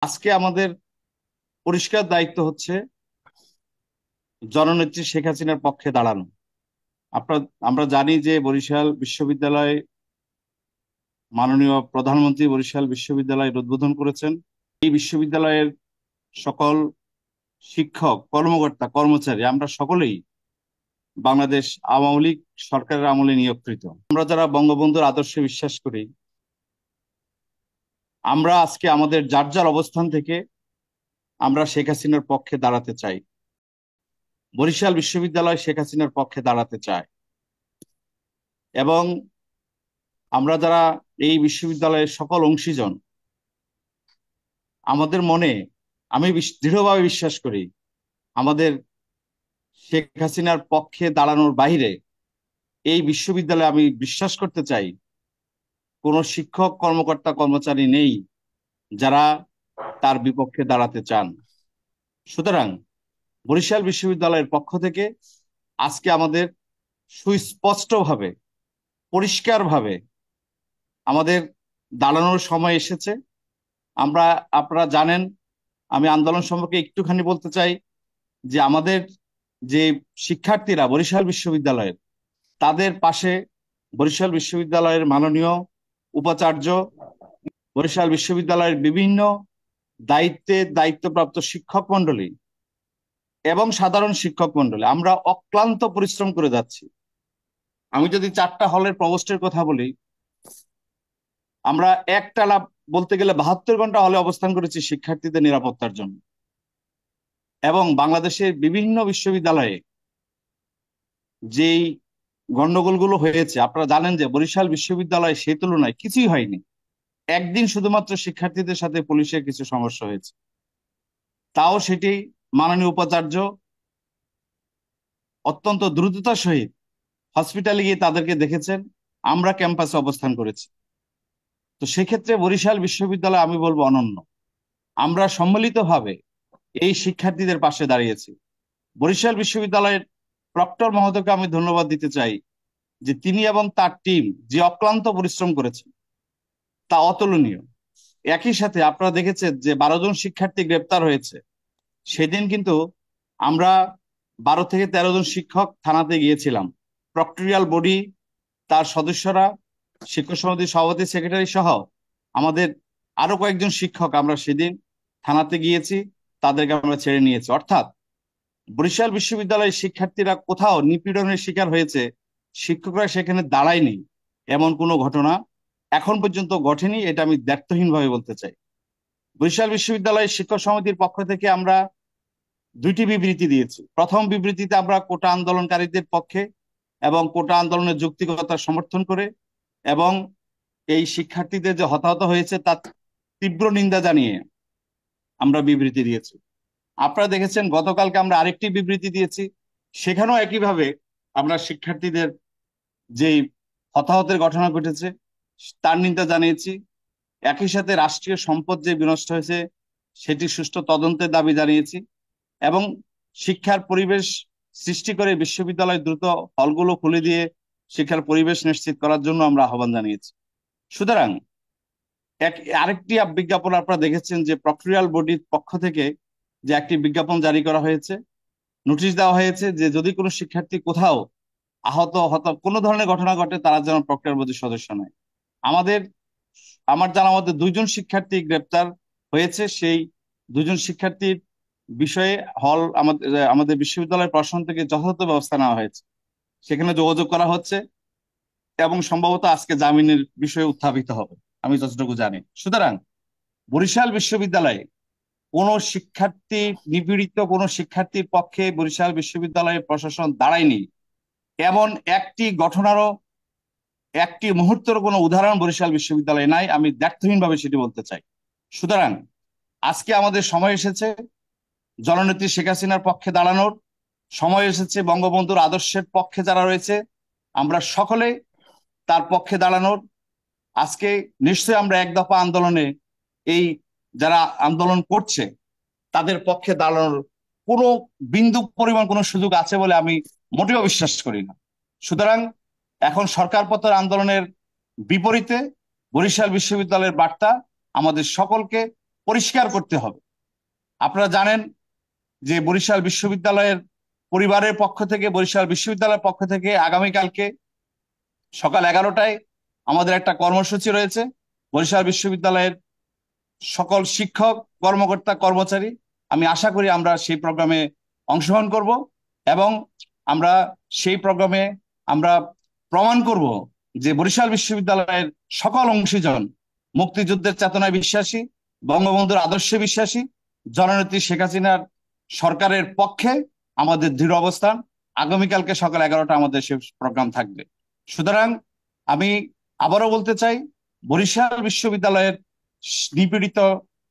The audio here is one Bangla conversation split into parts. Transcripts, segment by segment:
আজকে আমাদের পরিষ্কার দায়িত্ব হচ্ছে জননেত্রী শেখ হাসিনার পক্ষে দাঁড়ানো। আপনার আমরা জানি যে বরিশাল বিশ্ববিদ্যালয়, মাননীয় প্রধানমন্ত্রী বরিশাল বিশ্ববিদ্যালয়ের উদ্বোধন করেছেন। এই বিশ্ববিদ্যালয়ের সকল শিক্ষক, কর্মকর্তা, কর্মচারী আমরা সকলেই বাংলাদেশ আওয়ামী লীগ সরকারের আমলে নিয়োগকৃত। আমরা যারা বঙ্গবন্ধুর আদর্শে বিশ্বাস করি, আমরা আজকে আমাদের যার যার অবস্থান থেকে আমরা শেখ হাসিনার পক্ষে দাঁড়াতে চাই। বরিশাল বিশ্ববিদ্যালয় শেখ হাসিনার পক্ষে দাঁড়াতে চায় এবং আমরা যারা এই বিশ্ববিদ্যালয়ের সকল অংশীজন, আমাদের মনে আমি দৃঢ়ভাবে বিশ্বাস করি আমাদের শেখ হাসিনার পক্ষে দাঁড়ানোর বাইরে এই বিশ্ববিদ্যালয়ে আমি বিশ্বাস করতে চাই কোনো শিক্ষক, কর্মকর্তা, কর্মচারী নেই যারা তার বিপক্ষে দাঁড়াতে চান। সুতরাং বরিশাল বিশ্ববিদ্যালয়ের পক্ষ থেকে আজকে আমাদের সুস্পষ্টভাবে, পরিষ্কারভাবে আমাদের দাঁড়ানোর সময় এসেছে। আমরা, আপনারা জানেন, আমি আন্দোলন সম্পর্কে একটুখানি বলতে চাই যে আমাদের যে শিক্ষার্থীরা বরিশাল বিশ্ববিদ্যালয়ের, তাদের পাশে বরিশাল বিশ্ববিদ্যালয়ের মাননীয় উপাচার্য, বরিশাল বিশ্ববিদ্যালয়ের বিভিন্ন দায়িত্বপ্রাপ্ত শিক্ষক মন্ডলী এবং সাধারণ শিক্ষক মন্ডলী আমরা অক্লান্ত পরিশ্রম করে যাচ্ছি। আমি যদি 4টা হলের প্রভোস্টের কথা বলি, আমরা একটানা বলতে গেলে 72 ঘন্টা হলে অবস্থান করেছি শিক্ষার্থীদের নিরাপত্তার জন্য। এবং বাংলাদেশের বিভিন্ন বিশ্ববিদ্যালয়ে যেই গন্ডগোলগুলো হয়েছে, আপনারা জানেন যে বরিশাল বিশ্ববিদ্যালয়ে সেই তুলনায় কিছুই হয়নি। একদিন শুধুমাত্র শিক্ষার্থীদের সাথে পুলিশের কিছু সমস্যা হয়েছে, তাও সেটি মাননীয় উপাচার্য অত্যন্ত দ্রুততার সহিত হসপিটালে গিয়ে তাদেরকে দেখেছেন। আমরা ক্যাম্পাসে অবস্থান করেছি। তো সেক্ষেত্রে বরিশাল বিশ্ববিদ্যালয় আমি বলবো অনন্য। আমরা সম্মিলিতভাবে এই শিক্ষার্থীদের পাশে দাঁড়িয়েছি। বরিশাল বিশ্ববিদ্যালয়ের প্রক্টর মহোদয়কে আমি ধন্যবাদ দিতে চাই যে তিনি এবং তার টিম যে অক্লান্ত পরিশ্রম করেছেন তা অতুলনীয়। একই সাথে আপনারা দেখেছেন যে 12 জন শিক্ষার্থী গ্রেপ্তার হয়েছে। সেদিন কিন্তু আমরা 12 থেকে 13 জন শিক্ষক থানাতে গিয়েছিলাম। প্রক্টরিয়াল বডি, তার সদস্যরা, শিক্ষক সমিতির সভাপতি, সেক্রেটারি সহ আমাদের আরো কয়েকজন শিক্ষক আমরা সেদিন থানাতে গিয়েছি, তাদেরকে আমরা ছেড়ে নিয়েছি। অর্থাৎ বরিশাল বিশ্ববিদ্যালয়ের শিক্ষার্থীরা কোথাও নিপীড়নের শিকার হয়েছে, শিক্ষকরা সেখানে দাঁড়ায়নি, এমন কোনো ঘটনা এখন পর্যন্ত ঘটেনি। এটা আমি দ্ব্যর্থহীন ভাবে বলতে চাই। বরিশাল বিশ্ববিদ্যালয়ের শিক্ষক সমিতির পক্ষ থেকে আমরা 2টি বিবৃতি দিয়েছি। প্রথম বিবৃতিতে আমরা কোটা আন্দোলনকারীদের পক্ষে এবং কোটা আন্দোলনের যৌক্তিকতা সমর্থন করে এবং এই শিক্ষার্থীদের যে হতাহত হয়েছে তার তীব্র নিন্দা জানিয়ে আমরা বিবৃতি দিয়েছি। আপনারা দেখেছেন গতকালকে আমরা আরেকটি বিবৃতি দিয়েছি, সেখানেও একইভাবে আমরা শিক্ষার্থীদের যে হতাহতের ঘটনা ঘটেছে তার নিন্দা জানিয়েছি। একই সাথে রাষ্ট্রীয় সম্পদ যে বিনষ্ট হয়েছে সেটি সুষ্ঠু তদন্তের দাবি জানিয়েছি এবং শিক্ষার পরিবেশ সৃষ্টি করে বিশ্ববিদ্যালয় দ্রুত হলগুলো খুলে দিয়ে শিক্ষার পরিবেশ নিশ্চিত করার জন্য আমরা আহ্বান জানিয়েছি। সুতরাং আরেকটি বিজ্ঞাপন আপনারা দেখেছেন যে প্রক্টরিয়াল বডির পক্ষ থেকে যে একটি বিজ্ঞাপন জারি করা হয়েছে, নোটিশ দেওয়া হয়েছে যে যদি কোনো শিক্ষার্থী কোথাও কোনো ধরনের ঘটনা ঘটে তারা যেন প্রক্টরিয়াল বডির সদস্য নয়। আমাদের আমার জানা মতে 2 জন শিক্ষার্থী গ্রেপ্তার হয়েছে। সেই 2 জন শিক্ষার্থীর বিষয়ে আমাদের বিশ্ববিদ্যালয় প্রশাসন থেকে যথাযথ ব্যবস্থা নেওয়া হয়েছে, সেখানে যোগাযোগ করা হচ্ছে এবং সম্ভবত আজকে জামিনের বিষয়ে উত্থাপিত হবে, আমি যতটুকু জানি। সুতরাং বরিশাল বিশ্ববিদ্যালয়ে কোনো শিক্ষার্থী, নিপীড়িত কোনো শিক্ষার্থীর পক্ষে বরিশাল বিশ্ববিদ্যালয়ের প্রশাসন দাঁড়ায়নি, এমন একটি ঘটনারও, একটি মুহূর্তের কোনো উদাহরণ বরিশাল বিশ্ববিদ্যালয়ে নাই। আমি দ্ব্যর্থহীন ভাবে সেটি বলতে চাই। সুতরাং আজকে আমাদের সময় এসেছে জননেত্রী শেখ হাসিনার পক্ষে দাঁড়ানোর, সময় এসেছে বঙ্গবন্ধুর আদর্শের পক্ষে যারা রয়েছে আমরা সকলে তার পক্ষে দাঁড়ানোর। আজকে নিশ্চয়ই আমরা এক দফা আন্দোলনে এই যারা আন্দোলন করছে তাদের পক্ষে দাঁড়ানোর কোনো বিন্দু পরিমাণ কোনো সুযোগ আছে বলে আমি মোটেও বিশ্বাস করি না। সুতরাং এখন সরকার পতন আন্দোলনের বিপরীতে বরিশাল বিশ্ববিদ্যালয়ের বার্তা আমাদের সকলকে পরিষ্কার করতে হবে। আপনারা জানেন যে বরিশাল বিশ্ববিদ্যালয়ের পরিবারের পক্ষ থেকে, বরিশাল বিশ্ববিদ্যালয়ের পক্ষ থেকে আগামীকালকে সকাল 11টায় আমাদের একটা কর্মসূচি রয়েছে। বরিশাল বিশ্ববিদ্যালয়ের সকল শিক্ষক, কর্মকর্তা, কর্মচারী, আমি আশা করি আমরা সেই প্রোগ্রামে অংশগ্রহণ করব এবং আমরা সেই প্রোগ্রামে আমরা প্রমাণ করব যে বরিশাল বিশ্ববিদ্যালয়ের সকল অংশীজন মুক্তিযুদ্ধের চেতনায় বিশ্বাসী, বঙ্গবন্ধুর আদর্শে বিশ্বাসী, জননেত্রী শেখ হাসিনার সরকারের পক্ষে আমাদের দৃঢ় অবস্থান। আগামীকালকে সকাল 11টা আমাদের সেই প্রোগ্রাম থাকবে। সুতরাং আমি আবারও বলতে চাই, বরিশাল বিশ্ববিদ্যালয়ের নিপীড়িত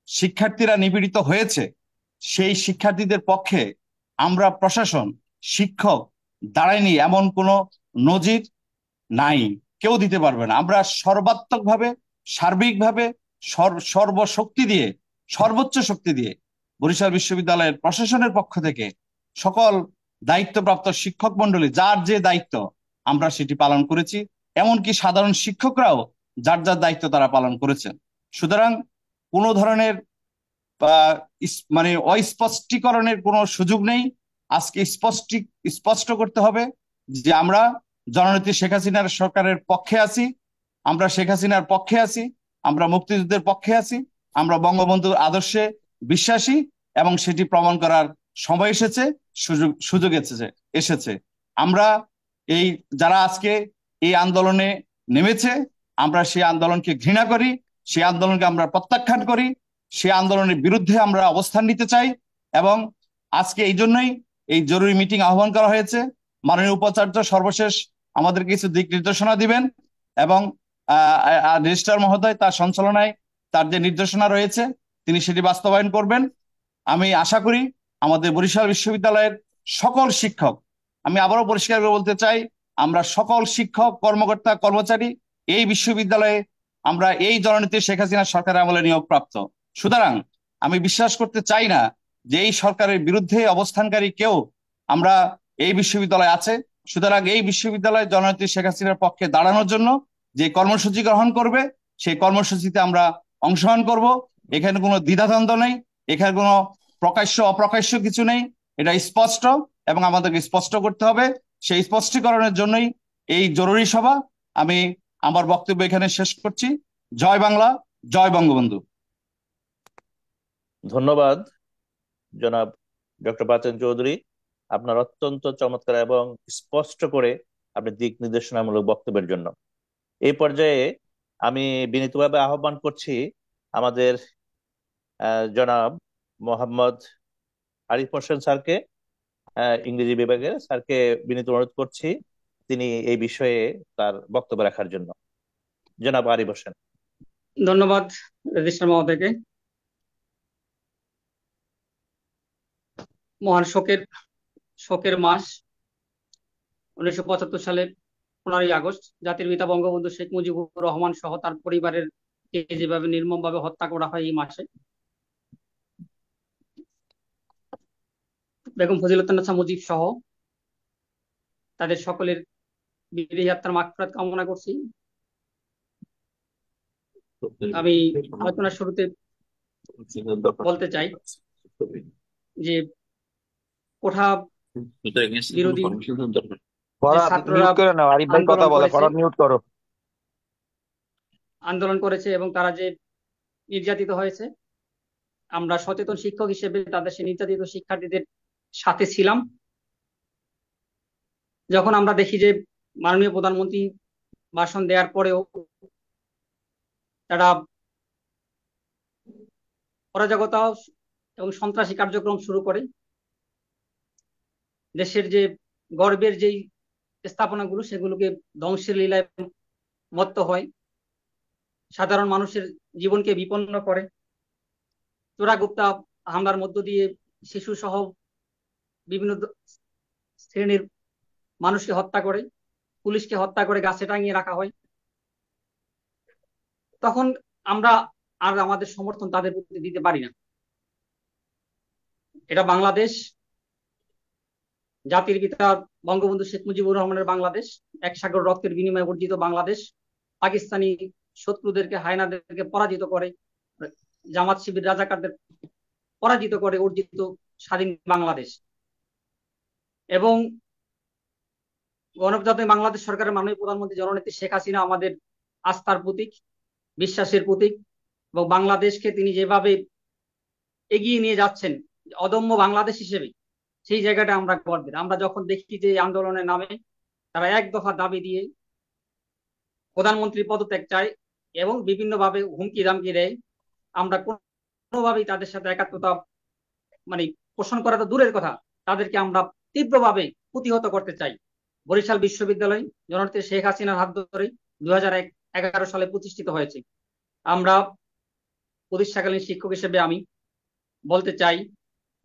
শিক্ষার্থীরা নিপীড়িত হয়েছে, সেই শিক্ষার্থীদের পক্ষে আমরা প্রশাসন, শিক্ষক দাঁড়ায়নি এমন কোনো নজির নাই, কেউ দিতে পারবে না। আমরা সর্বাত্মকভাবে, সার্বিকভাবে, সর্বশক্তি দিয়ে, সর্বোচ্চ শক্তি দিয়ে বরিশাল বিশ্ববিদ্যালয়ের প্রশাসনের পক্ষ থেকে সকল দায়িত্বপ্রাপ্ত শিক্ষক মন্ডলী যার যে দায়িত্ব আমরা সেটি পালন করেছি, এমনকি সাধারণ শিক্ষকরাও যার যার দায়িত্ব তারা পালন করেছেন। সুতরাং কোনো ধরনের মানে অস্পষ্টীকরণের কোনো সুযোগ নেই। আজকে স্পষ্ট করতে হবে যে আমরা জননেত্রী শেখ হাসিনার সরকারের পক্ষে আছি, আমরা শেখ হাসিনার পক্ষে আছি, আমরা মুক্তিযুদ্ধের পক্ষে আছি, আমরা বঙ্গবন্ধুর আদর্শে বিশ্বাসী এবং সেটি প্রমাণ করার সময় এসেছে, সুযোগ এসেছে। আমরা এই যারা আজকে এই আন্দোলনে নেমেছে, আমরা সেই আন্দোলনকে ঘৃণা করি, সেই আন্দোলনকে আমরা প্রত্যাখ্যান করি, সেই আন্দোলনের বিরুদ্ধে আমরা অবস্থান নিতে চাই। এবং আজকে এই জন্যই এই জরুরি মিটিং আহ্বান করা হয়েছে। মাননীয় উপাচার্য সর্বশেষ আমাদের কিছু দিক নির্দেশনা দিবেন এবং রেজিস্ট্রার মহোদয় তার সঞ্চালনায় তার যে নির্দেশনা রয়েছে তিনি সেটি বাস্তবায়ন করবেন। আমি আশা করি আমাদের বরিশাল বিশ্ববিদ্যালয়ের সকল শিক্ষক, আমি আবারও পরিষ্কার করে বলতে চাই, আমরা সকল শিক্ষক, কর্মকর্তা, কর্মচারী এই বিশ্ববিদ্যালয়ে আমরা এই জননেত্রী শেখ হাসিনা সরকারের আমলে নিয়োগপ্রাপ্ত। সুতরাং আমি বিশ্বাস করতে চাই না যে এই সরকারের বিরুদ্ধে অবস্থানকারী কেউ আমরা এই বিশ্ববিদ্যালয়ে আছে। সুতরাং এই বিশ্ববিদ্যালয়ে জননেত্রী শেখ হাসিনার পক্ষে দাঁড়ানোর জন্য যে কর্মসূচি গ্রহণ করবে সেই কর্মসূচিতে আমরা অংশগ্রহণ করব। এখানে কোনো দ্বিধাদ্বন্দ্ব নেই, এখানে কোনো প্রকাশ্য অপ্রকাশ্য কিছু নেই, এটা স্পষ্ট এবং আমাদেরকে স্পষ্ট করতে হবে। সেই স্পষ্টীকরণের জন্যই এই জরুরি সভা। আমি আমার বক্তব্য এখানে শেষ করছি। জয় বাংলা, জয় বঙ্গবন্ধু। ধন্যবাদ জনাব ডক্টর বাতেন চৌধুরী, আপনার অত্যন্ত চমৎকার এবং স্পষ্ট করে আপনি দিক নির্দেশনামূলক বক্তব্যের জন্য। এই পর্যায়ে আমি বিনীতভাবে আহ্বান করছি আমাদের জনাব মোহাম্মদ আরিফ হোসেন স্যারকে, ইংরেজি বিভাগের স্যারকে বিনীত অনুরোধ করছি তিনি এই বিষয়ে তার বক্তব্য রাখার জন্য। জনাব আরিফ হোসেন। ধন্যবাদ রেজিস্ট্রার মহোদয়কে। মহান শোকের মাস 1975 সালের 15ই আগস্ট জাতির পিতা বঙ্গবন্ধু শেখ মুজিবুর রহমান সহ তার পরিবারের যেভাবে নির্মমভাবে হত্যা করা হয় এই মাসে, বেগম ফজিলাতুন্নেছা মুজিব সহ তাদের সকলের বিদেহী আত্মার মাগফিরাত কামনা করছি। আমি আলোচনার শুরুতে বলতে চাই যে কোঠা বিরোধী আন্দোলন করেছে এবং তারা যে নির্যাতিত হয়েছে, আমরা সচেতন শিক্ষক হিসেবে তাদের সেই নির্যাতিত শিক্ষার্থীদের সাথে ছিলাম। যখন আমরা দেখি যে মাননীয় প্রধানমন্ত্রী ভাষণ দেওয়ার পরেও তারা অরাজকতা এবং সন্ত্রাসী কার্যক্রম শুরু করে, দেশের যে গর্বের যেই স্থাপনাগুলো সেগুলোকে ধ্বংসের লীলায় মত্ত হয়, সাধারণ মানুষের জীবনকে বিপন্ন করে, চোরাগুপ্তা হামলার মধ্য দিয়ে শিশু সহ বিভিন্ন শ্রেণীর মানুষকে হত্যা করে, পুলিশকে হত্যা করে গাছে টাঙিয়ে রাখা হয়, তখন আমরা আর আমাদের সমর্থন তাদের প্রতি দিতে পারি না। এটা বাংলাদেশ, জাতির পিতা বঙ্গবন্ধু শেখ মুজিবুর রহমানের বাংলাদেশ, এক সাগর রক্তের বিনিময়ে অর্জিত বাংলাদেশ। পাকিস্তানি শত্রুদেরকে, হায়নাদেরকে পরাজিত করে জামাত শিবির রাজাকারদের পরাজিত করে অর্জিত স্বাধীন বাংলাদেশ। এবং গণপ্রজাতন্ত্রী বাংলাদেশ সরকারের মাননীয় প্রধানমন্ত্রী জননেত্রী শেখ হাসিনা আমাদের আস্থার প্রতীক, বিশ্বাসের প্রতীক, এবং বাংলাদেশকে তিনি যেভাবে এগিয়ে নিয়ে যাচ্ছেন অদম্য বাংলাদেশ হিসেবে, সেই জায়গাটা আমরা গর্বের। আমরা যখন দেখি যে আন্দোলনের নামে তারা এক দফা দাবি দিয়ে প্রধানমন্ত্রী পদত্যাগ চায় এবং বিভিন্নভাবে হুমকি ধামকি দেয়, আমরা কোনোভাবেই তাদের সাথে একাত্মতা মানে পোষণ করা তো দূরের কথা, তাদেরকে আমরা তীব্রভাবে প্রতিহত করতে চাই। বরিশাল বিশ্ববিদ্যালয় জননেত্রী শেখ হাসিনার হাত ধরে 2011 সালে প্রতিষ্ঠিত হয়েছে। আমরা প্রতিষ্ঠাকালীন শিক্ষক হিসেবে আমি বলতে চাই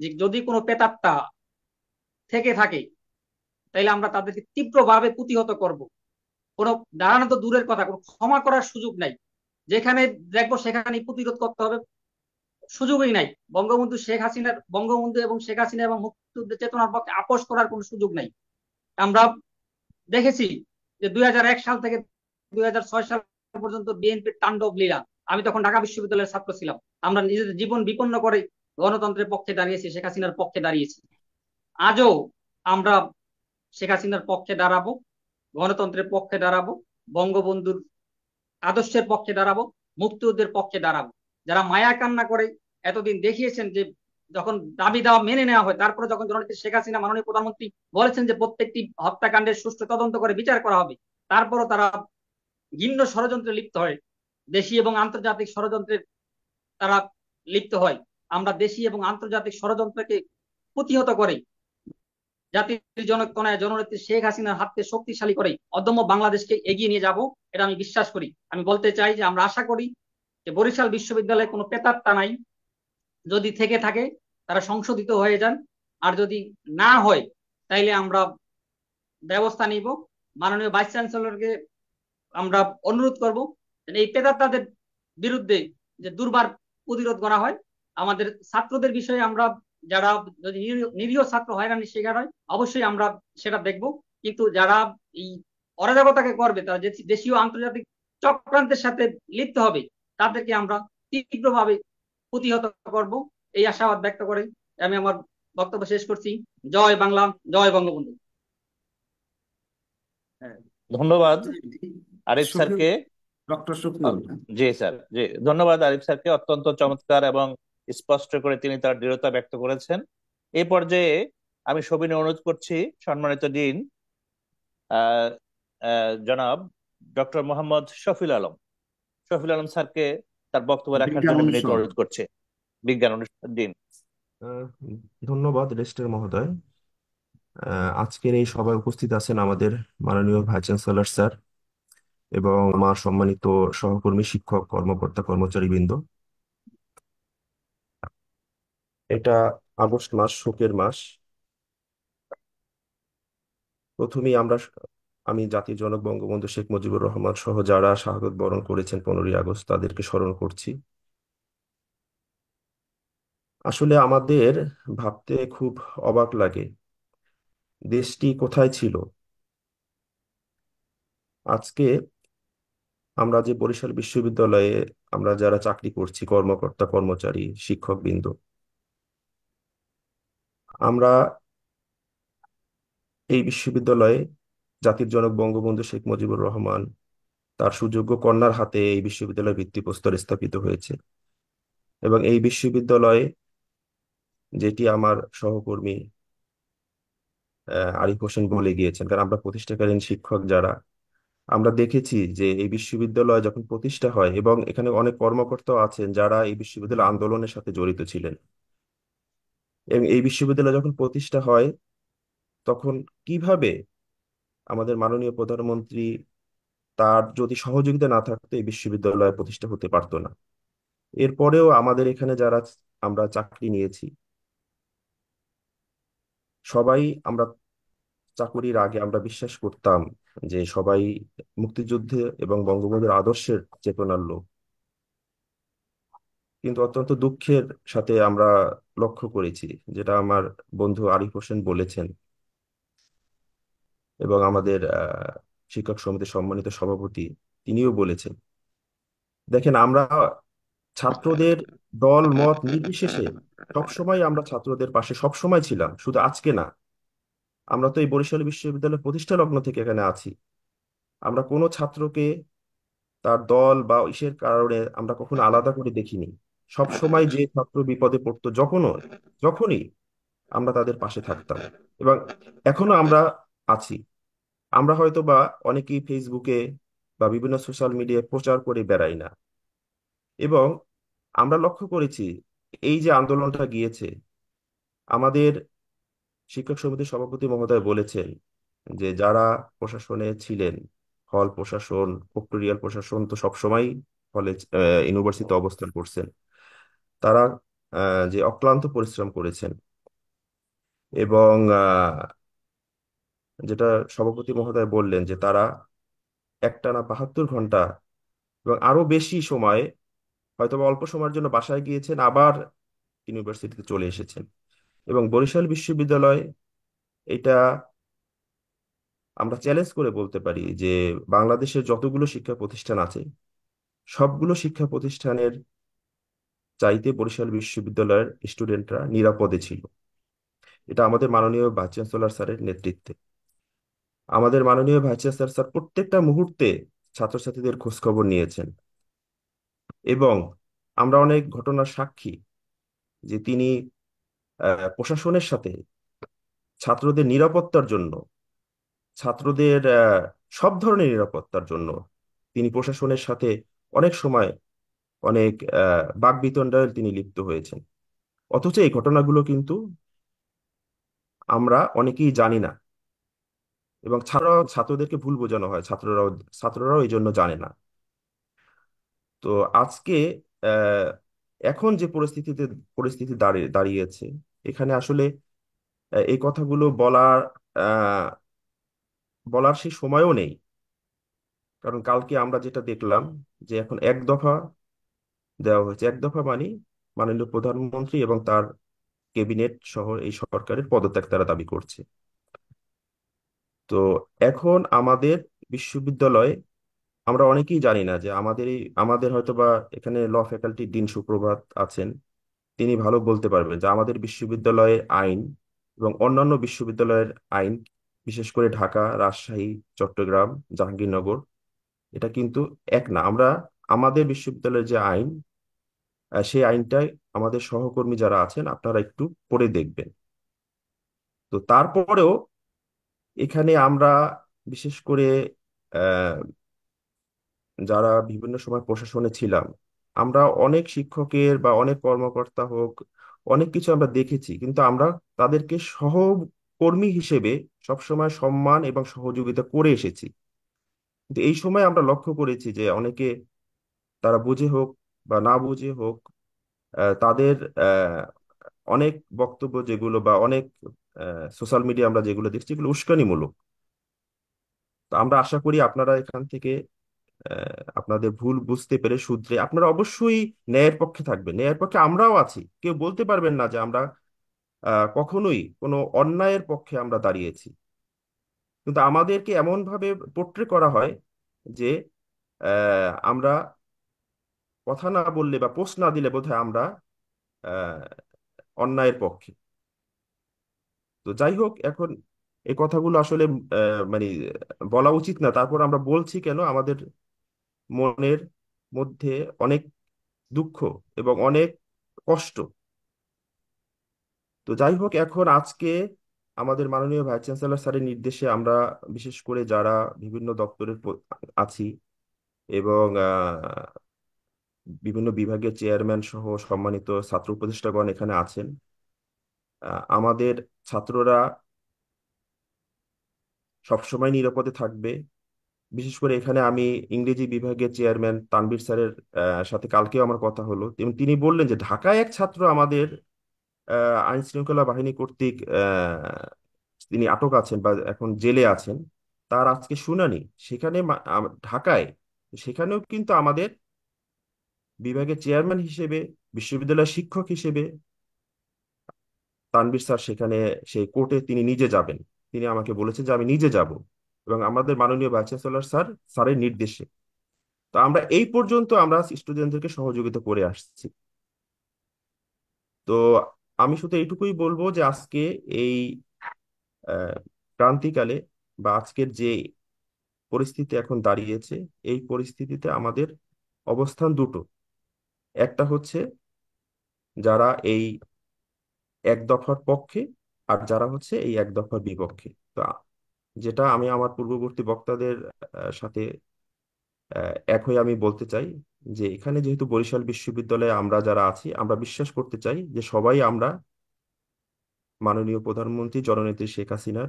যে যদি কোনো প্রেতাত্মা থেকে থাকে তাইলে আমরা তাদেরকে তীব্রভাবে প্রতিহত করব। কোনো দাঁড়ানো তো দূরের কথা, কোনো ক্ষমা করার সুযোগ নাই। যেখানে দেখবো সেখানে প্রতিরোধ করতে হবে, সুযোগই নাই। বঙ্গবন্ধু এবং শেখ হাসিনা এবং মুক্তিযুদ্ধের চেতনার পক্ষে আপোষ করার কোনো সুযোগ নাই। আমরা দেখেছি যে 2001 সাল থেকে 2006 সাল পর্যন্ত বিএনপির তাণ্ডব লীলা। আমি তখন ঢাকা বিশ্ববিদ্যালয়ের ছাত্র ছিলাম। আমরা নিজেদের জীবন বিপন্ন করে গণতন্ত্রের পক্ষে দাঁড়িয়েছি, শেখ হাসিনার পক্ষে দাঁড়িয়েছি। আজও আমরা শেখ হাসিনার পক্ষে দাঁড়াবো, গণতন্ত্রের পক্ষে দাঁড়াবো, বঙ্গবন্ধুর আদর্শের পক্ষে দাঁড়াবো, মুক্তিযুদ্ধের পক্ষে দাঁড়াবো। যারা মায়া কান্না করে এতদিন দেখিয়েছেন যে যখন দাবি দেওয়া মেনে নেওয়া হয়, তারপরে যখন জননেত্রী শেখ হাসিনা মাননীয় প্রধানমন্ত্রী বলেছেন যে প্রত্যেকটি হত্যাকাণ্ডের সুষ্ঠু তদন্ত করে বিচার করা হবে, তারপরও তারা ঘৃণ্য ষড়যন্ত্রে লিপ্ত হয়, দেশি এবং আন্তর্জাতিক ষড়যন্ত্রে তারা লিপ্ত হয়। আমরা দেশি এবং আন্তর্জাতিক ষড়যন্ত্রকে প্রতিহত করে জাতির জনক কনায় জননেত্রী শেখ হাসিনার হাতকে শক্তিশালী করে অদম্য বাংলাদেশকে এগিয়ে নিয়ে যাব, এটা আমি বিশ্বাস করি। আমি বলতে চাই যে আমরা আশা করি যে বরিশাল বিশ্ববিদ্যালয়ে কোনো প্রেতাত্মা নাই, যদি থেকে থাকে তারা সংশোধিত হয়ে যান, আর যদি না হয় তাইলে আমরা ব্যবস্থা নিব। মাননীয় ভাইস চ্যান্সেলরকে আমরা অনুরোধ করব এই প্রেতাত্মাদের বিরুদ্ধে যে দুর্বার প্রতিরোধ করা হয়। আমাদের ছাত্রদের বিষয়ে আমরা যারা যদি নিরীহ ছাত্র হয়রানির শিকার হয় অবশ্যই আমরা সেটা দেখব, কিন্তু যারা এই অরাজকতাকে করবে, তারা যে দেশীয় আন্তর্জাতিক চক্রান্তের সাথে লিপ্ত হবে, তাদেরকে আমরা তীব্রভাবে প্রতিহত করব, এই আশাবাদ ব্যক্ত করে আমি আমার বক্তব্য শেষ করছি। জয় বাংলা, জয় বঙ্গবন্ধু। ধন্যবাদ আরিফ শফিউল, স্যারকে। ডক্টর শফিউল। জি স্যার, জি ধন্যবাদ আরিফ স্যারকে। অত্যন্ত চমৎকার এবং স্পষ্ট করে তিনি তার দৃঢ়তা ব্যক্ত করেছেন। এই পর্যায়ে আমি সবিনয় অনুরোধ করছি সম্মানিত ডিন আহ জনাব ডক্টর মোহাম্মদ শফিউল আলম স্যারকে তার বক্তব্য রাখার বিজ্ঞান জন্য বিনীত অনুষদ। অনুরোধ করছি। বিজ্ঞান অনুষ্ঠান ডিন। আহ, ধন্যবাদ রেজিস্ট্রার মহোদয়। আজকের এই সভায় উপস্থিত আছেন আমাদের মাননীয় ভাইস চ্যান্সেলর স্যার এবং আমার সম্মানিত সহকর্মী, শিক্ষক, কর্মকর্তা, কর্মচারীবৃন্দ। এটা আগস্ট মাস, শোকের মাস। প্রথমেই আমি জাতির জনক বঙ্গবন্ধু শেখ মুজিবুর রহমান সহ যারা শাহাদত বরণ করেছেন 15ই আগস্ট, তাদেরকে স্মরণ করছি। আসলে আমাদের ভাবতে খুব অবাক লাগে, দেশটি কোথায় ছিল। আজকে আমরা যে বরিশাল বিশ্ববিদ্যালয়ে আমরা যারা চাকরি করছি, কর্মকর্তা, কর্মচারী, শিক্ষকবৃন্দ, আমরা এই বিশ্ববিদ্যালয়ে জাতির জনক বঙ্গবন্ধু শেখ মুজিবুর রহমান তার সুযোগ্য কন্যার হাতে এই বিশ্ববিদ্যালয়ের ভিত্তিপ্রস্তর স্থাপিত হয়েছে। এবং এই বিশ্ববিদ্যালয়ে, যেটি আমার সহকর্মী আরিফ হোসেন বলে গিয়েছেন, কারণ আমরা প্রতিষ্ঠাকালীন শিক্ষক যারা, আমরা দেখেছি যে এই বিশ্ববিদ্যালয় যখন প্রতিষ্ঠা হয়, এবং এখানে অনেক কর্মকর্তাও আছেন যারা এই বিশ্ববিদ্যালয় আন্দোলনের সাথে জড়িত ছিলেন, এবং এই বিশ্ববিদ্যালয় যখন প্রতিষ্ঠা হয় তখন কিভাবে আমাদের মাননীয় প্রধানমন্ত্রী, তার যদি সহযোগিতা না থাকতো এই বিশ্ববিদ্যালয় প্রতিষ্ঠা হতে পারতো না। এরপরেও আমাদের এখানে যারা আমরা চাকরি নিয়েছি, সবাই আমরা চাকুরির আগে আমরা বিশ্বাস করতাম যে সবাই মুক্তিযুদ্ধে এবং বঙ্গবন্ধুর আদর্শের চেতনার লোক। কিন্তু অত্যন্ত দুঃখের সাথে আমরা লক্ষ্য করেছি, যেটা আমার বন্ধু আরিফ হোসেন বলেছেন এবং আমাদের শিক্ষক সমিতির সম্মানিত সভাপতি তিনিও বলেছেন। দেখেন, আমরা ছাত্রদের দল মত নির্বিশেষে সবসময় আমরা ছাত্রদের পাশে সবসময় ছিলাম, শুধু আজকে না। আমরা তো এই বরিশাল বিশ্ববিদ্যালয় প্রতিষ্ঠা লগ্ন থেকে এখানে আছি। আমরা কোনো ছাত্রকে তার দল বা ইসের কারণে আমরা কখনো আলাদা করে দেখিনি। সব সময় যে ছাত্র বিপদে পড়তো যখনই আমরা তাদের পাশে থাকতাম, এবং এখনো আমরা আছি। আমরা হয়তো বা অনেকেই ফেসবুকে বা বিভিন্ন সোশ্যাল মিডিয়ায় প্রচার করে বেড়াই না। এবং আমরা লক্ষ্য করেছি এই যে আন্দোলনটা গিয়েছে, আমাদের শিক্ষক সমিতির সভাপতি মহোদয় বলেছেন যে যারা প্রশাসনে ছিলেন, হল প্রশাসন, ফ্যাক্টরিয়াল প্রশাসন তো সবসময় কলেজ ইউনিভার্সিটিতে অবস্থান করছেন, তারা যে অক্লান্ত পরিশ্রম করেছেন। এবং যেটা সভাপতি মহোদয় বললেন যে তারা একটানা 72 ঘন্টা এবং আরো বেশি সময়, হয়তো বা অল্প সময়ের জন্য বাসায় গিয়েছেন, আবার ইউনিভার্সিটিতে চলে এসেছেন। এবং বরিশাল বিশ্ববিদ্যালয়, এটা আমরা চ্যালেঞ্জ করে বলতে পারি যে বাংলাদেশের যতগুলো শিক্ষা প্রতিষ্ঠান আছে সবগুলো শিক্ষা প্রতিষ্ঠানের চাইতে বরিশাল বিশ্ববিদ্যালয়ের স্টুডেন্টরা নিরাপদে ছিল। এটা আমাদের মাননীয় ভাইস চ্যান্সেলর স্যারের নেতৃত্বে। আমাদের মাননীয় ভাইস চ্যান্সেলর স্যার প্রত্যেকটা মুহূর্তে ছাত্রছাত্রীদের খোঁজ খবর নিয়েছেন। এবং আমরা অনেক ঘটনার সাক্ষী যে তিনি প্রশাসনের সাথে ছাত্রদের নিরাপত্তার জন্য, ছাত্রদের সব ধরনের নিরাপত্তার জন্য তিনি প্রশাসনের সাথে অনেক সময় অনেক বাকবিতণ্ডায় তিনি লিপ্ত হয়েছেন। অথচ এই ঘটনাগুলো কিন্তু আমরা অনেকেই জানি না, এবং ছাত্রদেরকে ভুল বোঝানো হয়, ছাত্ররাও এই জন্য জানে না। তো আজকে আহ, এখন যে পরিস্থিতি দাঁড়িয়েছে, এখানে আসলে এই কথাগুলো আহ, বলার সেই সময়ও নেই। কারণ কালকে আমরা যেটা দেখলাম যে এখন এক দফা দেওয়া হয়েছে। এক দফা মানে মাননীয় প্রধানমন্ত্রী এবং তার ক্যাবিনেট সহ এই সরকারের পদত্যাগ তারা দাবি করছে। তো এখন আমাদের বিশ্ববিদ্যালয়ে আমরা অনেকেই জানি না যে আমাদের হয়তো বা এখানে ল ফ্যাকাল্টি ডিন সুপ্রভাত আছেন, তিনি ভালো বলতে পারবেন যে আমাদের বিশ্ববিদ্যালয়ের আইন এবং অন্যান্য বিশ্ববিদ্যালয়ের আইন, বিশেষ করে ঢাকা, রাজশাহী, চট্টগ্রাম, জাহাঙ্গীরনগর, এটা কিন্তু এক না। আমাদের বিশ্ববিদ্যালয়ের যে আইন, সেই আইনটাই আমাদের সহকর্মী যারা আছেন আপনারা একটু পড়ে দেখবেন। তো তারপরেও এখানে আমরা বিশেষ করে আহ, যারা বিভিন্ন সময় প্রশাসনে ছিলাম, আমরা অনেক শিক্ষকের বা অনেক কর্মকর্তা হোক, অনেক কিছু আমরা দেখেছি, কিন্তু আমরা তাদেরকে সহকর্মী হিসেবে সবসময় সম্মান এবং সহযোগিতা করে এসেছি। কিন্তু এই সময় আমরা লক্ষ্য করেছি যে অনেকে, তারা বুঝে হোক বা না বুঝে হোক, তাদের অনেক বক্তব্য যেগুলো বা অনেক সোশ্যাল মিডিয়া আমরা যেগুলো দেখছি এগুলো উস্কানিমূলক। তো আমরা আশা করি আপনারা এখান থেকে আপনাদের ভুল বুঝতে পেরে শুধরে আপনারা অবশ্যই ন্যায়ের পক্ষে থাকবেন। ন্যায়ের পক্ষে আমরাও আছি, কেউ বলতে পারবেন না যে আমরা কখনোই কোনো অন্যায়ের পক্ষে আমরা দাঁড়িয়েছি। কিন্তু আমাদেরকে এমন ভাবে পোট্রে করা হয় যে আমরা কথা না বললে বা পোস্ট না দিলে বোধহয় আমরা আহ, অন্যায়ের পক্ষে। তো যাই হোক, এখন এই কথাগুলো আসলে মানে বলা উচিত না, তারপর আমরা বলছি কেন, আমাদের মনের মধ্যে অনেক দুঃখ এবং অনেক কষ্ট। তো যাই হোক, এখন আজকে আমাদের মাননীয় ভাইস চ্যান্সেলর স্যারের নির্দেশে আমরা বিশেষ করে যারা বিভিন্ন দপ্তরের আছি এবং বিভিন্ন বিভাগের চেয়ারম্যান সহ সম্মানিত ছাত্র উপদেষ্টাগণ এখানে আছেন, আমাদের ছাত্ররা সবসময় নিরাপদে থাকবে। বিশেষ করে এখানে আমি ইংরেজি বিভাগের চেয়ারম্যান তানভীর স্যারের সাথে কালকেও আমার কথা হলো, এবং তিনি বললেন যে ঢাকায় এক ছাত্র আমাদের আইন শৃঙ্খলা বাহিনী কর্তৃক তিনি আটক আছেন বা এখন জেলে আছেন। তার আজকে শুনানি সেখানে ঢাকায়। সেখানেও কিন্তু আমাদের বিভাগের চেয়ারম্যান হিসেবে, বিশ্ববিদ্যালয়ের শিক্ষক হিসেবে তানভীর স্যার সেখানে, সেই কোর্টে তিনি নিজে যাবেন। তিনি আমাকে বলেছেন যে আমি নিজে যাব, এবং আমাদের মাননীয় ভাইস চ্যান্সেলর স্যারের নির্দেশে। তো আমরা এই পর্যন্ত আমরা স্টুডেন্টদেরকে সহযোগিতা করে আসছি। তো আমি শুধু এইটুকুই বলবো যে আজকে এই ক্রান্তিকালে বা আজকের যে পরিস্থিতি এখন দাঁড়িয়েছে, এই পরিস্থিতিতে আমাদের অবস্থান দুটো। একটা হচ্ছে যারা এই এক দফার পক্ষে, আর যারা হচ্ছে এই এক দফার বিপক্ষে। তো যেটা আমি আমার পূর্ববর্তী বক্তাদের সাথে এক হয়ে আমি বলতে চাই যে এখানে যেহেতু বরিশাল বিশ্ববিদ্যালয়ে আমরা যারা আছি, আমরা বিশ্বাস করতে চাই যে সবাই আমরা মাননীয় প্রধানমন্ত্রী জননেত্রী শেখ হাসিনার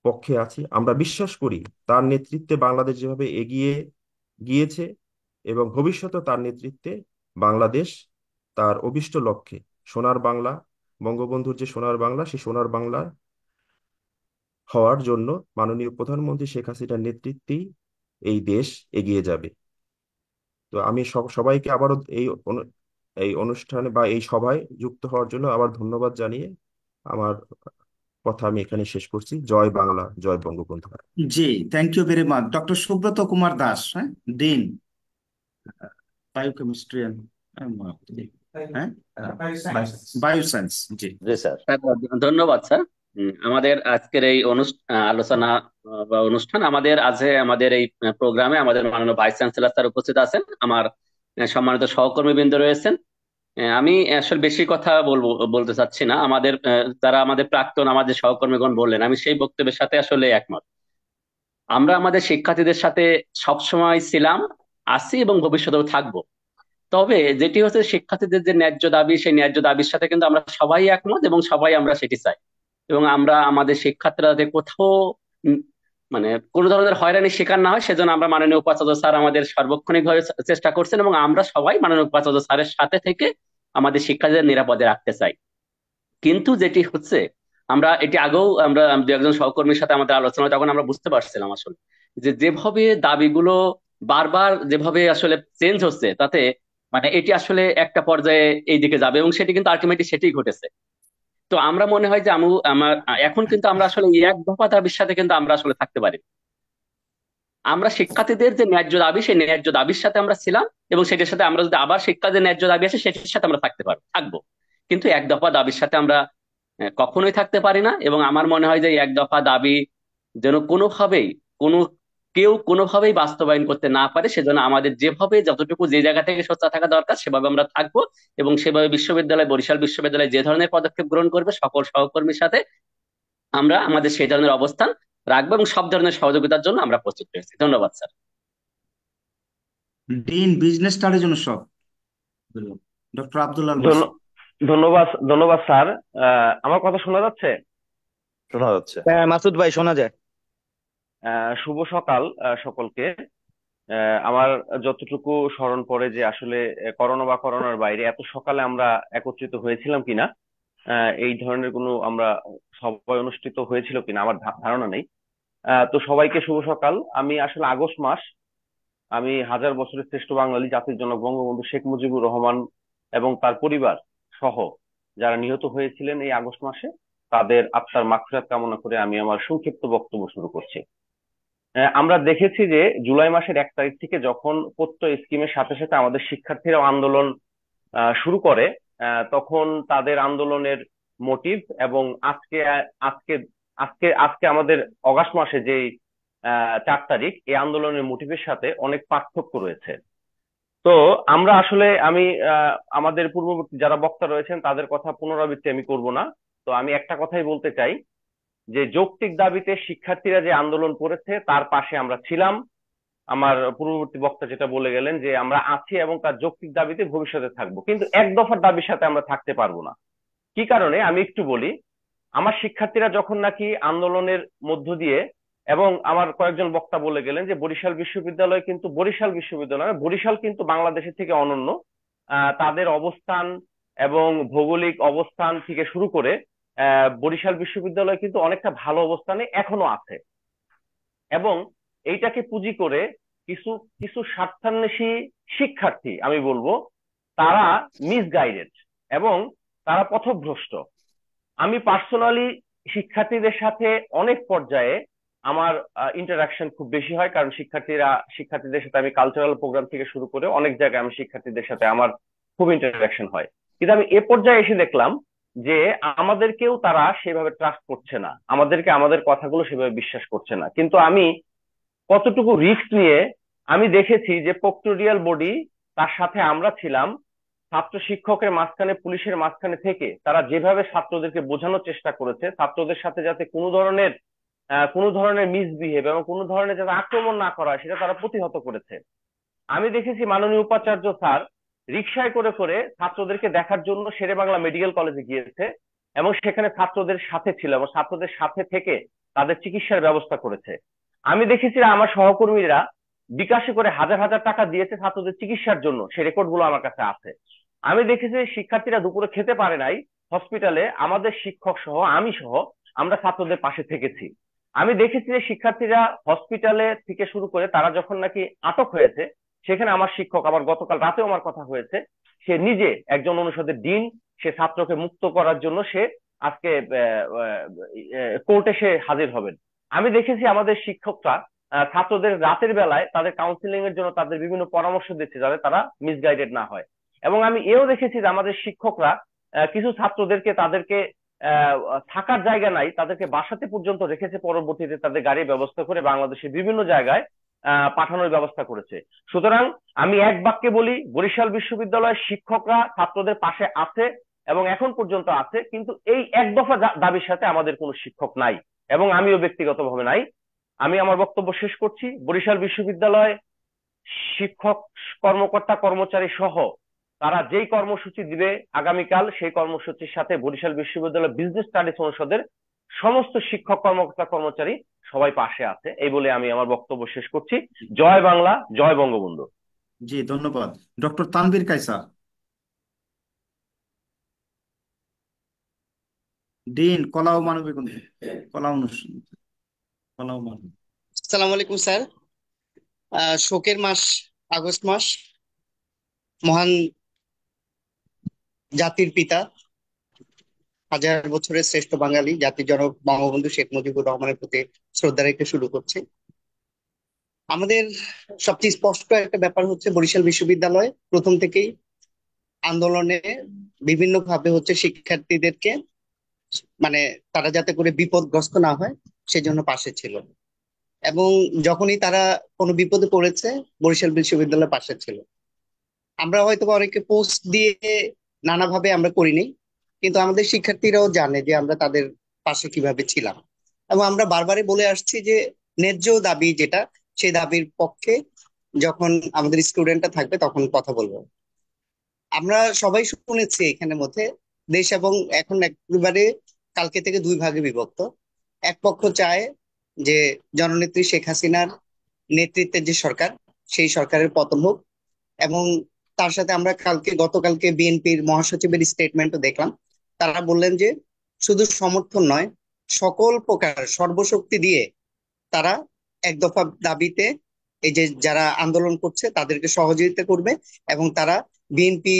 পক্ষে আছি। আমরা বিশ্বাস করি তার নেতৃত্বে বাংলাদেশ যেভাবে এগিয়ে গিয়েছে এবং ভবিষ্যতে তার নেতৃত্বে বাংলাদেশ তার অভীষ্ট লক্ষ্যে সোনার বাংলা, বঙ্গবন্ধুর যে সোনার বাংলা, সেই সোনার বাংলা হওয়ার জন্য মাননীয় প্রধানমন্ত্রী শেখ হাসিনার নেতৃত্বেই এই দেশ এগিয়ে যাবে। তো আমি সবাইকে আবারও এই অনুষ্ঠানে বা এই সভায় যুক্ত হওয়ার জন্য আবার ধন্যবাদ জানিয়ে আমার কথা আমি এখানে শেষ করছি। জয় বাংলা, জয় বঙ্গবন্ধু। জি, thank you very much. Doctor Subrata Kumar Das, হ্যাঁ, ডিন, বায়োকেমিস্ট্রি হ্যাঁ, বায়োসায়েন্স। জি জি স্যার। ধন্যবাদ স্যার। আমাদের আজকের এই আলোচনা বা অনুষ্ঠান আমাদের এই প্রোগ্রামে আমাদের মাননীয় ভাইস চ্যান্সেলর স্যার উপস্থিত আছেন, আমার সম্মানিত সহকর্মীবৃন্দ রয়েছেন। আমি আসলে বেশি কথা বলতে চাচ্ছি না। যারা আমাদের প্রাক্তন আমাদের সহকর্মীগণ বললেন, আমি সেই বক্তব্যের সাথে আসলে একমত। আমরা আমাদের শিক্ষার্থীদের সাথে সবসময় ছিলাম, আছি এবং ভবিষ্যতেও থাকবো। তবে যেটি হচ্ছে শিক্ষার্থীদের যে ন্যায্য দাবি, সেই ন্যায্য দাবির সাথে কিন্তু আমরা সবাই একমত এবং সবাই আমরা সেটি চাই। এবং আমরা আমাদের শিক্ষার্থীরা যাতে কোথাও উম, মানে কোনো ধরনের হয়রানির শিকার না হয়, সেজন্য আমরা মাননীয় উপাচার্য স্যার আমাদের সার্বক্ষণিকভাবে চেষ্টা করছেন এবং আমরা সবাই মাননীয় উপাচার্য স্যারের সাথে থেকে আমাদের শিক্ষার্থীদের নিরাপদে রাখতে চাই। কিন্তু যেটি হচ্ছে, আমরা দু একজন সহকর্মীর সাথে আমাদের আলোচনা, তখন আমরা বুঝতে পারছিলাম আসলে যে যেভাবে দাবিগুলো বারবার যেভাবে আসলে চেঞ্জ হচ্ছে, তাতে এটি আসলে একটা পর্যায়ে এই দিকে যাবে এবং সেটি কিন্তু আলটিমেটলি সেটাই ঘটেছে। তো আমরা মনে হয় যে এখন কিন্তু আমরা আসলে এই এক দফা দাবির সাথে কিন্তু আমরা আসলে থাকতে পারি না। আমরা শিক্ষার্থীদের যে ন্যায্য দাবি, সেই ন্যায্য দাবির সাথে আমরা ছিলাম এবং সেটির সাথে আমরা যদি আবার শিক্ষার্থীদের ন্যায্য দাবি আসে সেটির সাথে আমরা থাকবো। কিন্তু এক দফা দাবির সাথে আমরা কখনোই থাকতে পারি না। এবং আমার মনে হয় যে এই এক দফা দাবি যেন কোনো কেউ কোনোভাবেই বাস্তবায়ন করতে না পারে, সেজন্য আমাদের যেভাবে যতটুকু যে জায়গা থেকে সোচ্চার থাকা দরকার সেভাবে আমরা থাকবো। এবং সেভাবে বরিশাল বিশ্ববিদ্যালয় যে ধরনের পদক্ষেপ গ্রহণ করবে, সকল সহকর্মীর সাথে আমরা আমাদের সেই ধরনের অবস্থান রাখবো এবং সব ধরনের সহযোগিতার জন্য আমরা প্রস্তুত রয়েছি। ধন্যবাদ স্যার। ডিন, বিজনেস স্টাডির জন্য সব, ডক্টর আব্দুল্লাহ আল মাসুদ। ধন্যবাদ, ধন্যবাদ স্যার। আমার কথা শোনা যাচ্ছে? শোনা যাচ্ছে। হ্যাঁ মাসুদ ভাই, শোনা যায়। শুভ সকাল সকলকে। আমার যতটুকু স্মরণ পড়ে যে আসলে করোনা বা করোনার বাইরে এত সকালে আমরা একত্রিত হয়েছিলাম কিনা, এই ধরনের কোনো আমরা সবাই অনুষ্ঠিত হয়েছিল কিনা আমার ধারণা নেই। তো সবাইকে শুভ সকাল। আমি আসলে আগস্ট মাস, আমি হাজার বছরের শ্রেষ্ঠ বাঙালি জাতির জনক বঙ্গবন্ধু শেখ মুজিবুর রহমান এবং তার পরিবার সহ যারা নিহত হয়েছিলেন এই আগস্ট মাসে, তাদের আত্মার মাগফিরাত কামনা করে আমি আমার সংক্ষিপ্ত বক্তব্য শুরু করছি। আমরা দেখেছি যে জুলাই মাসের 1 তারিখ থেকে যখন প্রত্যয় স্কিমের সাথে সাথে আমাদের শিক্ষার্থীরাও আন্দোলন শুরু করে, তখন তাদের আন্দোলনের মোটিভ এবং আজকে আজকে আজকে আজকে আমাদের অগাস্ট মাসে যে 4 তারিখ, এই আন্দোলনের মোটিভের সাথে অনেক পার্থক্য রয়েছে। তো আমরা আসলে আমি আমাদের পূর্ববর্তী যারা বক্তা রয়েছেন তাদের কথা পুনরাবৃত্তি আমি করব না। তো আমি একটা কথাই বলতে চাই যে যৌক্তিক দাবিতে শিক্ষার্থীরা যে আন্দোলন করেছে তার পাশে আমরা ছিলাম। আমার পূর্ববর্তী বক্তা যেটা বলে গেলেন যে আমরা আছি এবং তার যৌক্তিক দাবিতে ভবিষ্যতে থাকবো, কিন্তু এক দফার দাবির সাথে আমরা থাকতে পারবো না। কি কারণে আমি একটু বলি। আমার শিক্ষার্থীরা যখন নাকি আন্দোলনের মধ্য দিয়ে, এবং আমার কয়েকজন বক্তা বলে গেলেন যে বরিশাল কিন্তু বাংলাদেশের থেকে অনন্য। তাদের অবস্থান এবং ভৌগোলিক অবস্থান থেকে শুরু করে বরিশাল বিশ্ববিদ্যালয় কিন্তু অনেকটা ভালো অবস্থানে এখনো আছে। এবং এইটাকে পুঁজি করে কিছু কিছু স্বার্থান্বেষী শিক্ষার্থী, আমি বলবো, তারা মিসগাইডেড এবং তারা পথভ্রষ্ট। আমি পার্সোনালি শিক্ষার্থীদের সাথে অনেক পর্যায়ে আমার ইন্টারাকশন খুব বেশি হয়, কারণ শিক্ষার্থীদের সাথে আমি কালচারাল প্রোগ্রাম থেকে শুরু করে অনেক জায়গায় আমি শিক্ষার্থীদের সাথে আমার খুব ইন্টারাকশন হয়। কিন্তু আমি এ পর্যায়ে এসে দেখলাম যে আমাদেরকেও তারা সেভাবে ট্রাস্ট করছে না, আমাদেরকে আমাদের কথাগুলো সেভাবে বিশ্বাস করছে না। কিন্তু আমি কতটুকু রিস্ক নিয়ে আমি দেখেছি যে প্রক্টোরিয়াল বডি, তার সাথে আমরা ছিলাম, ছাত্র শিক্ষকের মাঝখানে, পুলিশের মাঝখানে থেকে তারা যেভাবে ছাত্রদেরকে বোঝানোর চেষ্টা করেছে, ছাত্রদের সাথে যাতে কোনো ধরনের মিসবিহেভ এবং কোনো ধরনের যাতে আক্রমণ না করা হয় সেটা তারা প্রতিহত করেছে। আমি দেখেছি মাননীয় উপাচার্য স্যার রিকশায় করে করে ছাত্রদেরকে দেখার জন্য শেরেবাংলা মেডিকেল কলেজে গিয়েছে এবং সেখানে ছাত্রদের সাথে ছিল এবং ছাত্রদের সাথে থেকে তাদের চিকিৎসার ব্যবস্থা করেছে। আমি দেখেছি আমার সহকর্মীরা বিকাশে করে হাজার হাজার টাকা দিয়েছে ছাত্রদের চিকিৎসার জন্য, সেই রেকর্ড গুলো আমার কাছে আছে। আমি দেখেছি শিক্ষার্থীরা দুপুরে খেতে পারে নাই হসপিটালে, আমাদের শিক্ষক সহ, আমি সহ আমরা ছাত্রদের পাশে থেকেছি। আমি দেখেছি যে শিক্ষার্থীরা হসপিটালে থেকে শুরু করে তারা যখন নাকি আটক হয়েছে, সেখানে আমার শিক্ষক, আমার গতকাল রাতেও আমার কথা হয়েছে, সে নিজে একজন অনুষদের ডিন, সে ছাত্রকে মুক্ত করার জন্য সে আজকে কোর্টে সে হাজির হবেন। আমি দেখেছি আমাদের শিক্ষকরা ছাত্রদের রাতের বেলায় তাদের কাউন্সিলিং এর জন্য তাদের বিভিন্ন পরামর্শ দিচ্ছে যাতে তারা মিসগাইডেড না হয়। এবং আমি এও দেখেছি যে আমাদের শিক্ষকরা কিছু ছাত্রদেরকে, তাদেরকে আহ, থাকার জায়গা নাই, তাদেরকে বাসাতে পর্যন্ত রেখেছে, পরবর্তীতে তাদের গাড়ির ব্যবস্থা করে বাংলাদেশের বিভিন্ন জায়গায় পাঠানোর ব্যবস্থা করেছে। সুতরাং আমি এক বাক্যে বলি, বরিশাল বিশ্ববিদ্যালয়ের শিক্ষকরা ছাত্রদের পাশে আছে এবং এখন পর্যন্ত আছে, কিন্তু এই এক দফা দাবির সাথে আমাদের কোনো শিক্ষক নাই এবং আমিও ব্যক্তিগতভাবে নাই। আমি আমার বক্তব্য শেষ করছি। বরিশাল বিশ্ববিদ্যালয় শিক্ষক, কর্মকর্তা, কর্মচারী সহ তারা যেই কর্মসূচি দিবে আগামীকাল, সেই কর্মসূচির সাথে বরিশাল বিশ্ববিদ্যালয় বিজনেস স্টাডিজ অনুষদের সমস্ত শিক্ষক, কর্মকর্তা, কর্মচারী সবাই পাশে আছে, এই বলে আমি আমার বক্তব্য শেষ করছি। জয় বাংলা, জয় বঙ্গবন্ধু। জি, ধন্যবাদ। ডক্টর তানভীর কায়সার, ডিন, কলা ও মানবিক কলা অনুষ্ঠান, কলা ও মানবিক। আসসালামু আলাইকুম স্যার। শোকের মাস আগস্ট মাস, মহান জাতির পিতা, হাজার বছরের শ্রেষ্ঠ বাঙালি জাতির জনক বঙ্গবন্ধু শেখ মুজিবুর রহমানের প্রতি শ্রদ্ধা রেখে শুরু করছি। আমাদের সবচেয়ে স্পষ্ট একটা ব্যাপার হচ্ছে বরিশাল বিশ্ববিদ্যালয় প্রথম থেকেই আন্দোলনে বিভিন্ন ভাবে শিক্ষার্থীদেরকে, মানে তারা যাতে করে বিপদগ্রস্ত না হয় সেজন্য পাশে ছিল, এবং যখনই তারা কোনো বিপদে পড়েছে বরিশাল বিশ্ববিদ্যালয়ের পাশে ছিল। আমরা হয়তো অনেকে পোস্ট দিয়ে নানাভাবে আমরা করিনি, কিন্তু আমাদের শিক্ষার্থীরাও জানে যে আমরা তাদের পাশে কিভাবে ছিলাম, এবং আমরা বারবারই বলে আসছি যে ন্যায্য দাবি যেটা, সেই দাবির পক্ষে যখন আমাদের স্টুডেন্টরা থাকবে তখন কথা বলবো। আমরা সবাই শুনেছি এখানের মধ্যে দেশ এবং এখন একেবারে কালকে থেকে দুই ভাগে বিভক্ত। এক পক্ষ চায় যে জননেত্রী শেখ হাসিনার নেতৃত্বের যে সরকার, সেই সরকারের পতন হোক, এবং তার সাথে আমরা গতকালকে বিএনপির মহাসচিবের স্টেটমেন্টও দেখলাম। তারা বললেন যে শুধু সমর্থন নয়, সকল প্রকার সর্বশক্তি দিয়ে তারা এক দফা দাবিতে এই যে যারা আন্দোলন করছে তাদেরকে সহযোগিতা করবে, এবং তারা বিএনপি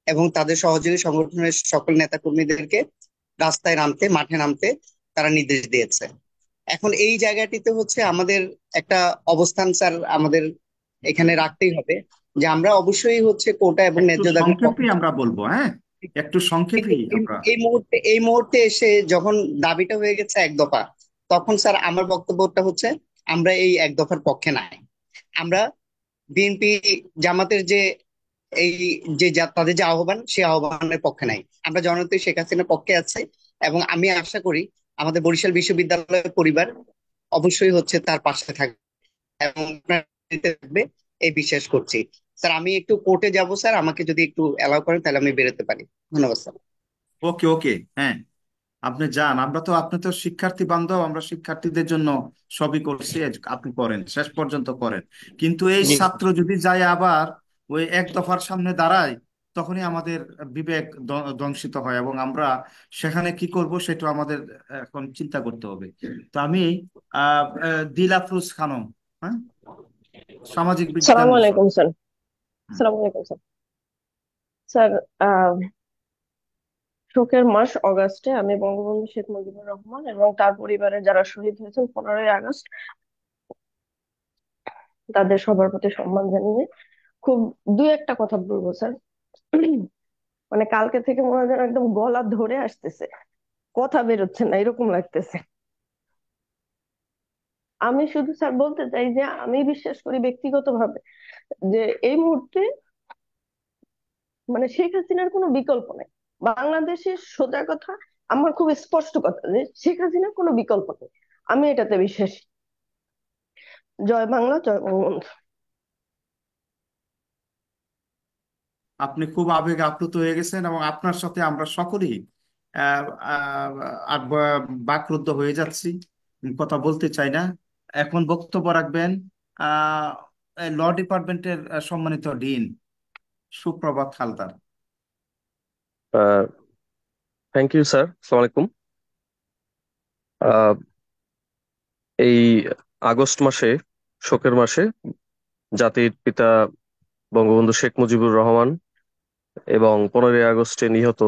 এবং তাদের সহযোগী সংগঠনের সকল নেতা কর্মীদেরকে রাস্তায় নামতে, মাঠে নামতে তারা নির্দেশ দিয়েছে। এখন এই জায়গাটিতে আমাদের একটা অবস্থান স্যার আমাদের এখানে রাখতেই হবে, যে আমরা অবশ্যই কোটা এবং একটু ন্যায্য দাবির সংক্ষেপে পক্ষে। আমরা বলবো, হ্যাঁ, একটু কিন্তু সংক্ষেপেই এই আমরা। এই মুহূর্তে এসে যখন দাবিটা হয়ে গেছে এক দফা, তখন স্যার আমার বক্তব্যটা আমরা এই এক দফার পক্ষে নাই। আমরা বিএনপি জামাতের যে এই তাদের যে আহ্বান, সেই আহ্বানের পক্ষে নাই। আমরা জননেত্রী শেখ হাসিনার পক্ষে আছি, এবং আমি আশা করি আমাদের বরিশাল বিশ্ববিদ্যালয়ের পরিবার অবশ্যই তার পাশে থাকবে এবং থাকবে, এই বিশ্বাস করছি। স্যার আমি একটু কোর্টে যাব স্যার, আমাকে যদি একটু অ্যালাউ করেন তাহলে আমি বেরোতে পারি। ধন্যবাদ স্যার। ওকে, ওকে, হ্যাঁ, আপনি যান। আপনি তো শিক্ষার্থী বান্ধব, আমরা শিক্ষার্থীদের জন্য সবই করছি, আপনি করেন, শেষ পর্যন্ত করেন। কিন্তু এই জি। ছাত্র যদি যায় আবার ওই এক দফার সামনে দাঁড়ায়, তখনই আমাদের বিবেক ধ্বংসিত হয়, এবং আমরা সেখানে কি করব সেটা আমাদের এখন চিন্তা করতে হবে। তো আমি দিল আফরোজ খানম, হ্যাঁ, সামাজিক বিজ্ঞান সালামু বিষয়। আলাইকুম স্যার। হুম। সালামু আলাইকুম স্যার। স্যার শোকের মাস অগাস্টে আমি বঙ্গবন্ধু শেখ মুজিবুর রহমান এবং তার পরিবারের যারা শহীদ হয়েছেন 15ই আগস্ট তাদের সবার প্রতি সম্মান জানিয়ে খুব দুই একটা কথা বলবো স্যার। মানে কালকে থেকে মনে হয় যেন একদম গলা ধরে আসতেছে, কথা বেরোচ্ছে না এরকম লাগতেছে। আমি শুধু স্যার বলতে চাই যে আমি বিশ্বাস করি ব্যক্তিগতভাবে যে এই মুহূর্তে মানে শেখ হাসিনার কোনো বিকল্প নেই বাংলাদেশের। সোজা কথা, আমার খুব স্পষ্ট কথা যে শেখ হাসিনার কোনো বিকল্প নেই, আমি এটাতে বিশ্বাসী। জয় বাংলা, জয় বঙ্গবন্ধু। আপনি খুব আবেগে আপ্লুত হয়ে গেছেন এবং আপনার সাথে আমরা সকলেই আহ, আহ, আর বাকরুদ্ধ হয়ে যাচ্ছি, কথা বলতে চাই না। এখন বক্তব্য রাখবেন আহ ল ডিপার্টমেন্টের সম্মানিত ডিন সুপ্রভাত হালদার। থ্যাংক ইউ স্যার, আসসালামু আলাইকুম। আহ, এই আগস্ট মাসে, শোকের মাসে, জাতির পিতা বঙ্গবন্ধু শেখ মুজিবুর রহমান এবং 15ই আগস্টে নিহত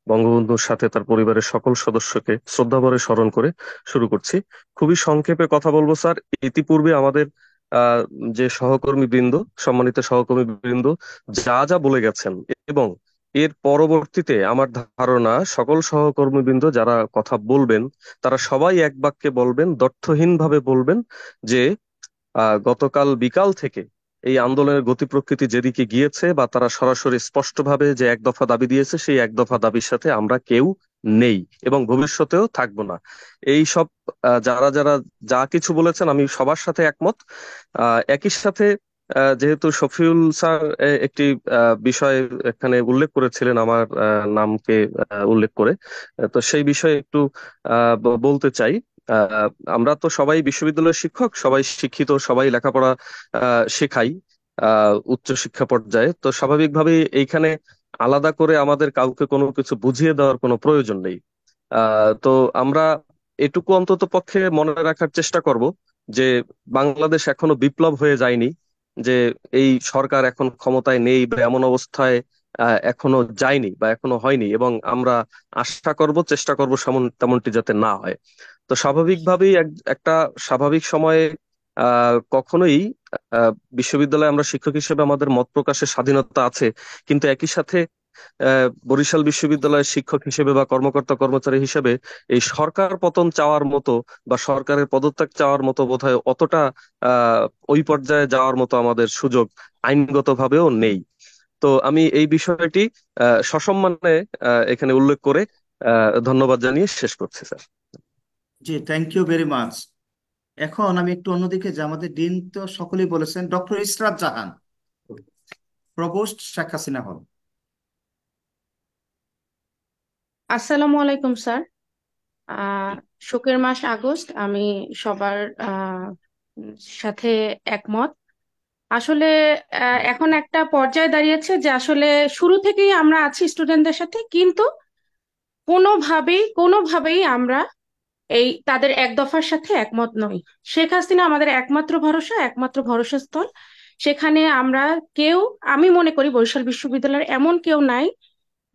বঙ্গবন্ধুর সাথে তার পরিবারের সকল সদস্যকে শ্রদ্ধাভরে স্মরণ করে শুরু করছি। খুবই সংক্ষেপে কথা বলবো স্যার। ইতিপূর্বে আমাদের আহ, যে সহকর্মী বৃন্দ, সম্মানিত সহকর্মী বৃন্দ যা যা বলে গেছেন, এবং এর পরবর্তীতে আমার ধারণা সকল সহকর্মী বৃন্দ যারা কথা বলবেন তারা সবাই এক বাক্যে বলবেন, দ্ব্যর্থহীন ভাবে বলবেন যে গতকাল বিকাল থেকে এই আন্দোলনের গতি প্রকৃতি যেদিকে গিয়েছে, বা তারা সরাসরি স্পষ্টভাবে যে এক দফা দাবি দিয়েছে সেই এক দফা দাবির সাথে আমরা কেউ নেই এবং ভবিষ্যতেও থাকবো না। এই সব যারা যারা যা কিছু বলেছেন আমি সবার সাথে একমত। একই সাথে যেহেতু শফিউল স্যার একটি বিষয় এখানে উল্লেখ করেছিলেন আমার নামকে উল্লেখ করে, তো সেই বিষয়ে একটু বলতে চাই। আহ, আমরা তো সবাই বিশ্ববিদ্যালয়ের শিক্ষক, সবাই শিক্ষিত, সবাই লেখাপড়া শেখাই উচ্চ শিক্ষা পর্যায়ে। তো স্বাভাবিকভাবেই এইখানে আলাদা করে আমাদের কাউকে কোনো কিছু বুঝিয়ে দেওয়ার কোনো প্রয়োজন নেই। তো আমরা এটুকু অন্তত পক্ষে মনে রাখার চেষ্টা করব যে বাংলাদেশ এখনো বিপ্লব হয়ে যায়নি, যে এই সরকার এখন ক্ষমতায় নেই বা এমন অবস্থায় এখনো যায়নি বা এখনো হয়নি, এবং আমরা আশা করব, চেষ্টা করব তেমনটি যাতে না হয়। তো স্বাভাবিকভাবেই একটা স্বাভাবিক সময়ে কখনোই বিশ্ববিদ্যালয়ে আমরা শিক্ষক হিসেবে আমাদের মত প্রকাশের স্বাধীনতা আছে, কিন্তু একই সাথে বরিশাল বিশ্ববিদ্যালয়ের শিক্ষক হিসেবে বা কর্মকর্তা কর্মচারী হিসেবে এই সরকার পতন চাওয়ার মতো বা সরকারের পদত্যাগ চাওয়ার মতো বোধহয় অতটা আহ ওই পর্যায়ে যাওয়ার মতো আমাদের সুযোগ আইনগতভাবেও নেই। তো আমি এই বিষয়টি সসম্মানে এখানে উল্লেখ করে ধন্যবাদ জানিয়ে শেষ করছি স্যার। জি, থ্যাংক ইউ ভেরি মাচ। এখন আমি একটু অন্যদিকে যে আমাদের ডিন তো সকলেই বলেছেন, ডক্টর ইসরাত জাহান, প্রভোস্ট শেখ হাসিনা হল। আসসালামু আলাইকুম স্যার। আহ শোকের মাস আগস্ট, আমি সবার সাথে একমত। আসলে এখন একটা পর্যায়ে দাঁড়িয়েছে যে আসলে শুরু থেকেই আমরা আছি স্টুডেন্টদের সাথে, কিন্তু কোনোভাবেই আমরা এই তাদের এক দফার সাথে একমত নই। শেখ হাসিনা আমাদের একমাত্র ভরসা, একমাত্র ভরসাস্থল। সেখানে আমরা কেউ, আমি মনে করি বরিশাল বিশ্ববিদ্যালয়ের এমন কেউ নাই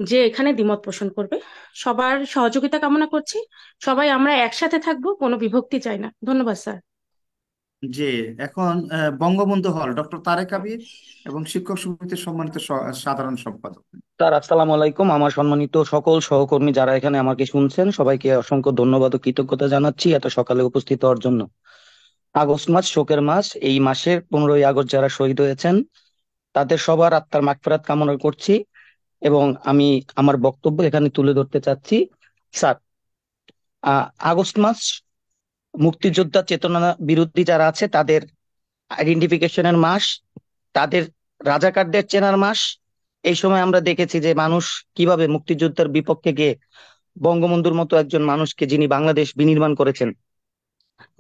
যে এখানে দ্বিমত পোষণ করবে। সবার সহযোগিতা কামনা করছি। সবাই আমরা একসাথে থাকবো, কোনো বিভক্তি চাই না। ধন্যবাদ স্যার। যে এখন বঙ্গবন্ধু হল, ডক্টর তারেক আবির এবং শিক্ষক সমিতির সম্মানিত সাধারণ সম্পাদক। স্যার আসসালামু আলাইকুম। আমার সম্মানিত সকল সহকর্মী যারা এখানে আমাকে শুনছেন সবাইকে অসংখ্য ধন্যবাদ ও কৃতজ্ঞতা জানাচ্ছি এত সকালে উপস্থিত হওয়ার জন্য। আগস্ট মাস শোকের মাস। এই মাসের 15ই আগস্ট যারা শহীদ হয়েছেন তাদের সবার আত্মার মাগফিরাত কামনা করছি এবং আমি আমার বক্তব্য এখানে তুলে ধরতে চাচ্ছি। স্যার, আগস্ট মাস মুক্তিযোদ্ধা চেতনা বিরোধী যারা আছে তাদের আইডেন্টিফিকেশনের মাস, তাদের রাজাকারদের চেনার মাস। এই সময় আমরা দেখেছি যে মানুষ কিভাবে মুক্তিযোদ্ধার বিপক্ষে গিয়ে বঙ্গবন্ধুর মতো একজন মানুষকে, যিনি বাংলাদেশ বিনির্মাণ করেছেন,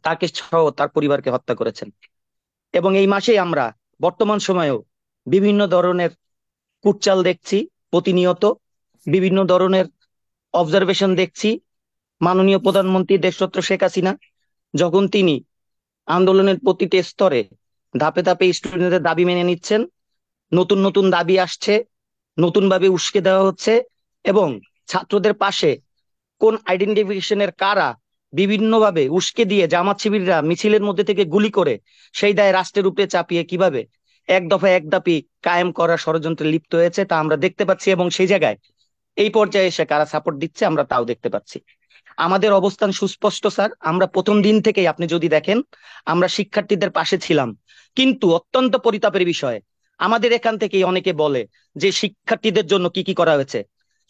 তাকে সহ তার পরিবারকে হত্যা করেছেন। এবং এই মাসেই আমরা বর্তমান সময়েও বিভিন্ন ধরনের কুটচাল দেখছি, প্রতিনিয়ত বিভিন্ন ধরনের অবজারভেশন দেখছি। মাননীয় প্রধানমন্ত্রী দেশরত্ন শেখ হাসিনা যখন তিনি আন্দোলনের প্রতিটি স্তরে ধাপে ধাপে স্টুডেন্টদের দাবি মেনে নিচ্ছেন, নতুন নতুন দাবি আসছে, নতুন ভাবে উস্কে দেওয়া হচ্ছে এবং ছাত্রদের পাশে কোন আইডেন্টিফিকেশনের কারা বিভিন্নভাবে উস্কে দিয়ে জামাত শিবিররা মিছিলের মধ্যে থেকে গুলি করে সেই দায় রাষ্ট্রের উপরে চাপিয়ে কিভাবে এক দফা এক দাবি কায়েম করার ষড়যন্ত্রে লিপ্ত হয়েছে তা আমরা দেখতে পাচ্ছি, এবং সেই জায়গায় এই পর্যায়ে এসে কারা সাপোর্ট দিচ্ছে আমরা তাও দেখতে পাচ্ছি। আমাদের অবস্থান সুস্পষ্ট স্যার। আমরা প্রথম দিন থেকেই আপনি যদি দেখেন আমরা শিক্ষার্থীদের পাশে ছিলাম, কিন্তু অত্যন্ত পরিতাপের বিষয় আমাদের এখান থেকেই অনেকে বলে যে শিক্ষার্থীদের জন্য কি কি করা হয়েছে।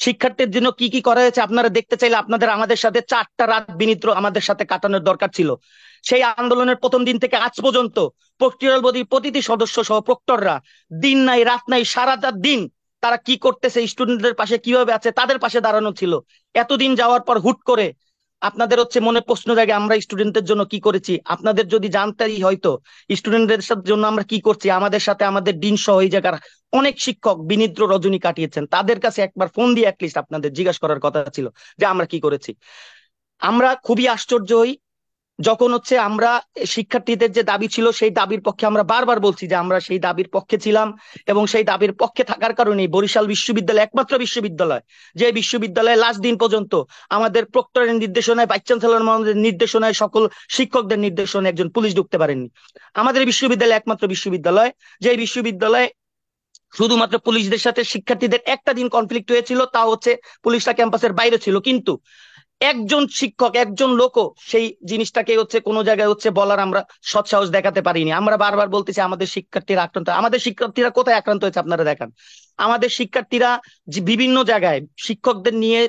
শিক্ষার্থীদের জন্য কি কি করা হয়েছে আপনারা দেখতে চাইলে আপনাদের আমাদের সাথে 4টা রাত বিনিদ্র আমাদের সাথে কাটানোর দরকার ছিল। সেই আন্দোলনের প্রথম দিন থেকে আজ পর্যন্ত প্রক্টরিয়াল বডির প্রতিটি সদস্য সহ প্রক্টররা দিন নাই রাত নাই সারাটা দিন তারা কি করতেছে, স্টুডেন্টদের পাশে কিভাবে আছে তাদের পাশে দাঁড়ানো ছিল। এতদিন যাওয়ার পর হুট করে আপনাদের মনে প্রশ্ন জাগে আমরা স্টুডেন্টদের জন্য কি করেছি। আপনাদের যদি জানতেই হয়তো স্টুডেন্টদের জন্য আমরা কি করছি, আমাদের সাথে আমাদের ডিন সহ এই জায়গার অনেক শিক্ষক বিনিদ্র রজনী কাটিয়েছেন, তাদের কাছে একবার ফোন দিয়ে অ্যাটলিস্ট আপনাদের জিজ্ঞাসা করার কথা ছিল যে আমরা কি করেছি। আমরা খুবই আশ্চর্য হই যখন আমরা শিক্ষার্থীদের যে দাবি ছিল সেই দাবির পক্ষে আমরা বারবার বলছি যে আমরা সেই দাবির পক্ষে ছিলাম, এবং সেই দাবির পক্ষে থাকার কারণেই বরিশাল বিশ্ববিদ্যালয় একমাত্র বিশ্ববিদ্যালয় যে বিশ্ববিদ্যালয়ে লাস্ট দিন পর্যন্ত আমাদের প্রক্টরের নির্দেশনায়, ভাইস চ্যান্সেলর মহোদয়ের নির্দেশনায়, সকল শিক্ষকদের নির্দেশনায় একজন পুলিশ ঢুকতে পারেননি। আমাদের বিশ্ববিদ্যালয় একমাত্র বিশ্ববিদ্যালয় যে বিশ্ববিদ্যালয়ে শুধুমাত্র পুলিশদের সাথে শিক্ষার্থীদের একটা দিন কনফ্লিক্ট হয়েছিল, তা পুলিশটা ক্যাম্পাসের বাইরে ছিল, কিন্তু একজন শিক্ষক একজন লোকও সেই জিনিসটাকে কোনো জায়গায় বলার আমরা সৎসাহস দেখাতে পারিনি। আমরা বারবার বলতেছি আমাদের শিক্ষার্থীরা আক্রান্ত। আমাদের শিক্ষার্থীরা কোথায় আক্রান্ত হয়েছে আপনারা দেখান। আমাদের শিক্ষার্থীরা বিভিন্ন জায়গায় শিক্ষকদের নিয়ে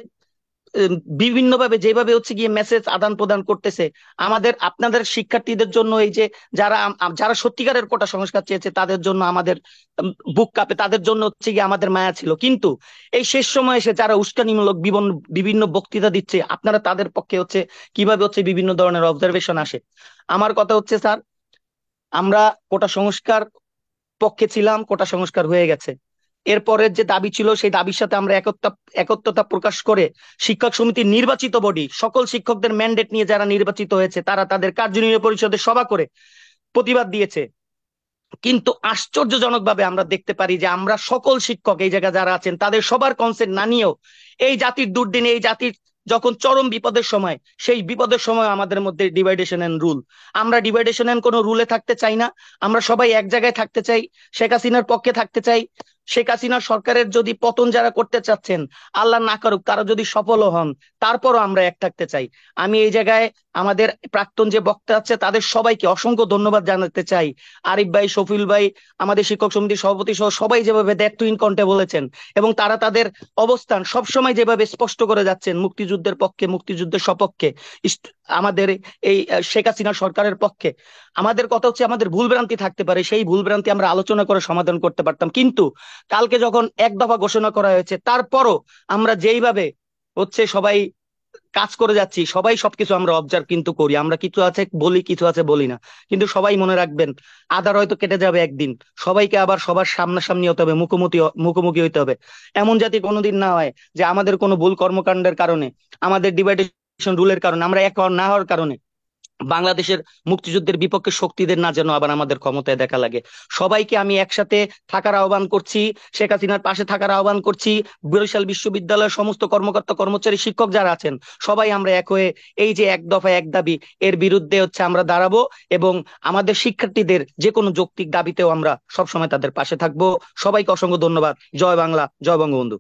বিভিন্নভাবে যেভাবে গিয়ে মেসেজ আদান প্রদান করতেছে, আমাদের আপনাদের শিক্ষার্থীদের জন্য এই যে যারা যারা সত্যিকারের কোটা সংস্কার চেয়েছে তাদের জন্য আমাদের বুক কাঁপে, তাদের জন্য গিয়ে আমাদের মায়া ছিল। কিন্তু এই শেষ সময় এসে যারা উস্কানিমূলক বিভিন্ন বক্তৃতা দিচ্ছে আপনারা তাদের পক্ষে কিভাবে বিভিন্ন ধরনের অবজারভেশন আসে। আমার কথা স্যার, আমরা কোটা সংস্কার পক্ষে ছিলাম, কোটা সংস্কার হয়ে গেছে। এরপরের যে দাবি ছিল সেই দাবির সাথে আমরা একত্রতা প্রকাশ করে শিক্ষক সমিতির নির্বাচিত বডি সকল শিক্ষকদের ম্যান্ডেট নিয়ে যারা নির্বাচিত হয়েছে তারা তাদের কার্যনির্বাহী পরিষদে সভা করে প্রতিবাদ দিয়েছে। কিন্তু আশ্চর্যজনকভাবে আমরা দেখতে পারি যে আমরা সকল শিক্ষক এই জায়গায় যারা আছেন তাদের সবার কনসেন্ট না নিয়েও এই জাতির দুর্দিনে, এই জাতির যখন চরম বিপদের সময়, সেই বিপদের সময় আমাদের মধ্যে ডিভাইডেশন এন্ড রুল। আমরা ডিভাইডেশন এন্ড কোনো রুলে থাকতে চাই না, আমরা সবাই এক জায়গায় থাকতে চাই, শেখ হাসিনার পক্ষে থাকতে চাই। শেখ হাসিনা সরকারের যদি পতন যারা করতে চাচ্ছেন, আল্লাহ না করুক, তারা যদি সফল হন, তারপরও আমরা এক থাকতে চাই। আমি এই জায়গায় আমাদের প্রাক্তন যে বক্তা আছে তাদের সবাইকে অসংখ্য ধন্যবাদ জানাতে চাই। আরিফ ভাই, শফিউল ভাই, আমাদের শিক্ষক সমিতির সভাপতি সহ সবাই যেভাবে দ্যাট টু ইন কণ্ঠে বলেছেন এবং তারা তাদের অবস্থান সবসময় যেভাবে স্পষ্ট করে যাচ্ছেন মুক্তিযুদ্ধের পক্ষে, মুক্তিযুদ্ধের সপক্ষে, আমাদের এই শেখ হাসিনা সরকারের পক্ষে। আমাদের কথা আমাদের ভুলভ্রান্তি থাকতে পারে, সেই ভুলভ্রান্তি আমরা আলোচনা করে সমাধান করতে পারতাম, কিন্তু কালকে যখন এক দফা ঘোষণা করা হয়েছে তারপরও আমরা যেইভাবে সবাই কাজ করে যাচ্ছি, সবাই সবকিছু আমরা অবজার্ভ কিন্তু করি, আমরা কিছু আছে বলি, কিছু আছে বলি না। কিন্তু সবাই মনে রাখবেন আধার হয়তো কেটে যাবে একদিন, সবাইকে আবার সবার সামনাসামনি হতে হবে, মুখোমুখি হইতে হবে। এমন জাতি কোনোদিন না হয় যে আমাদের কোনো ভুল কর্মকাণ্ডের কারণে, আমাদের ডিভাইডেশন রুলের কারণে, আমরা এক না হওয়ার কারণে বাংলাদেশের মুক্তিযুদ্ধের বিপক্ষে শক্তিদের না যেন আবার আমাদের ক্ষমতায় দেখা লাগে। সবাইকে আমি একসাথে থাকার আহ্বান করছি, শেখ হাসিনার পাশে থাকার আহ্বান করছি। বরিশাল বিশ্ববিদ্যালয়ের সমস্ত কর্মকর্তা কর্মচারী শিক্ষক যারা আছেন সবাই আমরা এক হয়ে এই যে এক দফা এক দাবি এর বিরুদ্ধে আমরা দাঁড়াবো, এবং আমাদের শিক্ষার্থীদের যে কোনো যৌক্তিক দাবিতেও আমরা সবসময় তাদের পাশে থাকবো। সবাইকে অসংখ্য ধন্যবাদ। জয় বাংলা, জয় বঙ্গবন্ধু।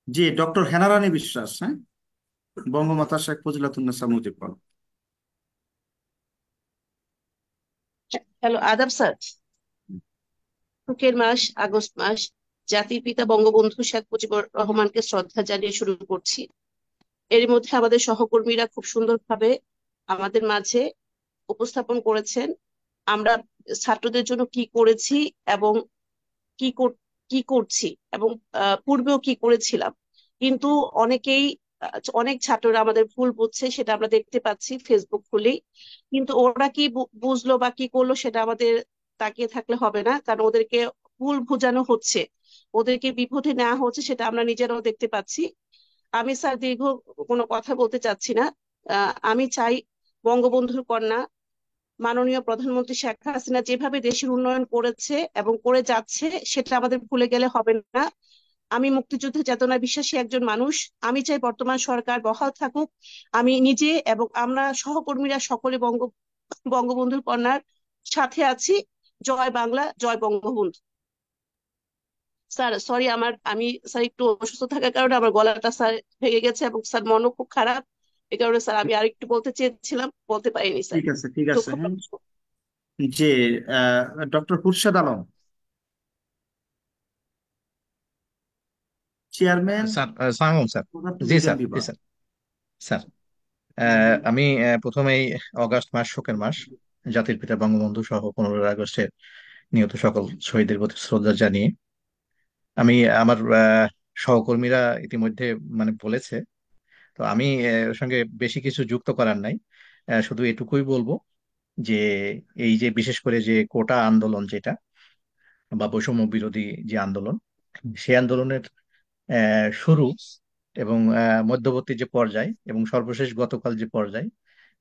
জি, ডক্টর হেনারানী বিশ্বাস, হ্যাঁ, বঙ্গমাতা শেখ মুজিবুন্নেছা মুজিব। হ্যালো, আদাব স্যার। শোকের মাস আগস্ট মাস, জাতির পিতা বঙ্গবন্ধু শেখ মুজিবুর রহমানকে শ্রদ্ধা জানিয়ে শুরু করছি। এর মধ্যে আমাদের সহকর্মীরা খুব সুন্দরভাবে আমাদের মাঝে উপস্থাপন করেছেন আমরা ছাত্রদের জন্য কি করেছি এবং কি করছি এবং পূর্বেও কি করেছিলাম। কিন্তু অনেক ছাত্ররা আমাদের ভুল বুঝছে, সেটা আমরা দেখতে পাচ্ছি ফেসবুক খুলেই। কিন্তু ওরা কি বুঝলো বা কি করলো সেটা আমাদের তাকিয়ে থাকলে হবে না, কারণ ওদেরকে ভুল বুঝানো হচ্ছে, ওদেরকে বিপথে নেওয়া হচ্ছে, সেটা আমরা নিজেরাও দেখতে পাচ্ছি। আমি স্যার দীর্ঘ কোনো কথা বলতে চাচ্ছি না। আমি চাই বঙ্গবন্ধুর কন্যা মাননীয় প্রধানমন্ত্রী শেখ হাসিনা যেভাবে দেশের উন্নয়ন করেছে এবং করে যাচ্ছে সেটা আমাদের ভুলে গেলে হবে না। আমি মুক্তিযুদ্ধ চেতনায় বিশ্বাসী একজন মানুষ। আমি চাই বর্তমান সরকার বহাল থাকুক। আমি নিজে এবং আমরা সহকর্মীরা সকলে বঙ্গবন্ধুর কন্যার সাথে আছি। জয় বাংলা, জয় বঙ্গবন্ধু। স্যার সরি, আমি স্যার একটু অসুস্থ থাকার কারণে আমার গলাটা স্যার ভেঙে গেছে এবং স্যার মনও খুব খারাপ। এই কারণে স্যার আমি আরেকটু বলতে চেয়েছিলাম, বলতে পারিনি স্যার। ঠিক আছে, ঠিক দুঃখ আছে। প্রকাশ করছি। যে doctor Khurshed Alam, chairman, sir সালাম স্যার। জি পদার্থবিজ্ঞান স্যার, জি বিভাগ। স্যার। স্যার আমি প্রথমেই অগাস্ট মাস শোকের মাস। জাতির পিতা বঙ্গবন্ধু সহ 15 আগস্টে নিহত সকল শহীদের প্রতি শ্রদ্ধা জানিয়ে আমি আমার সহকর্মীরা ইতিমধ্যে মানে বলেছে, তো আমি ওর সঙ্গে বেশি কিছু যুক্ত করার নাই। শুধু এটুকুই বলবো যে এই যে বিশেষ করে যে কোটা আন্দোলন যেটা বা বৈষম্য বিরোধী যে আন্দোলন, সেই আন্দোলনের শুরু এবং মধ্যবর্তী যে পর্যায় এবং সর্বশেষ গতকাল যে পর্যায়,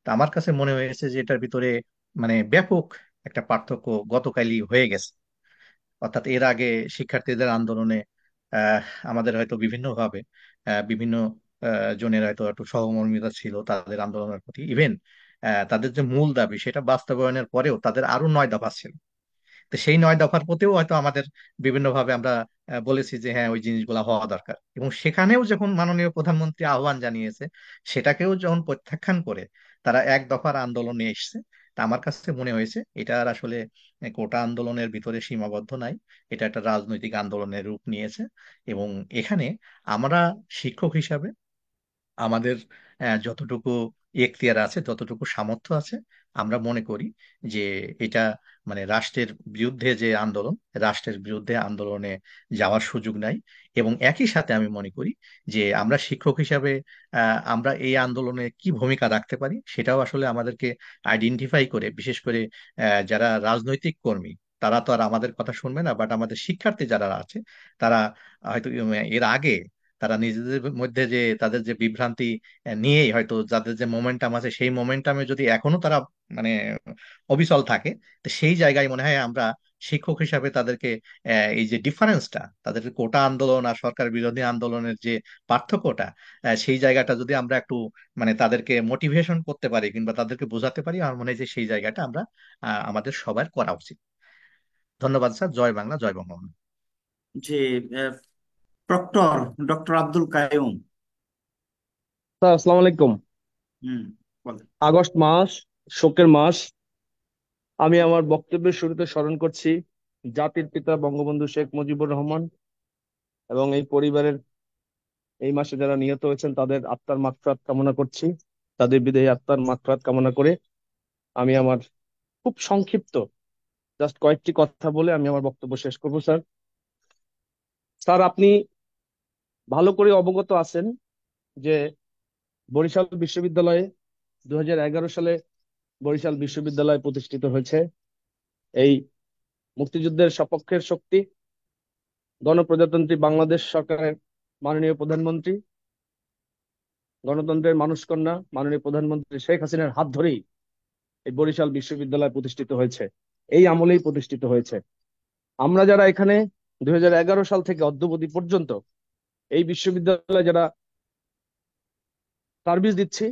তা আমার কাছে মনে হয়েছে যে এটার ভিতরে মানে ব্যাপক একটা পার্থক্য গতকালই হয়ে গেছে। অর্থাৎ এর আগে শিক্ষার্থীদের আন্দোলনে আহ, আমাদের হয়তো বিভিন্নভাবে বিভিন্ন জনের হয়তো একটু সহমর্মিতা ছিল তাদের আন্দোলনের প্রতি। ইভেন তাদের যে মূল দাবি সেটা বাস্তবায়নের পরেও তাদের আরো 9 দফা ছিল। তো সেই 9 দফার প্রতিও হয়তো আমাদের বিভিন্নভাবে আমরা বলেছি যে হ্যাঁ ওই জিনিসগুলো হওয়া দরকার, এবং সেখানেও যখন মাননীয় প্রধানমন্ত্রী আহ্বান জানিয়েছে সেটাকেও যখন প্রত্যাখ্যান করে তারা 1 দফার আন্দোলনে এসছে। তা আমার কাছে মনে হয়েছে এটা আর আসলে কোটা আন্দোলনের ভিতরে সীমাবদ্ধ নাই, এটা একটা রাজনৈতিক আন্দোলনের রূপ নিয়েছে। এবং এখানে আমরা শিক্ষক হিসাবে আমাদের যতটুকু এখতিয়ার আছে, যতটুকু সামর্থ্য আছে, আমরা মনে করি যে এটা মানে রাষ্ট্রের বিরুদ্ধে যে আন্দোলন, রাষ্ট্রের বিরুদ্ধে আন্দোলনে যাওয়ার সুযোগ নাই। এবং একই সাথে আমি মনে করি যে আমরা শিক্ষক হিসাবে আমরা এই আন্দোলনে কি ভূমিকা রাখতে পারি সেটাও আসলে আমাদেরকে আইডেন্টিফাই করে, বিশেষ করে যারা রাজনৈতিক কর্মী তারা তো আর আমাদের কথা শুনবে না, বাট আমাদের শিক্ষার্থী যারা আছে তারা হয়তো এর আগে তারা নিজেদের মধ্যে যে তাদের যে বিভ্রান্তি নিয়েই হয়তো যাদের যে মোমেন্টাম আছে সেই মোমেন্টামে যদি এখনো তারা মানে অবিচল থাকে, তো সেই জায়গায় মনে হয় আমরা শিক্ষক হিসাবে তাদেরকে এই যে ডিফারেন্সটা, তাদের কোটা আন্দোলন আর সরকার বিরোধী আন্দোলনের যে পার্থক্যটা, সেই জায়গাটা যদি আমরা একটু মানে তাদেরকে মোটিভেশন করতে পারি কিংবা তাদেরকে বোঝাতে পারি, আমার মনে হয় যে সেই জায়গাটা আমরা আমাদের সবার করা উচিত। ধন্যবাদ স্যার। জয় বাংলা, জয় বঙ্গবন্ধু। যে proctor doctor Abdul Qayyum. Sir আসসালামু আলাইকুম। হুম, বলেন। আগস্ট মাস শোকের মাস। আমি আমার বক্তব্যের শুরুতে স্মরণ করছি জাতির পিতা বঙ্গবন্ধু শেখ মুজিবুর রহমান এবং এই পরিবারের এই মাসে যারা নিহত হয়েছেন তাদের আত্মার মাগফিরাত কামনা করছি। তাদের বিদেহী আত্মার মাগফিরাত কামনা করে আমি আমার খুব সংক্ষিপ্ত জাস্ট কয়েকটি কথা বলে আমি আমার বক্তব্য শেষ করব। স্যার স্যার আপনি ভালো করে অবগত আছেন যে বরিশাল বিশ্ববিদ্যালয়ে 2011 সালে বরিশাল বিশ্ববিদ্যালয় প্রতিষ্ঠিত হয়েছে। এই মুক্তিযুদ্ধের সপক্ষের শক্তি গণপ্রজাতন্ত্রী বাংলাদেশ সরকারের মাননীয় প্রধানমন্ত্রী, গণতন্ত্রের মানুষকন্যা মাননীয় প্রধানমন্ত্রী শেখ হাসিনার হাত ধরেই এই বরিশাল বিশ্ববিদ্যালয় প্রতিষ্ঠিত হয়েছে, এই আমলেই প্রতিষ্ঠিত হয়েছে। আমরা যারা এখানে 2011 সাল থেকে অদ্যাবধি পর্যন্ত এই বিশ্ববিদ্যালয়ে যারা সার্ভিস দিচ্ছি,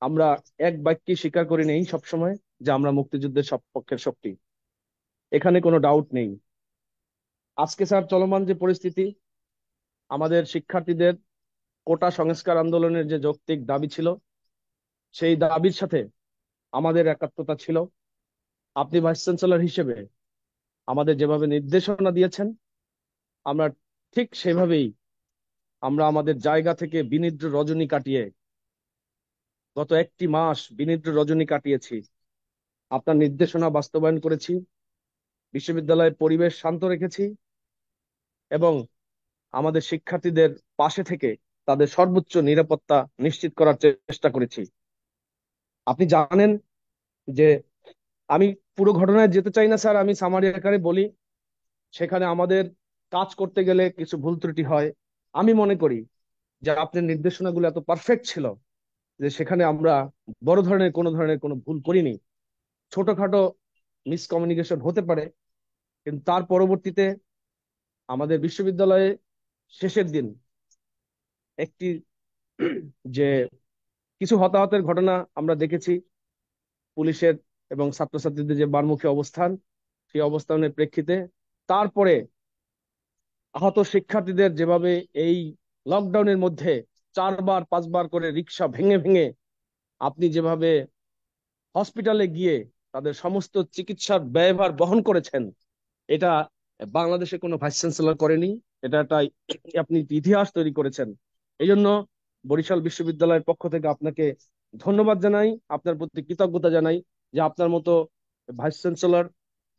আমরা এক বাক্যে স্বীকার করে নেই সবসময় যে আমরা মুক্তিযুদ্ধের সপক্ষের শক্তি। এখানে কোনো ডাউট নেই। আজকে স্যার চলমান যে পরিস্থিতি, আমাদের শিক্ষার্থীদের কোটা সংস্কার আন্দোলনের যে যৌক্তিক দাবি ছিল, সেই দাবির সাথে আমাদের একাত্মতা ছিল। আপনি ভাইস চ্যান্সেলর হিসেবে আমাদের যেভাবে নির্দেশনা দিয়েছেন, আমরা ঠিক সেভাবেই আমরা আমাদের জায়গা থেকে বিনিদ্র রজনী কাটিয়ে গত একটি মাস বিনিদ্র রজনী কাটিয়েছি, আপনার নির্দেশনা বাস্তবায়ন করেছি, বিশ্ববিদ্যালয়ের পরিবেশ শান্ত রেখেছি এবং আমাদের শিক্ষার্থীদের পাশে থেকে তাদের সর্বোচ্চ নিরাপত্তা নিশ্চিত করার চেষ্টা করেছি। আপনি জানেন যে আমি পুরো ঘটনায় যেতে চাই না স্যার, আমি সামারি আকারে বলি। সেখানে আমাদের কাজ করতে গেলে কিছু ভুল ত্রুটি হয়। আমি মনে করি যে আপনার নির্দেশনাগুলো এত পারফেক্ট ছিল যে সেখানে আমরা বড় ধরনের কোনো ভুল করিনি। ছোটখাটো মিসকমিউনিকেশন হতে পারে, কিন্তু তার পরবর্তীতে আমাদের বিশ্ববিদ্যালয়ে শেষের দিন একটি যে কিছু হতাহতের ঘটনা আমরা দেখেছি, পুলিশের এবং ছাত্রছাত্রীদের যে বারমুখী অবস্থান, সেই অবস্থানের প্রেক্ষিতে তারপরে আহত শিক্ষার্থীদের যেভাবে এই লকডাউনের মধ্যে 4বার 5বার করে রিক্সা ভেঙে ভেঙে আপনি যেভাবে হসপিটালে গিয়ে তাদের সমস্ত চিকিৎসার ব্যয়ভার বহন করেছেন, এটা বাংলাদেশে কোনো ভাইস চ্যান্সেলর করেনি। এটা একটা আপনি ইতিহাস তৈরি করেছেন। এই জন্য বরিশাল বিশ্ববিদ্যালয়ের পক্ষ থেকে আপনাকে ধন্যবাদ জানাই, আপনার প্রতি কৃতজ্ঞতা জানাই যে আপনার মতো ভাইস চ্যান্সেলর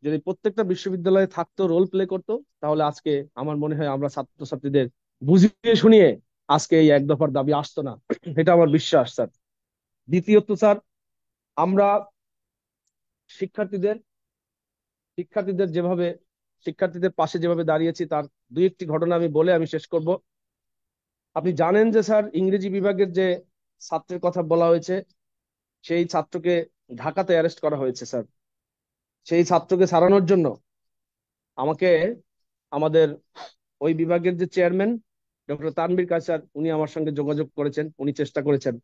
যদি প্রত্যেকটা বিশ্ববিদ্যালয়ে থাকতো, রোল প্লে করতো, তাহলে আজকে আমার মনে হয় আমরা ছাত্রছাত্রীদের বুঝিয়ে শুনিয়ে আজকে এই এক দফার দাবি আসতো না। এটা আমার বিশ্বাস স্যার। দ্বিতীয়ত স্যার, আমরা শিক্ষার্থীদের শিক্ষার্থীদের যেভাবে শিক্ষার্থীদের পাশে যেভাবে দাঁড়িয়েছি, তার দুই একটি ঘটনা আমি বলে আমি শেষ করব। আপনি জানেন যে স্যার, ইংরেজি বিভাগের যে ছাত্রের কথা বলা হয়েছে, সেই ছাত্রকে ঢাকাতে অ্যারেস্ট করা হয়েছে স্যার। সেই ছাত্রকে ছাড়ানোর জন্য আমাকে আমাদের ওই বিভাগের যে চেয়ারম্যান ডক্টর তানভীর কায়সার, উনি আমার সঙ্গে যোগাযোগ করেছেন, উনি চেষ্টা করেছেন।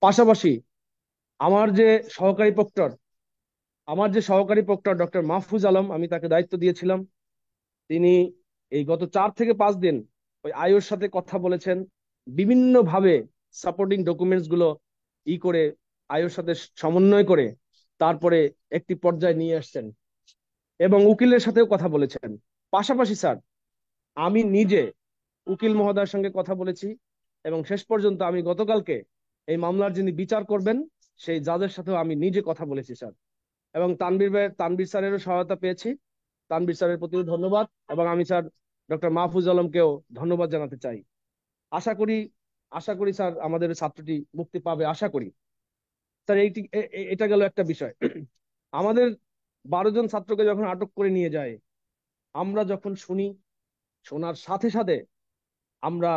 পাশাপাশি আমার যে সহকারী প্রক্টর ডক্টর মাহফুজ আলম, আমি তাকে দায়িত্ব দিয়েছিলাম। তিনি এই গত 4 থেকে 5 দিন ওই আয়োর সাথে কথা বলেছেন, বিভিন্ন ভাবে সাপোর্টিং ডকুমেন্টস গুলো করে আয়োর সাথে সমন্বয় করে তারপরে একটি পর্যায়ে নিয়ে আসছেন, এবং উকিলের সাথেও কথা বলেছেন। পাশাপাশি স্যার, আমি নিজে উকিল মহোদয়ের সঙ্গে কথা বলেছি, এবং শেষ পর্যন্ত আমি গতকালকে এই মামলার যিনি বিচার করবেন সেই জাজের সাথেও আমি নিজে কথা বলেছি স্যার। এবং তানভীর স্যারেরও সহায়তা পেয়েছি। তানভীর স্যারের প্রতি ধন্যবাদ, এবং আমি স্যার ডক্টর মাহফুজ আলমকেও ধন্যবাদ জানাতে চাই। আশা করি স্যার আমাদের ছাত্রটি মুক্তি পাবে, আশা করি স্যার। এটা গেল একটা বিষয়। আমাদের 12 জন ছাত্রকে যখন আটক করে নিয়ে যায়, আমরা যখন শোনার সাথে সাথে আমরা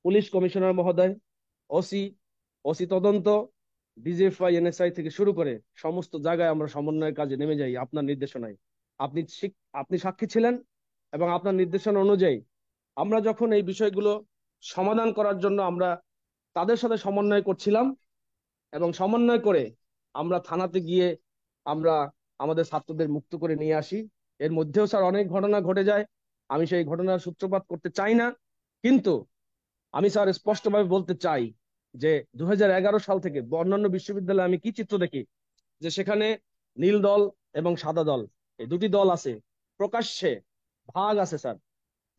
পুলিশ কমিশনার মহোদয়, ওসি তদন্ত, ডিজিএফআই, এনএসআই থেকে শুরু করে সমস্ত জায়গায় আমরা সমন্বয়ের কাজে নেমে যাই আপনার নির্দেশনায়। আপনি সাক্ষী ছিলেন, এবং আপনার নির্দেশনা অনুযায়ী আমরা যখন এই বিষয়গুলো সমাধান করার জন্য আমরা তাদের সাথে সমন্বয় করছিলাম, এবং সমন্বয় করে আমরা থানাতে গিয়ে আমরা আমাদের ছাত্রদের মুক্ত করে নিয়ে আসি। এর মধ্যেও স্যার অনেক ঘটনা ঘটে যায়, আমি সেই ঘটনার সূত্রপাত করতে চাই না, কিন্তু আমি স্যার স্পষ্টভাবে বলতে চাই যে 2011 সাল থেকে অন্যান্য বিশ্ববিদ্যালয়ে আমি কি চিত্র দেখি, যে সেখানে নীল দল এবং সাদা দল, এই দুটি দল আছে, প্রকাশ্যে ভাগ আছে স্যার,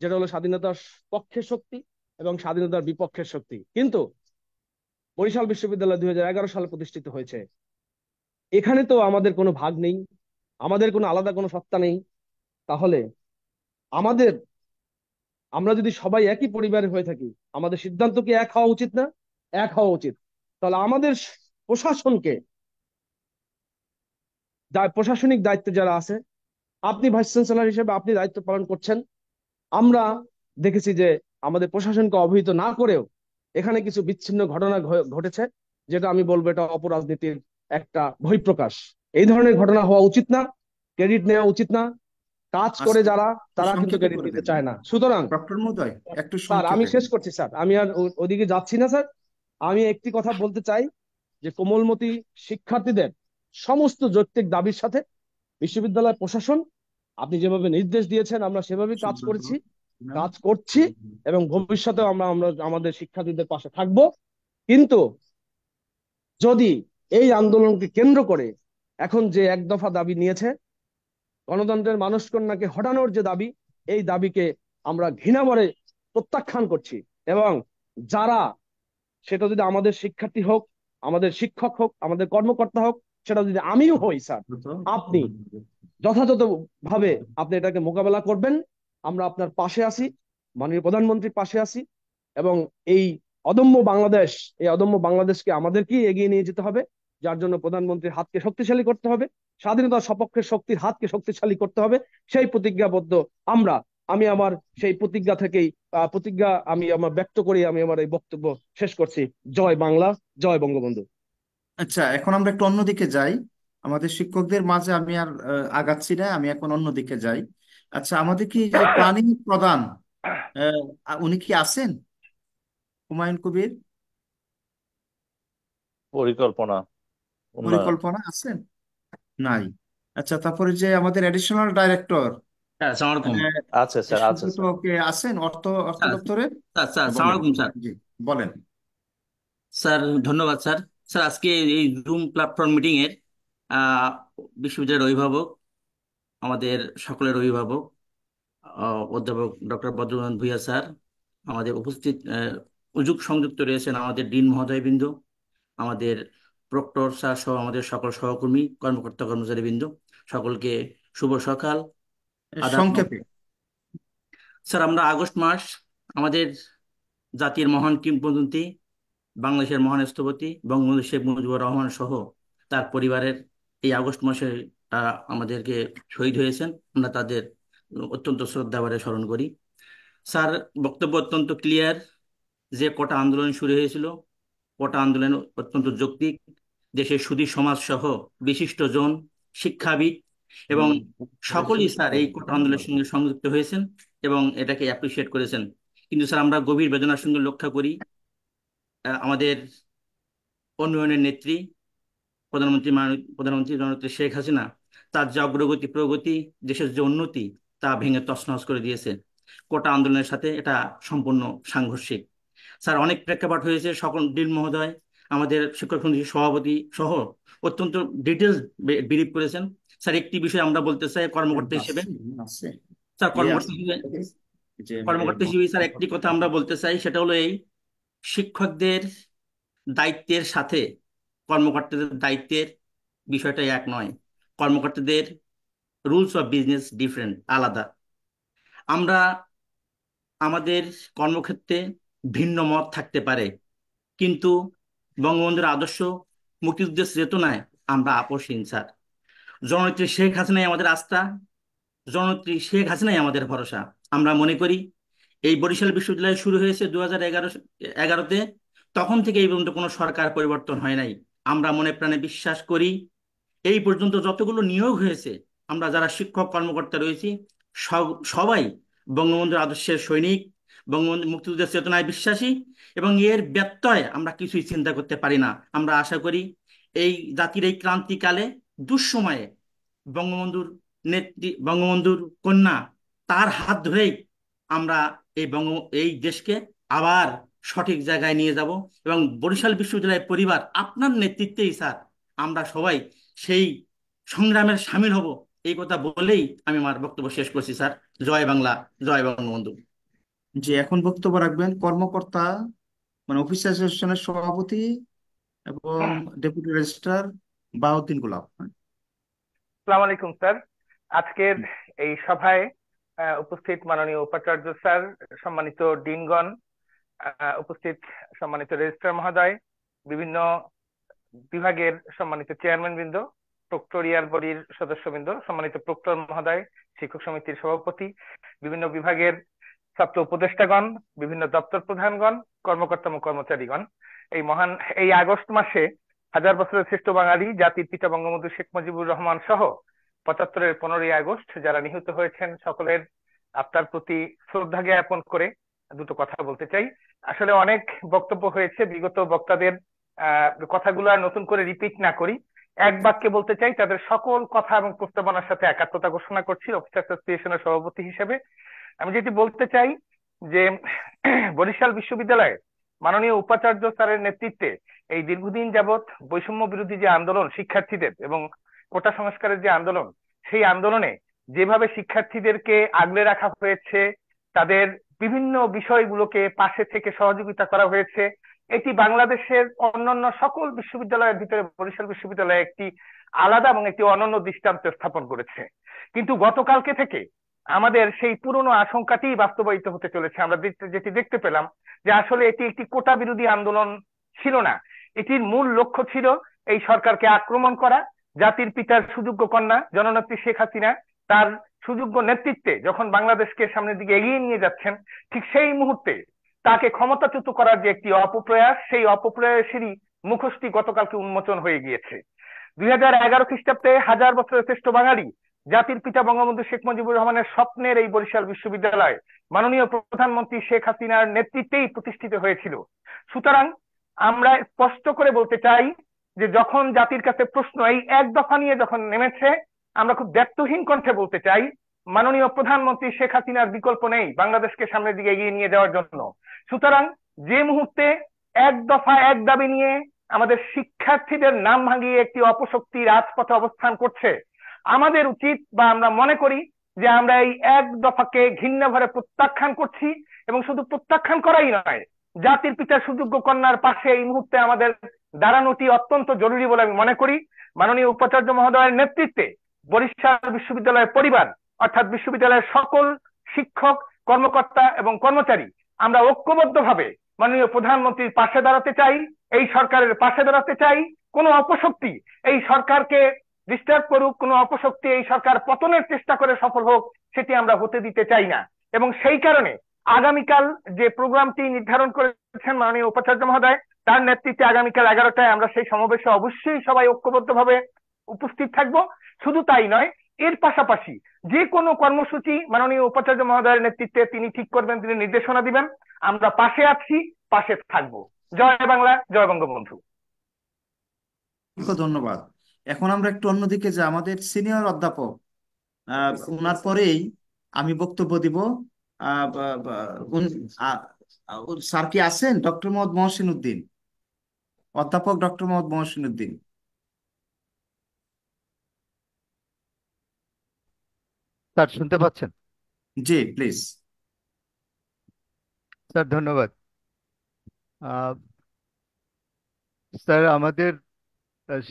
যেটা হলো স্বাধীনতার পক্ষের শক্তি এবং স্বাধীনতার বিপক্ষের শক্তি। কিন্তু বরিশাল বিশ্ববিদ্যালয় 2011 সালে প্রতিষ্ঠিত হয়েছে, এখানে তো আমাদের কোনো ভাগ নেই, আমাদের কোনো আলাদা কোনো সত্তা নেই। তাহলে আমরা যদি সবাই একই পরিবারের হয়ে থাকি, আমাদের সিদ্ধান্ত কি এক হওয়া উচিত না? এক হওয়া উচিত। তাহলে আমাদের প্রশাসনকে, প্রশাসনিক দায়িত্বে যারা আছে, আপনি ভাইস চ্যান্সেলর হিসেবে আপনি দায়িত্ব পালন করছেন, আমরা দেখেছি যে আমাদের প্রশাসনকে অবহিত না করেও এখানে কিছু বিচ্ছিন্ন ঘটনা ঘটেছে, যেটা আমি বলবো এটা অপরাজনীতির একটা বহিঃপ্রকাশ। এই ধরনের ঘটনা হওয়া উচিত না, ক্রেডিট নেওয়া উচিত না। কাজ করে আচ্ছা, যারা, একটু তারা কিন্তু সংক্ষেপে ক্রেডিট করে নিতে দেন চায় না। সুতরাং ডক্টর মহোদয়, একটু স্যার, আমি সংক্ষেপে। শেষ করছি স্যার, আমি আর ওদিকে যাচ্ছি না স্যার। আমি একটি কথা বলতে চাই যে কোমলমতি শিক্ষার্থীদের সমস্ত যৌক্তিক দাবির সাথে বিশ্ববিদ্যালয় প্রশাসন, আপনি যেভাবে নির্দেশ দিয়েছেন আমরা সেভাবেই কাজ করছি, এবং ভবিষ্যতেও আমরা আমরা আমাদের শিক্ষার্থীদের পাশে থাকব। কিন্তু যদি এই আন্দোলনকে কেন্দ্র করে এখন যে এক দফা দাবি নিয়েছে, গণতন্ত্রের মানসকন্যাকে হটানোর যে দাবি, এই দাবিকে আমরা ঘৃণাভরে প্রত্যাখ্যান করছি। এবং যারা, সেটা যদি আমাদের শিক্ষার্থী হোক, আমাদের শিক্ষক হোক, আমাদের কর্মকর্তা হোক, সেটা যদি আমিও হই স্যার, আপনি যথাযথ ভাবে আপনি এটাকে মোকাবেলা করবেন। আমরা আপনার পাশে আছি, মাননীয় প্রধানমন্ত্রীর পাশে আছি, এবং এই অদম্য বাংলাদেশকে আমাদেরকেই এগিয়ে নিয়ে যেতে হবে, যার জন্য প্রধানমন্ত্রীর হাতকে শক্তিশালী করতে হবে, স্বাধীনতার সপক্ষের শক্তির হাতকে শক্তিশালী করতে হবে। সেই প্রতিজ্ঞাবদ্ধ আমরা। আমি আমার সেই প্রতিজ্ঞা থেকেই আমি আমার ব্যক্ত করি, আমি আমার এই বক্তব্য শেষ করছি। জয় বাংলা, জয় বঙ্গবন্ধু। আচ্ছা, এখন আমরা একটু অন্যদিকে যাই। আমাদের শিক্ষকদের মাঝে আমি আর আগাচ্ছি না, আমি এখন অন্যদিকে যাই। আচ্ছা, আমাদের কি যে প্ল্যানিং প্রধান উনি কি আছেন, হুমায়ুন কবির? পরিকল্পনা উন্নয়ন। পরিকল্পনা আছেন? নাই। আচ্ছা, তারপরে যে আমাদের অ্যাডিশনাল ডাইরেক্টর স্যার আসসালামু আলাইকুম। আছে স্যার, আছে সুব্রত স্যার। কে আছেন অর্থ অর্থ স্যার দপ্তরে? স্যার স্যার আসসালামু বলেন। আলাইকুম স্যার। জি, বলেন। স্যার ধন্যবাদ স্যার। স্যার আজকে এই জুম প্ল্যাটফর্ম মিটিং এর আহ, বিশ্ববিদ্যালয়ের অভিভাবক, আমাদের সকলের অভিভাবক, অধ্যাপক ডক্টর বদ্রনাথ ভূঁইয়া স্যার, আমাদের উপস্থিত সংযুক্ত রয়েছেন আমাদের ডিন মহোদয়বৃন্দ, আমাদের প্রক্টর স্যার সহ আমাদের সকল সহকর্মী কর্মকর্তা কর্মচারীবৃন্দ, সকলকে শুভ সকাল, আদাব। সংক্ষেপে। স্যার আমরা আগস্ট মাস আমাদের জাতির মহান কিংবদন্তি, বাংলাদেশের মহান স্থপতি বঙ্গবন্ধু শেখ মুজিবুর রহমান সহ তার পরিবারের এই আগস্ট মাসে আমাদেরকে শহীদ হয়েছেন। আমরা তাদের অত্যন্ত শ্রদ্ধাভরে স্মরণ করি। স্যার বক্তব্য অত্যন্ত ক্লিয়ার যে কোটা আন্দোলন শুরু হয়েছিল, কোটা আন্দোলন অত্যন্ত যৌক্তিক। দেশের সুধী সমাজ সহ বিশিষ্টজন, শিক্ষাবিদ এবং সকলেই স্যার এই কোটা আন্দোলনের সঙ্গে সংযুক্ত হয়েছেন এবং এটাকে অ্যাপ্রিসিয়েট করেছেন। কিন্তু স্যার আমরা গভীর বেদনার সঙ্গে লক্ষ্য করি আমাদের উন্নয়নের নেত্রী প্রধানমন্ত্রী জননেত্রী শেখ হাসিনা তার যে অগ্রগতি প্রগতি, দেশের যে উন্নতি তা ভেঙে তছনছ করে দিয়েছে। কোটা আন্দোলনের সাথে এটা সম্পূর্ণ সাংঘর্ষিক। স্যার অনেক প্রেক্ষাপট হয়েছে, সকল ডিন মহোদয়, আমাদের শিক্ষক সমিতির সভাপতি সহ অত্যন্ত ডিটেলস ব্রিফ করেছেন। স্যার একটি বিষয় আমরা বলতে চাই কর্মকর্তা হিসেবে, স্যার কর্মকর্তা হিসেবে স্যার একটি কথা আমরা বলতে চাই, সেটা হলো এই: শিক্ষকদের দায়িত্বের সাথে কর্মকর্তাদের দায়িত্বের বিষয়টা এক নয়। কর্মকর্তাদের রুলস অফ বিজনেস ডিফারেন্ট, আলাদা। আমরা আমাদের কর্মক্ষেত্রে ভিন্ন মত থাকতে পারে, কিন্তু বঙ্গবন্ধুর আদর্শ, মুক্তিযুদ্ধের চেতনায় আমরা আপোষহীন স্যার। জননেত্রী শেখ হাসিনাই আমাদের আস্থা, জননেত্রী শেখ হাসিনাই আমাদের ভরসা। আমরা মনে করি এই বরিশাল বিশ্ববিদ্যালয় শুরু হয়েছে 2011-তে, তখন থেকে এই পর্যন্ত কোনো সরকার পরিবর্তন হয় নাই। আমরা মনে প্রাণে বিশ্বাস করি এই পর্যন্ত যতগুলো নিয়োগ হয়েছে, আমরা যারা শিক্ষক কর্মকর্তা রয়েছি সবাই বঙ্গবন্ধুর আদর্শের সৈনিক, বঙ্গবন্ধু মুক্তিযুদ্ধের চেতনায় বিশ্বাসী এবং এর ব্যত্যয় আমরা কিছুই চিন্তা করতে পারি না। আমরা আশা করি এই জাতির এই ক্রান্তিকালে, দুঃসময়ে বঙ্গবন্ধুর কন্যা, তার হাত ধরেই আমরা এই দেশকে আবার সঠিক জায়গায় নিয়ে যাব এবং বরিশাল বিশ্ববিদ্যালয়ের পরিবার আপনার নেতৃত্বেই স্যার আমরা সবাই সেই সংগ্রামের সামিল হব। এই কথা বলেই আমি আমার বক্তব্য শেষ করছি স্যার। জয় বাংলা, জয় বঙ্গবন্ধু। যে এখন বক্তব্য রাখবেন কর্মকর্তা, মানে অফিস অ্যাসোসিয়েশনের সভাপতি এবং ডেপুটি রেজিস্ট্রার বাহাউদ্দিন গোলাপ। আসসালামু আলাইকুম স্যার। আজকের এই সভায় উপস্থিত মাননীয় উপাচার্য স্যার, সম্মানিত ডিনগণ, উপস্থিত সম্মানিত রেজিস্ট্রার মহোদয়, বিভিন্ন বিভাগের সম্মানিত চেয়ারম্যান বৃন্দ, প্রক্টোরিয়াল বডির সদস্যবৃন্দ, সম্মানিত প্রক্টর মহোদয়, শিক্ষক সমিতির সভাপতি, বিভিন্ন বিভাগের ছাত্র উপদেষ্টাগণ, বিভিন্ন দপ্তর প্রধানগণ, কর্মকর্তা ও কর্মচারীগণ, এই আগস্ট মাসে হাজার বছরের শ্রেষ্ঠ বাঙালি জাতির পিতা বঙ্গবন্ধু শেখ মুজিবুর রহমান সহ 75-এর 15ই আগস্ট যারা নিহত হয়েছেন, সকলের আত্মার প্রতি শ্রদ্ধা জ্ঞাপন করে দুটো কথা বলতে চাই। আসলে অনেক বক্তব্য হয়েছে, বিগত বক্তাদের কথাগুলো আর নতুন করে রিপিট না করি, এক বাক্যে বলতে চাই তাদের সকল কথা এবং প্রস্তাবনার সাথে একাত্মতা ঘোষণা করছি অফিসার্স অ্যাসোসিয়েশনের সভাপতি হিসেবে। আমি যেটি বলতে চাই যে বরিশাল বিশ্ববিদ্যালয়ে মাননীয় উপাচার্য স্যারের নেতৃত্বে এই দীর্ঘদিন যাবৎ বৈষম্য বিরোধী যে আন্দোলন শিক্ষার্থীদের এবং কোটা সংস্কারের যে আন্দোলন, সেই আন্দোলনে যেভাবে শিক্ষার্থীদেরকে আগলে রাখা হয়েছে, তাদের বিভিন্ন বিষয়গুলোকে পাশে থেকে সহযোগিতা করা হয়েছে, এটি বাংলাদেশের অন্যান্য সকল বিশ্ববিদ্যালয়ের ভিতরে বরিশাল বিশ্ববিদ্যালয়ে একটি আলাদা এবং একটি অনন্য দৃষ্টান্ত স্থাপন করেছে। কিন্তু গতকালকে থেকে আমাদের সেই পুরনো আশঙ্কাটি বাস্তবায়িত হতে চলেছে। আমরা যেটি দেখতে পেলাম যে আসলে এটি একটি কোটা বিরোধী আন্দোলন ছিল না, এটির মূল লক্ষ্য ছিল এই সরকারকে আক্রমণ করা। জাতির পিতার সুযোগ্য কন্যা জননেত্রী শেখ হাসিনা তার সুযোগ্য নেতৃত্বে যখন বাংলাদেশকে সামনের দিকে এগিয়ে নিয়ে যাচ্ছেন, ঠিক সেই মুহূর্তে তাকে ক্ষমতাচ্যুত করার যে একটি অপপ্রয়াস, সেই অপপ্রয়াসেরই মুখোশটি গতকালকে উন্মোচন হয়ে গিয়েছে। 2011 খ্রিস্টাব্দে হাজার বছরের শ্রেষ্ঠ বাঙালি জাতির পিতা বঙ্গবন্ধু শেখ মুজিবুর রহমানের স্বপ্নের এই বরিশাল বিশ্ববিদ্যালয় মাননীয় প্রধানমন্ত্রী শেখ হাসিনার নেতৃত্বেই প্রতিষ্ঠিত হয়েছিল। সুতরাং আমরা স্পষ্ট করে বলতে চাই যে যখন জাতির কাছে প্রশ্ন এই এক দফা নিয়ে যখন নেমেছে, আমরা খুব ব্যর্থহীন কণ্ঠে বলতে চাই মাননীয় প্রধানমন্ত্রী শেখ হাসিনার বিকল্প নেই বাংলাদেশকে সামনের দিকে এগিয়ে নিয়ে যাওয়ার জন্য। সুতরাং যে মুহূর্তে এক দফা এক দাবি নিয়ে আমাদের শিক্ষার্থীদের নাম ভাঙিয়ে একটি অপশক্তি রাজপথে অবস্থান করছে, আমাদের উচিত বা আমরা মনে করি যে আমরা এই এক দফাকে ঘৃণা ভরে প্রত্যাখ্যান করছি, এবং শুধু প্রত্যাখ্যান করাই নয়, জাতির পিতার সুযোগ্য কন্যার পাশে এই মুহূর্তে আমাদের দাঁড়ানোটি অত্যন্ত জরুরি বলে আমি মনে করি। মাননীয় উপাচার্য মহোদয়ের নেতৃত্বে বরিশাল বিশ্ববিদ্যালয়ের পরিবার অর্থাৎ বিশ্ববিদ্যালয়ের সকল শিক্ষক, কর্মকর্তা এবং কর্মচারী আমরা ঐক্যবদ্ধভাবে মাননীয় প্রধানমন্ত্রীর পাশে দাঁড়াতে চাই, এই সরকারের পাশে দাঁড়াতে চাই। কোনো অপশক্তি এই সরকারকে ডিস্টার্ব করুক, কোনো অপশক্তি এই সরকার পতনের চেষ্টা করে সফল হোক, সেটি আমরা হতে দিতে চাই না। এবং সেই কারণে আগামীকাল যে প্রোগ্রামটি নির্ধারণ করেছেন মাননীয় উপাচার্য মহোদয়, তার নেতৃত্বে আগামীকাল 11টায় আমরা সেই সমাবেশে অবশ্যই সবাই ঐক্যবদ্ধভাবে উপস্থিত থাকব। শুধু তাই নয়, এর পাশাপাশি যে কোনো কর্মসূচি মাননীয় উপাচার্য মহোদয়ের নেতৃত্বে তিনি ঠিক করবেন, তিনি নির্দেশনা দিবেন, আমরা পাশে আছি, পাশে থাকবো। জয় বাংলা, জয় বঙ্গবন্ধু। ধন্যবাদ। এখন আমরা একটু অন্যদিকে যে আমাদের সিনিয়র অধ্যাপক ওনার পরেই আমি বক্তব্য দিব। স্যার কি আছেন? ডক্টর মোহাম্মদ মহসিন উদ্দিন, অধ্যাপক ডক্টর মোহাম্মদ মহসিন উদ্দিন। স্যার শুনতে পাচ্ছেন? জি প্লিজ। স্যার ধন্যবাদ। স্যার আমাদের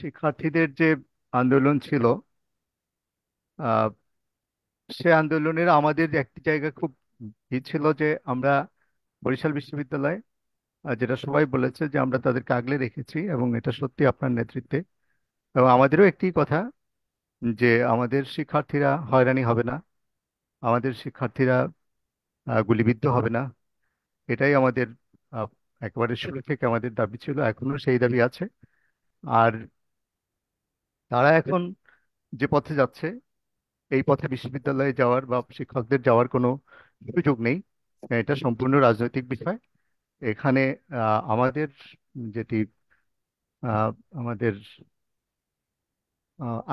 শিক্ষার্থীদের যে আন্দোলন ছিল, সে আন্দোলনের আমাদের একটি জায়গা খুব ই ছিল যে আমরা বরিশাল বিশ্ববিদ্যালয়, যেটা সবাই বলেছে যে আমরা তাদেরকে আগলে রেখেছি, এবং এটা সত্যি আপনার নেতৃত্বে। এবং আমাদেরও একটি কথা যে আমাদের শিক্ষার্থীরা হয়রানি হবে না, আমাদের শিক্ষার্থীরা গুলিবিদ্ধ হবে না। এটাই আমাদের একেবারে শুরু থেকে আমাদের দাবি ছিল, এখনো সেই দাবি আছে। আর তারা এখন যে পথে যাচ্ছে, এই পথে বিশ্ববিদ্যালয়ে যাওয়ার বা শিক্ষকদের যাওয়ার কোনো সুযোগ নেই। এটা সম্পূর্ণ রাজনৈতিক বিষয়। এখানে আমাদের যেটি আমাদের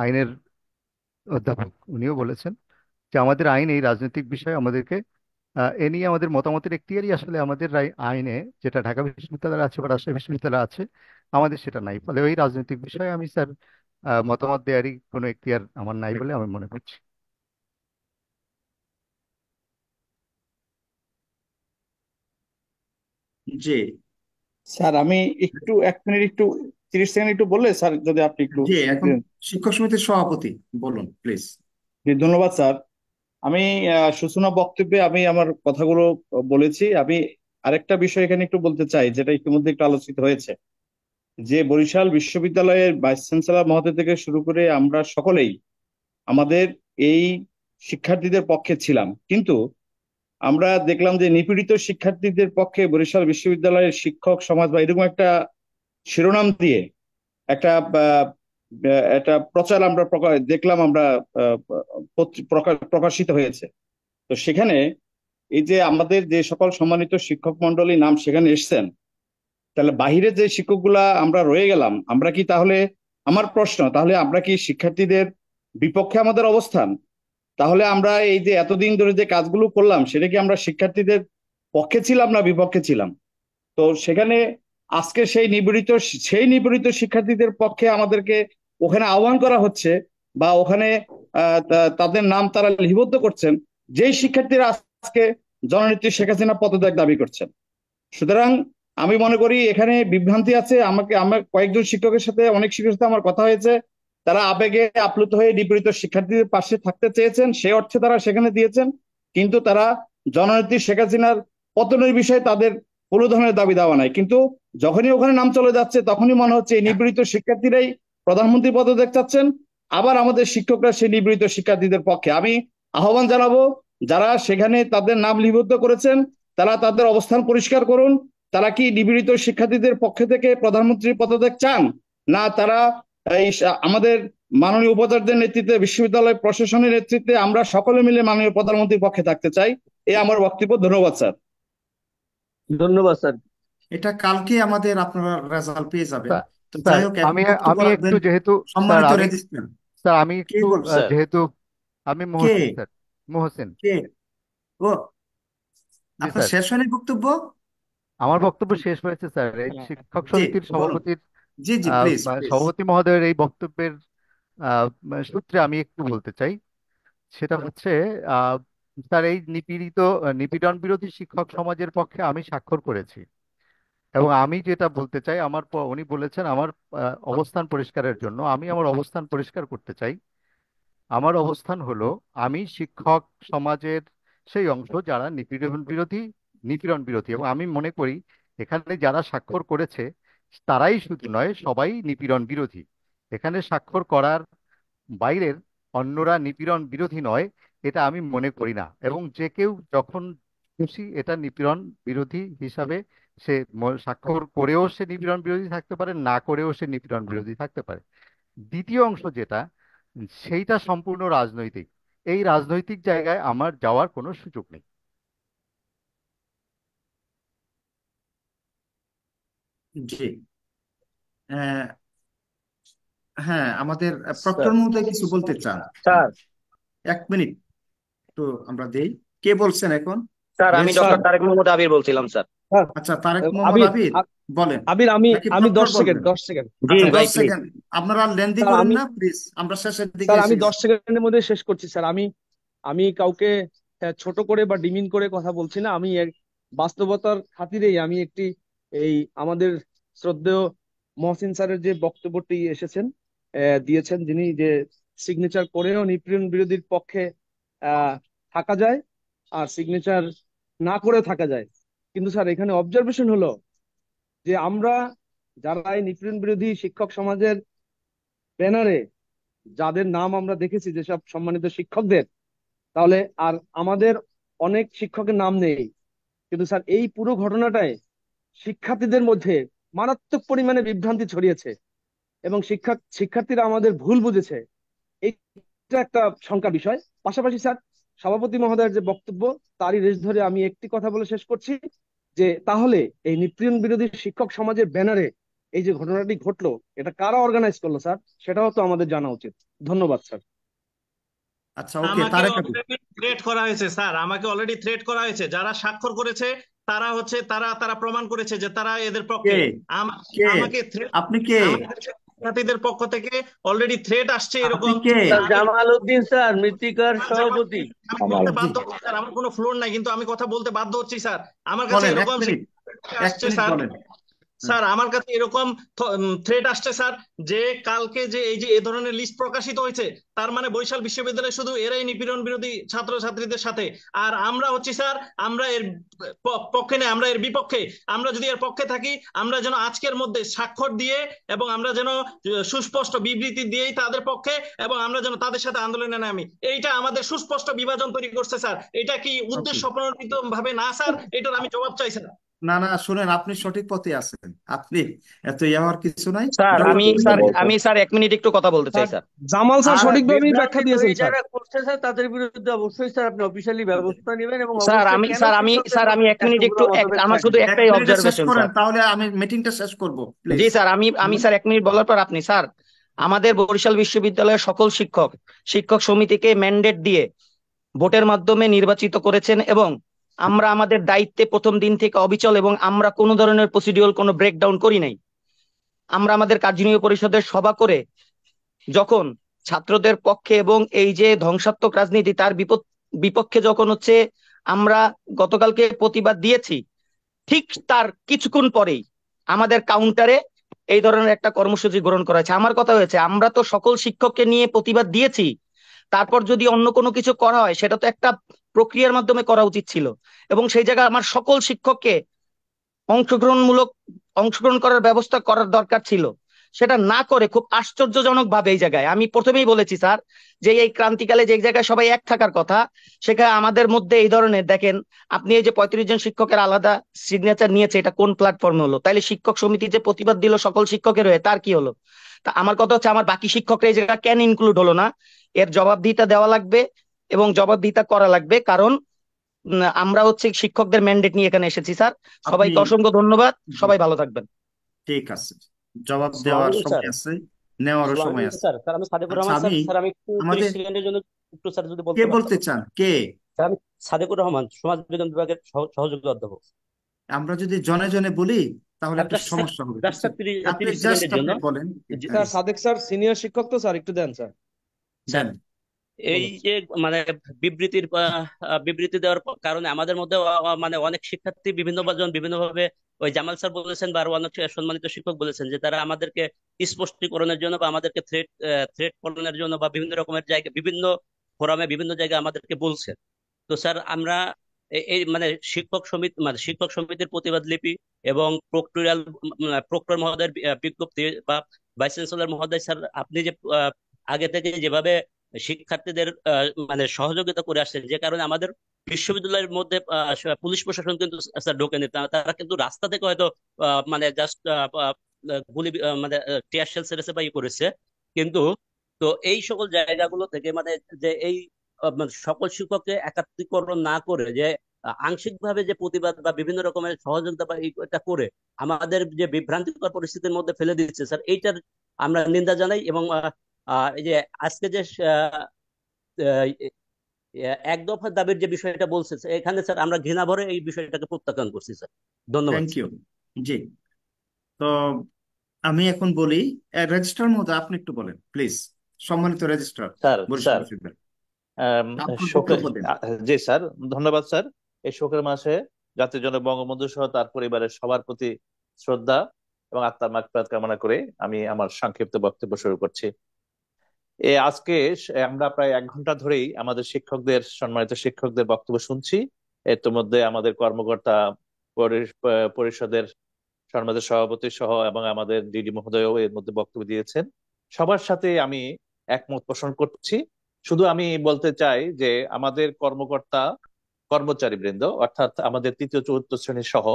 আইনের অধ্যাপক উনিও বলেছেন যে আমাদের আইন এই রাজনৈতিক বিষয়, আমাদেরকে এ নিয়ে আমাদের মতামতের এখতিয়ারই আসলে আমাদের আইনে, যেটা ঢাকা বিশ্ববিদ্যালয় আছে বা রাজশাহী বিশ্ববিদ্যালয় আছে, আমাদের সেটা নাই। ফলে ওই রাজনৈতিক বিষয়ে আমি স্যার মতামত দেওয়ারই কোনো এখতিয়ার আমার নাই বলে আমি মনে করছি। জি স্যার আমি একটু 1 মিনিট, একটু 30 সেকেন্ড একটু বললে স্যার, যদি আপনি একটু জি, এখন শিক্ষক সমিতির সভাপতি বলুন প্লিজ। জি, ধন্যবাদ স্যার। আমি সূচনা বক্তব্যে আমি আমার কথাগুলো বলেছি। আমি আরেকটা বিষয় এখানে একটু বলতে চাই, যেটা ইতিমধ্যে একটু আলোচিত হয়েছে, যে বরিশাল বিশ্ববিদ্যালয়ের ভাইস চ্যান্সেলর মহোদয় থেকে শুরু করে আমরা সকলেই আমাদের এই শিক্ষার্থীদের পক্ষে ছিলাম, কিন্তু আমরা দেখলাম যে নিপীড়িত শিক্ষার্থীদের পক্ষে বরিশাল বিশ্ববিদ্যালয়ের শিক্ষক সমাজ বা এরকম একটা শিরোনাম দিয়ে একটা একটা প্রচার আমরা দেখলাম, আমরা প্রকাশিত হয়েছে। তো সেখানে এই যে আমাদের যে সকল সম্মানিত শিক্ষক মন্ডলী নাম সেখানে এসছেন, তাহলে বাহিরে যে শিক্ষকগুলা আমরা রয়ে গেলাম, আমরা কি তাহলে, আমার প্রশ্ন, তাহলে আমরা কি শিক্ষার্থীদের বিপক্ষে আমাদের অবস্থান? তাহলে আমরা এই যে এতদিন ধরে যে কাজগুলো করলাম, সেটা কি আমরা শিক্ষার্থীদের পক্ষে ছিলাম না বিপক্ষে ছিলাম? তো সেখানে আজকে সেই নিপীড়িত শিক্ষার্থীদের পক্ষে আমাদেরকে ওখানে আহ্বান করা হচ্ছে, বা ওখানে তাদের নাম তারা লিপিবদ্ধ করছেন, যেই শিক্ষার্থীরা আজকে জননেত্রী শেখ হাসিনা পদত্যাগ দাবি করছেন। সুতরাং আমি মনে করি এখানে বিভ্রান্তি আছে। আমার কয়েকজন শিক্ষকের সাথে, অনেক শিক্ষকের সাথে আমার কথা হয়েছে, তারা আবেগে আপ্লুত হয়ে নিপীড়িত শিক্ষার্থীদের পাশে থাকতে চেয়েছেন, সেই অর্থে তারা সেখানে দিয়েছেন, কিন্তু তারা জননেত্রী শেখ হাসিনার পতনের বিষয়ে তাদের কোনো ধরনের দাবি দেওয়া নাই। কিন্তু যখনই ওখানে নাম চলে যাচ্ছে, তখনই মনে হচ্ছে এই নিপীড়িত শিক্ষার্থীরাই প্রধানমন্ত্রী পদত্যাগ চাচ্ছেন, আবার আমাদের শিক্ষকরা সেই নিপীড়িত শিক্ষার্থীদের পক্ষে। আমি আহ্বান জানাবো, যারা সেখানে তাদের নাম লিপিবদ্ধ করেছেন, তারা তাদের অবস্থান পরিষ্কার করুন। তারা কি নিপীড়িত শিক্ষার্থীদের পক্ষে থেকে প্রধানমন্ত্রী পদত্যাগ চান, না তারা এই আমাদের মাননীয় উপাচার্যের নেতৃত্বে, বিশ্ববিদ্যালয় প্রশাসনের নেতৃত্বে আমরা সকলে মিলে মাননীয় প্রধানমন্ত্রীর পক্ষে থাকতে চাই। এই আমার বক্তব্য। ধন্যবাদ স্যার। ধন্যবাদ স্যার। এটা কালকে আমাদের আপনারা রেজাল্ট পেয়ে যাবেন। তো স্যার যাই হোক, এখন আমি বক্তব্য আমি রাখবেন একটু যেহেতু স্যার সম্মানিত আমি রেজিস্ট্রার। স্যার আমি কে একটু বলছেন? স্যার যেহেতু আমি কে মহসিন স্যার, মহসিন। কে ও জি আপনার স্যার, শেষ হয়নি বক্তব্য? আমার বক্তব্য শেষ হয়েছে স্যার। এই শিক্ষক জি সমিতির বলুন। সভাপতির জি জি, প্লিজ প্লিজ। সভাপতি মহোদয়ের এই বক্তব্যের সূত্রে আমি একটু বলতে চাই। সেটা হচ্ছে আহ, স্যার, এই নিপীড়ন বিরোধী শিক্ষক সমাজের পক্ষে আমি স্বাক্ষর করেছি, এবং আমি যেটা বলতে চাই, উনি বলেছেন আমার অবস্থান পরিষ্কারের জন্য। আমি আমার অবস্থান পরিষ্কার করতে চাই। আমার অবস্থান হলো, আমি শিক্ষক সমাজের সেই অংশ যারা নিপীড়ন বিরোধী, এবং আমি মনে করি এখানে যারা স্বাক্ষর করেছে তারাই শুধু নয়, সবাই নিপীড়ন বিরোধী। এখানে স্বাক্ষর করার বাইরের অন্যরা নিপীড়ন বিরোধী নয়, এটা আমি মনে করি না। এবং যে কেউ যখন খুশি এটা নিপীড়ন বিরোধী হিসাবে সে স্বাক্ষর করেও সে নিপীড়ন বিরোধী থাকতে পারে, না করেও সে নিপীড়ন বিরোধী থাকতে পারে। দ্বিতীয় অংশ যেটা, সেইটা সম্পূর্ণ রাজনৈতিক। এই রাজনৈতিক জায়গায় আমার যাওয়ার কোনো সুযোগ নেই। জি আহ, হ্যাঁ, আমাদের স্যার প্রক্টর মহোদয় কিছু বলতে চান। স্যার 1 মিনিট তো আমরা দেই। কে বলছেন এখন? স্যার আমি রেজিস্ট্রার। ডক্টর তারেক মোহাম্মদ আবির বলছিলাম স্যার। স্যার আচ্ছা, তারেক মোহাম্মদ আবির আবির বলেন, আবির আমি নাকি আমি প্রক্টর 10 সেকেন্ড বলবেন? 10 সেকেন্ড জি আচ্ছা, ভাই 10 প্লিজ। সেকেন্ড। আপনারা লেন্দি স্যার করেন আমি না প্লিজ, আমরা শেষের দিকে স্যার আমি এসে 10 গেছি। সেকেন্ডের মধ্যে শেষ করছি স্যার। আমি কাউকে ছোট করে বা ডিমিন করে কথা বলছি না। আমি বাস্তবতার খাতিরেই আমি এই আমাদের শ্রদ্ধেয় মহসিন স্যারের যে বক্তব্যটি দিয়েছেন, যিনি যে সিগনেচার করেও নিপীড়ন বিরোধীর পক্ষে আহ থাকা যায় আর সিগনেচার না করে থাকা যায়। কিন্তু স্যার এখানে অবজারভেশন হলো যে আমরা যারা এই নিপীড়ন বিরোধী শিক্ষক সমাজের ব্যানারে যাদের নাম আমরা দেখেছি, যেসব সম্মানিত শিক্ষকদের, তাহলে আর আমাদের অনেক শিক্ষকের নাম নেই। কিন্তু স্যার এই পুরো ঘটনাটায় শিক্ষার্থীদের মধ্যে মারাত্মক পরিমাণে বিভ্রান্তি ছড়িয়েছে এবং শিক্ষার্থীরা আমাদের ভুল বুঝেছে। এইটা একটা শঙ্কা বিষয়। পাশাপাশি স্যার, সভাপতি মহোদয়ের যে বক্তব্য তারই রেশ ধরে আমি একটি কথা বলে শেষ করছি, যে তাহলে এই নিপীড়ন বিরোধী শিক্ষক সমাজের ব্যানারে এই যে ঘটনাটি ঘটলো, এটা কারা অর্গানাইজ করলো স্যার, সেটাও তো আমাদের জানা উচিত। ধন্যবাদ স্যার। আচ্ছা, ওকে, আমাকে তারেক আবির। অলরেডি থ্রেট করা হয়েছে স্যার, আমাকে অলরেডি থ্রেট করা হয়েছে। যারা স্বাক্ষর করেছে তারা হচ্ছে তারা তারা প্রমাণ করেছে যে তারা এদের কে পক্ষে। কে আমাকে থ্রেট, আপনি কে? আমাদের শিক্ষার্থীদের পক্ষ থেকে অলরেডি থ্রেট আসছে আপনি এরকম। কে? স্যার আমি জামাল উদ্দিন স্যার, মৃত্তিকার সভাপতি। আমি বলতে জি, বাধ্য হচ্ছি স্যার, আমার কোনো ফ্লোর নাই কিন্তু আমি কথা বলতে বাধ্য হচ্ছি স্যার। আমার কাছে বলেন। এক এরকম মিনিট আসছে স্যার। বলেন। স্যার আমার কাছে এরকম থ্রেট আসছে স্যার, যে কালকে যে এই যে এ ধরনের লিস্ট প্রকাশিত হয়েছে, তার মানে বরিশাল বিশ্ববিদ্যালয়ে শুধু এরাই নিপীড়ন বিরোধী ছাত্র ছাত্রীদের সাথে, আর আমরা হচ্ছি স্যার, আমরা এর পক্ষে নেই, আমরা এর বিপক্ষে। আমরা যদি এর পক্ষে থাকি, আমরা যেন আজকের মধ্যে স্বাক্ষর দিয়ে এবং আমরা যেন সুস্পষ্ট বিবৃতি দিয়েই তাদের পক্ষে, এবং আমরা যেন তাদের সাথে আন্দোলনে নামি। এইটা আমাদের সুস্পষ্ট বিভাজন তৈরি করছে স্যার। এটা কি ওকে, উদ্দেশ্য প্রণোদিত ভাবে না স্যার? এটার আমি জবাব চাই স্যার। না না, শুনেন, আপনি সঠিক পথে আছেন। আপনি এত হওয়ার কিছু নাই। স্যার আমি 1 মিনিট একটু কথা বলতে চাই স্যার। জামাল স্যার আর সঠিকভাবেই ব্যাখ্যা বিভ্রান্তি দিয়েছেন তৈরি স্যার। যারা করছে স্যার, তাদের বিরুদ্ধে অবশ্যই স্যার আপনি অফিসিয়ালি ব্যবস্থা নেবেন এবং স্যার অবশ্যই আমি কেন স্যার আমি শিক্ষকদের স্যার আমি মধ্যে 1 মিনিট এতগুলো একটু মতভেদ আমার শুধু থাকবে। 1 একটাই মিনিটে শেষ অবজারভেশন করেন, স্যার। তাহলে আমি মিটিংটা শেষ করব, জি প্লিজ। স্যার, আমি স্যার 1 মিনিট বলার পর আপনি স্যার, আমাদের বরিশাল বিশ্ববিদ্যালয়ের সকল শিক্ষক সমিতিকে ম্যান্ডেট দিয়ে ভোটের মাধ্যমে নির্বাচিত করেছেন, এবং আমরা আমাদের দায়িত্বে প্রথম দিন থেকে অবিচল, এবং আমরা কোনো ধরনের প্রসিডিউরাল কোনো ব্রেকডাউন করি নাই। আমরা আমাদের কার্যনির্বাহী পরিষদের সভা করে যখন ছাত্রদের পক্ষে এবং এই যে ধ্বংসাত্মক রাজনীতি তার বিপক্ষে যখন হচ্ছে আমরা গতকালকে প্রতিবাদ দিয়েছি, ঠিক তার কিছুক্ষণ পরেই আমাদের কাউন্টারে এই ধরনের একটা কর্মসূচি গ্রহণ করা হয়েছে। আমার কথা হয়েছে, আমরা তো সকল শিক্ষককে নিয়ে প্রতিবাদ দিয়েছি, তারপর যদি অন্য কোনো কিছু করা হয় সেটা তো একটা প্রক্রিয়ার মাধ্যমে করা উচিত ছিল, এবং সেই জায়গায় আমার সকল শিক্ষককে অংশগ্রহণ করার ব্যবস্থা করার দরকার ছিল। সেটা না করে খুব আশ্চর্যজনক ভাবে এই জায়গায় আমি প্রথমেই বলেছি স্যার যে এই ক্রান্তিকালে যে জায়গায় সবাই এক থাকার কথা, সেখানে আমাদের মধ্যে এই ধরনের দেখেন, আপনি এই যে 35 জন শিক্ষকের আলাদা সিগনেচার নিয়েছে, এটা কোন প্ল্যাটফর্মে হলো? তাইলে শিক্ষক সমিতি যে প্রতিবাদ দিল সকল শিক্ষকের হয়ে, তার কি হলো? তা আমার কথা হচ্ছে, আমার বাকি শিক্ষকরা এই জায়গা কেন ইনক্লুড হলো না? এর জবাবদিহিতা দেওয়া লাগবে এবং জবাবদিহিতা করা লাগবে, কারণ আমরা হচ্ছে শিক্ষকদের ম্যান্ডেট নিয়ে এখানে এসেছি স্যার। আপনি সবাইকে অসংখ্য ধন্যবাদ, জি, সবাই ভালো থাকবেন। ঠিক আছে, জবাব আসসালামু দেওয়ার আলাইকুম স্যার। সময় আছে, নেওয়ারও আসসালামু সময় আলাইকুম আছে। স্যার। স্যার আমি সাদেকুর আচ্ছা, রহমান স্যার। আমি স্যার আমি একটু 30 আমাদের সেকেন্ডের জন্য একটু স্যার যদি কে বলতে বলতে পারতাম। চান, কে? স্যার আমি সাদেকুর রহমান, সমাজ বিজ্ঞান বিভাগের সহযোগী অধ্যাপক। আমরা যদি জনে জনে বলি তাহলে স্যার একটু সমস্যা হবে, জাস্ট বুঝছেন? 30 জাস্ট সেকেন্ডের জন্য। আপনি বলেন জি sir please, Sadek sir senior শিক্ষক তো স্যার, একটু দেন স্যার। স্যার, দেন, এই বলুন। যে মানে বিবৃতি দেওয়ার কারণে আমাদের মধ্যে মানে অনেক শিক্ষার্থী বিভিন্ন জন বিভিন্নভাবে, ওই জামাল স্যার বলেছেন বা আরো অনেক সম্মানিত শিক্ষক বলেছেন যে তারা আমাদেরকে স্পষ্টীকরণের জন্য বা আমাদেরকে থ্রেট করানোর জন্য বা বিভিন্ন রকমের জায়গায়, বিভিন্ন ফোরামে, বিভিন্ন জায়গায় আমাদেরকে বলছেন। তো স্যার আমরা এই মানে শিক্ষক সমিতির প্রতিবাদ লিপি এবং প্রক্টর মহোদয়ের বিজ্ঞপ্তি বা ভাইস চ্যান্সেলর মহোদয়, স্যার আপনি যে আগে থেকে যেভাবে শিক্ষার্থীদের মানে সহযোগিতা করে আসছেন, যে কারণে আমাদের বিশ্ববিদ্যালয়ের মধ্যে পুলিশ প্রশাসন কিন্তু স্যার ঢোকেনি, তারা কিন্তু রাস্তা থেকে হয়তো মানে জাস্ট গুলি মানে টিয়ার শেল ছেড়েছে বা ই করেছে, কিন্তু তো এই সকল জায়গাগুলো থেকে মানে যে এই মানে সকল শিক্ষককে একাত্মীকরণ না করে যে আংশিকভাবে যে প্রতিবাদ বা বিভিন্ন রকমের সহযোগিতা বা এটা করে আমাদের যে বিভ্রান্তিকর পরিস্থিতির মধ্যে ফেলে দিচ্ছে, স্যার এইটার আমরা নিন্দা জানাই। এবং এই যে আজকে যে আহ, এক দফা দাবির যে বিষয়টা বলছে, এখানে স্যার আমরা ঘৃণা ভরে এই বিষয়টাকে প্রত্যাখ্যান করছি স্যার। ধন্যবাদ থ্যাংক স্যার। ইউ। জি, তো আমি এখন বলি, রেজিস্ট্রার মধ্যে আপনি একটু বলেন প্লিজ, সম্মানিত রেজিস্ট্রার স্যার বরিশাল স্যার বিশ্ববিদ্যালয়, আম, আপনার শোকে বক্তব্য দেন। জি স্যার, ধন্যবাদ স্যার। এই শোকের মাসে জাতির জনক বঙ্গবন্ধু সহ তার পরিবারের সবার প্রতি শ্রদ্ধা এবং আত্মার মাগফিরাত কামনা করে আমি আমার সংক্ষিপ্ত বক্তব্য শুরু করছি। আজকে আমরা প্রায় 1 ঘন্টা ধরেই আমাদের সম্মানিত শিক্ষকদের বক্তব্য শুনছি। এর তো মধ্যে আমাদের কর্মকর্তা, পরিষদের সম্মানিত সভাপতি সহ এবং আমাদের ডিডি মহোদয়ও এর মধ্যে বক্তব্য দিয়েছেন। সবার সাথে আমি একমত পোষণ করছি। শুধু আমি বলতে চাই যে আমাদের কর্মচারী বৃন্দ, অর্থাৎ আমাদের 3য় 4র্থ শ্রেণী সহ,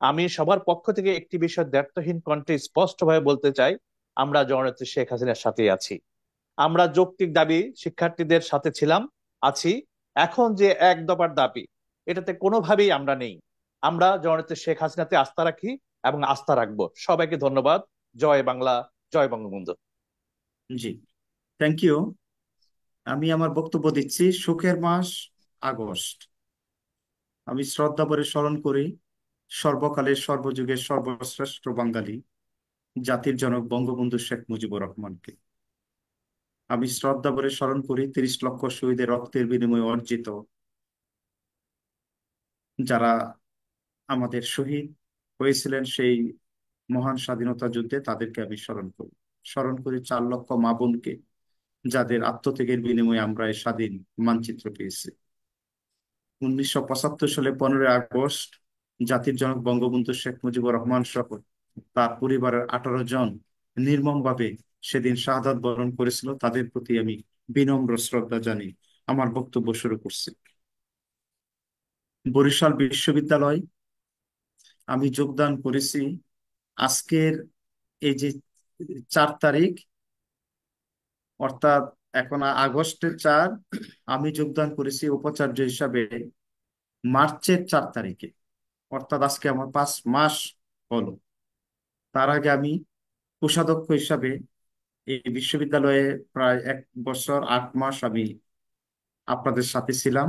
আমি সবার পক্ষ থেকে একটি বিষয় দ্ব্যর্থহীন কণ্ঠে স্পষ্টভাবে বলতে চাই, আমরা জননেত্রী শেখ হাসিনার সাথেই আছি। আমরা যৌক্তিক দাবি শিক্ষার্থীদের সাথে ছিলাম, আছি। এখন যে এক দফার দাবি, এটাতে কোনোভাবেই আমরা নেই। আমরা জননেত্রী শেখ হাসিনাতে আস্থা রাখি এবং আস্থা রাখবো। সবাইকে ধন্যবাদ। জয় বাংলা, জয় বঙ্গবন্ধু। জি, থ্যাংক ইউ। আমি আমার বক্তব্য দিচ্ছি। শোকের মাস আগস্ট। আমি শ্রদ্ধা ভরে স্মরণ করি সর্বকালের সর্বযুগের সর্বশ্রেষ্ঠ বাঙালি, জাতির জনক বঙ্গবন্ধু শেখ মুজিবুর রহমানকে। আমি শ্রদ্ধা ভরে স্মরণ করি 30 লক্ষ শহীদের রক্তের বিনিময়ে অর্জিত যারা আমাদের শহীদ হয়েছিলেন সেই মহান স্বাধীনতা যুদ্ধে, তাদেরকে আমি স্মরণ করি। স্মরণ করি 4 লক্ষ মা বোনকে, যাদের আত্মত্যাগের বিনিময়ে আমরা এই স্বাধীন মানচিত্র পেয়েছি। 1975 সালে 15 আগস্ট জাতির জনক বঙ্গবন্ধু শেখ মুজিবুর রহমান সহ তার পরিবারের 18 জন নির্মমভাবে সেদিন শাহাদাত বরণ করেছিল। তাদের প্রতি আমি বিনম্র শ্রদ্ধা জানিয়ে আমার বক্তব্য শুরু করছি। বরিশাল বিশ্ববিদ্যালয় আমি যোগদান করেছি আজকের এই যে 4 তারিখ, অর্থাৎ এখন আগস্টের 4, আমি যোগদান করেছি উপাচার্য হিসাবে মার্চের 4 তারিখে, অর্থাৎ আজকে আমার 5 মাস হলো। তার আগে আমি কোষাধ্যক্ষ হিসাবে এই বিশ্ববিদ্যালয়ে প্রায় 1 বছর 8 মাস আমি আপনাদের সাথে ছিলাম।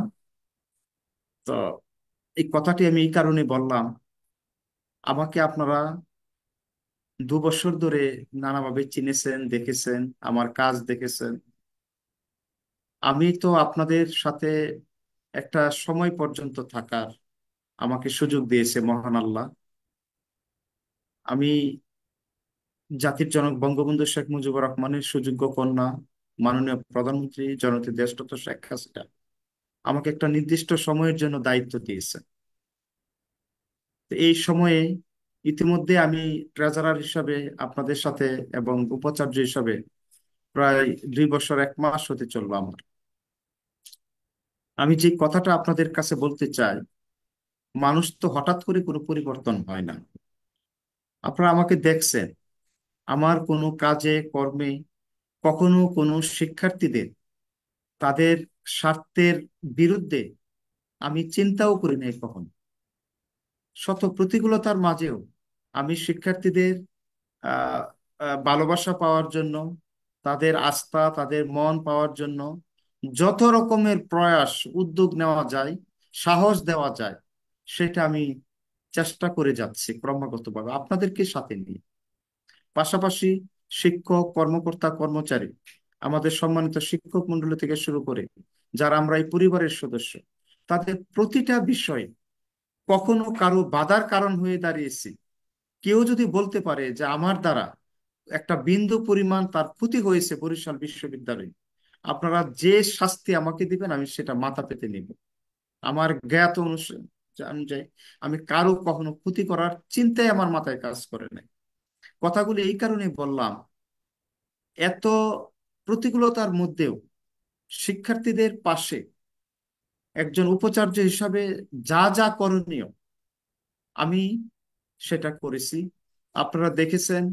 তো এই কথাটি আমি এই কারণে বললাম, আমাকে আপনারা 2 বছর ধরে নানাভাবে চিনেছেন, দেখেছেন, আমার কাজ দেখেছেন। আমি তো আপনাদের সাথে একটা সময় পর্যন্ত থাকার আমাকে সুযোগ দিয়েছে মহান আল্লাহ। আমি জাতির জনক বঙ্গবন্ধু শেখ মুজিবুর রহমানের সুযোগ্য কন্যা মাননীয় প্রধানমন্ত্রী জননেত্রী দেশরত্ন শেখ হাসিনা আমাকে একটা নির্দিষ্ট সময়ের জন্য দায়িত্ব দিয়েছে। তো এই সময়ে ইতিমধ্যে আমি ট্রেজারার হিসাবে আপনাদের সাথে এবং উপাচার্য হিসাবে প্রায় 2 বছর 1 মাস হতে চলবে আমার। আমি যে কথাটা আপনাদের কাছে বলতে চাই, মানুষ তো হঠাৎ করে কোনো পরিবর্তন হয় না। আপনারা আমাকে দেখছেন, আমার কোনো কাজে কর্মে কখনো কোনো শিক্ষার্থীদের তাদের স্বার্থের বিরুদ্ধে আমি চিন্তাও করি নাই কখনো। শত প্রতিকূলতার মাঝেও আমি শিক্ষার্থীদের আহ ভালোবাসা পাওয়ার জন্য, তাদের আস্থা, তাদের মন পাওয়ার জন্য যত রকমের প্রয়াস উদ্যোগ নেওয়া যায়, সাহস দেওয়া যায়, সেটা আমি চেষ্টা করে যাচ্ছি ক্রমাগতভাবে আপনাদেরকে সাথে নিয়ে। পাশাপাশি শিক্ষক, কর্মকর্তা, কর্মচারী, আমাদের সম্মানিত শিক্ষক মন্ডলী থেকে শুরু করে যারা আমরা এই পরিবারের সদস্য, তাদের প্রতিটা বিষয়ে কখনো কারো বাধার কারণ হয়ে দাঁড়িয়েছি। কেউ যদি বলতে পারে যে আমার দ্বারা একটা বিন্দু পরিমাণ তার ক্ষতি হয়েছে বরিশাল বিশ্ববিদ্যালয়ে, আপনারা যে শাস্তি আমাকে দিবেন আমি সেটা মাথা পেতে নিব। আমার জ্ঞাত অনুযায়ী আমি কারো কখনো ক্ষতি করার চিন্তাই আমার মাথায় কাজ করে নাই। কথাগুলি এই কারণে বললাম, এত প্রতিকূলতার মধ্যেও শিক্ষার্থীদের পাশে একজন উপাচার্য হিসাবে যা যা করণীয় আমি সেটা করেছি। আপনারা দেখেছেন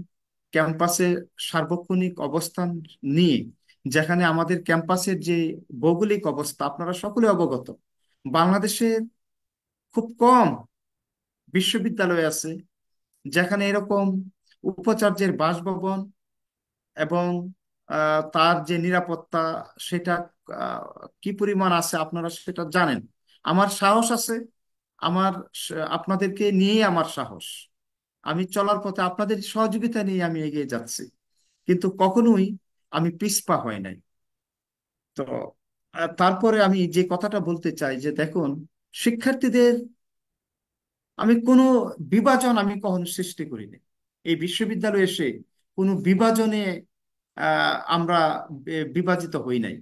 ক্যাম্পাসে সার্বক্ষণিক অবস্থান নিয়ে, যেখানে আমাদের ক্যাম্পাসের যে ভৌগোলিক অবস্থা আপনারা সকলে অবগত। বাংলাদেশে খুব কম বিশ্ববিদ্যালয় আছে যেখানে এরকম উপাচার্যের বাসভবন এবং তার যে নিরাপত্তা সেটা আহ, কি পরিমাণ আছে আপনারা সেটা জানেন। আমার সাহস আছে, আমার আপনাদেরকে নিয়ে আমার সাহস। আমি চলার পথে আপনাদের সহযোগিতা নিয়ে আমি এগিয়ে যাচ্ছি, কিন্তু কখনোই আমি পিছপা হয় নাই। তো তারপরে আমি যে কথাটা বলতে চাই যে দেখুন, শিক্ষার্থীদের আমি কোনো বিভাজন আমি কখনো সৃষ্টি করিনি। এই বিশ্ববিদ্যালয়ে এসে কোনো বিভাজনে আমরা বিভাজিত হই নাই।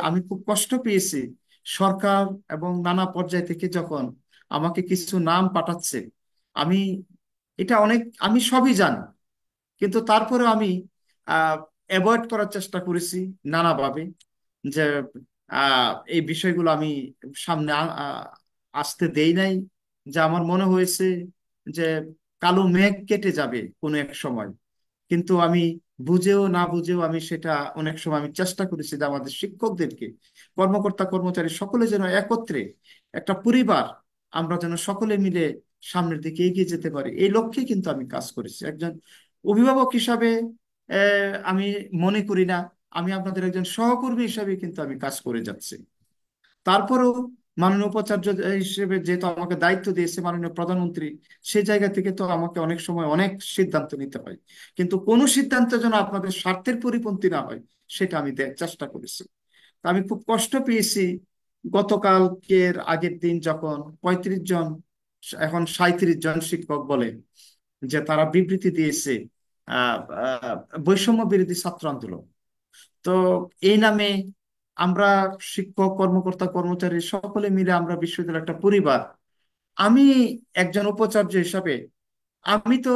আমি খুব কষ্ট পেয়েছি সরকার এবং নানা পর্যায় থেকে যখন আমাকে কিছু নাম পাঠাচ্ছে। আমি আমি সবই জানি, কিন্তু তারপরে আমি অ্যাভয়েড করার চেষ্টা করেছি নানাভাবে, যে এই বিষয়গুলো আমি সামনে আসতে দেই নাই। যে আমার মনে হয়েছে যে কালো মেঘ কেটে যাবে কোনো এক সময়, কিন্তু আমি বুঝেও না বুঝেও আমি সেটা অনেক সময় আমি চেষ্টা করেছি যে আমাদের শিক্ষকদেরকে, কর্মকর্তা কর্মচারী সকলে যেন একত্রে একটা পরিবার, আমরা যেন সকলে মিলে সামনের দিকে এগিয়ে যেতে পারি, এই লক্ষ্যে কিন্তু আমি কাজ করেছি। একজন অভিভাবক হিসাবে আমি মনে করি না, আমি আপনাদের একজন সহকর্মী হিসাবে কিন্তু আমি কাজ করে যাচ্ছি। তারপরেও মাননীয় উপাচার্য হিসেবে যেহেতু আমাকে দায়িত্ব দিয়েছে মাননীয় প্রধানমন্ত্রী, সেই জায়গা থেকে তো আমাকে অনেক সময় অনেক সিদ্ধান্ত নিতে হয়, কিন্তু কোনো সিদ্ধান্ত যেন আপনাদের স্বার্থের পরিপন্থী না হয় সেটা আমি চেষ্টা করেছি। তা আমি খুব কষ্ট পেয়েছি গতকালকের আগের দিন যখন 35 জন, এখন 37 জন শিক্ষক বলে যে তারা বিবৃতি দিয়েছে আহ আহ, বৈষম্য বিরোধী ছাত্র আন্দোলন। তো এই নামে আমরা শিক্ষক, কর্মকর্তা, কর্মচারী সকলে মিলে আমরা বিশ্ববিদ্যালয়ের একটা পরিবার। আমি একজন উপাচার্য হিসাবে আমি তো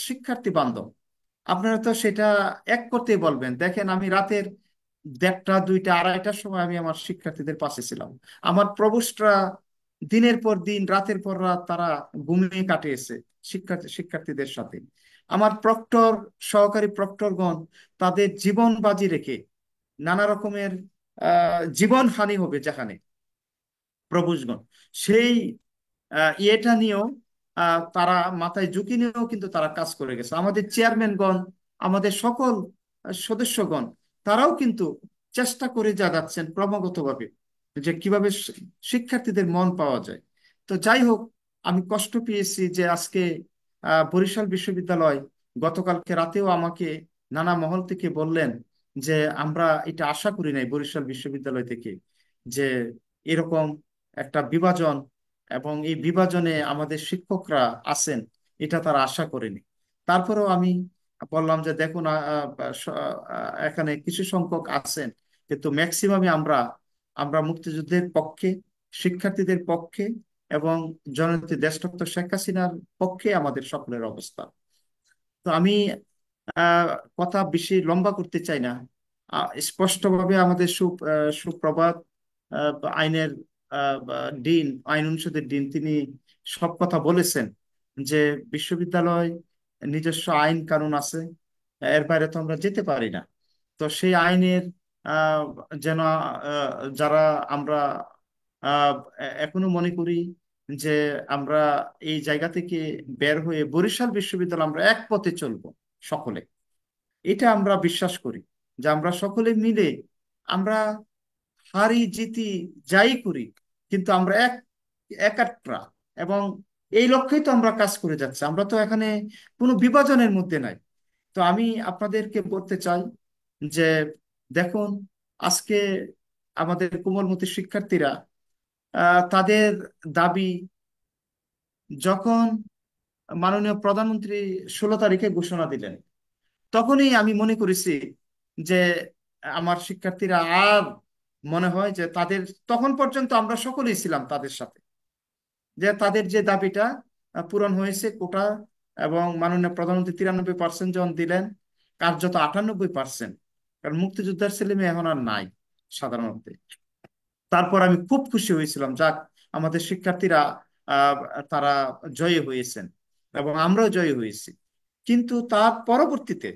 শিক্ষার্থী বান্ধব, আপনারা তো সেটা এক করতেই বলবেন। দেখেন, আমি রাতের 1টা, 2টা, 2:30টার সময় আমি আমার শিক্ষার্থীদের পাশে ছিলাম। আমার প্রভোস্টরা দিনের পর দিন, রাতের পর রাত তারা ঘুমিয়ে কাটিয়েছে শিক্ষার্থীদের সাথে। আমার প্রক্টর, সহকারী প্রক্টরগণ তাদের জীবন বাজি রেখে নানা রকমের জীবন হানি হবে যেখানে প্রভুজগণ, সেই ইয়েটা নিয়েও তারা মাথায় ঝুঁকি নিয়েও কিন্তু তারা কাজ করে গেছে। আমাদের চেয়ারম্যানগণ, আমাদের সকল সদস্যগণ, তারাও কিন্তু চেষ্টা করে যাচ্ছেন ক্রমাগতভাবে যে কিভাবে শিক্ষার্থীদের মন পাওয়া যায়। তো যাই হোক, আমি কষ্ট পেয়েছি যে আজকে বরিশাল বিশ্ববিদ্যালয় গতকালকে রাতেও আমাকে নানা মহল থেকে বললেন যে আমরা এটা আশা করি নাই বরিশাল বিশ্ববিদ্যালয় থেকে, যে এরকম একটা বিভাজন এবং এই বিভাজনে আমাদের শিক্ষকরা আছেন, এটা তারা আশা করেনি। তারপরেও আমি বললাম যে দেখুন, এখানে কিছু সংখ্যক আছেন, কিন্তু ম্যাক্সিমামই আমরা আমরা মুক্তিযুদ্ধের পক্ষে, শিক্ষার্থীদের পক্ষে এবং জননেত্রী দেশরত্ন শেখ হাসিনার পক্ষে আমাদের সকলের অবস্থান। তো আমি আহ, কথা বেশি লম্বা করতে চাই না। স্পষ্টভাবে আমাদের সুপ্রভাত আইনের ডিন, আইন অনুষদের ডিন, তিনি সব কথা বলেছেন যে বিশ্ববিদ্যালয় নিজস্ব আইন কানুন আছে, এর বাইরে তো আমরা যেতে পারি না। তো সেই আইনের আহ, যেন যারা আমরা আহ, এখনো মনে করি যে আমরা এই জায়গা থেকে বের হয়ে বরিশাল বিশ্ববিদ্যালয় আমরা এক পথে চলবো সকলে, এটা আমরা বিশ্বাস করি যে আমরা সকলে মিলে আমরা হারি জিতি যাই করি, কিন্তু আমরা একাত্রা, এবং এই লক্ষ্যেই তো আমরা কাজ করে যাচ্ছি। আমরা তো এখানে কোনো বিভাজনের মধ্যে নাই। তো আমি আপনাদেরকে বলতে চাই যে দেখুন, আজকে আমাদের কোমলমতি শিক্ষার্থীরা তাদের দাবি যখন মাননীয় প্রধানমন্ত্রী 16 তারিখে ঘোষণা দিলেন, তখনই আমি মনে করেছি যে আমার শিক্ষার্থীরা আর মনে হয় যে তাদের, তখন পর্যন্ত আমরা সকলেই ছিলাম তাদের সাথে, যে তাদের যে দাবিটা পূরণ হয়েছে কোটা, এবং মাননীয় প্রধানমন্ত্রী 93% যখন দিলেন, কার্যত 98%, কারণ মুক্তিযোদ্ধার ছেলে মেয়ে এখন আর নাই সাধারণত। তারপর আমি খুব খুশি হয়েছিলাম, যাক আমাদের শিক্ষার্থীরা আহ, তারা জয়ী হয়েছেন এবং আমরাও জয়ী হয়েছি। কিন্তু তার পরবর্তীতে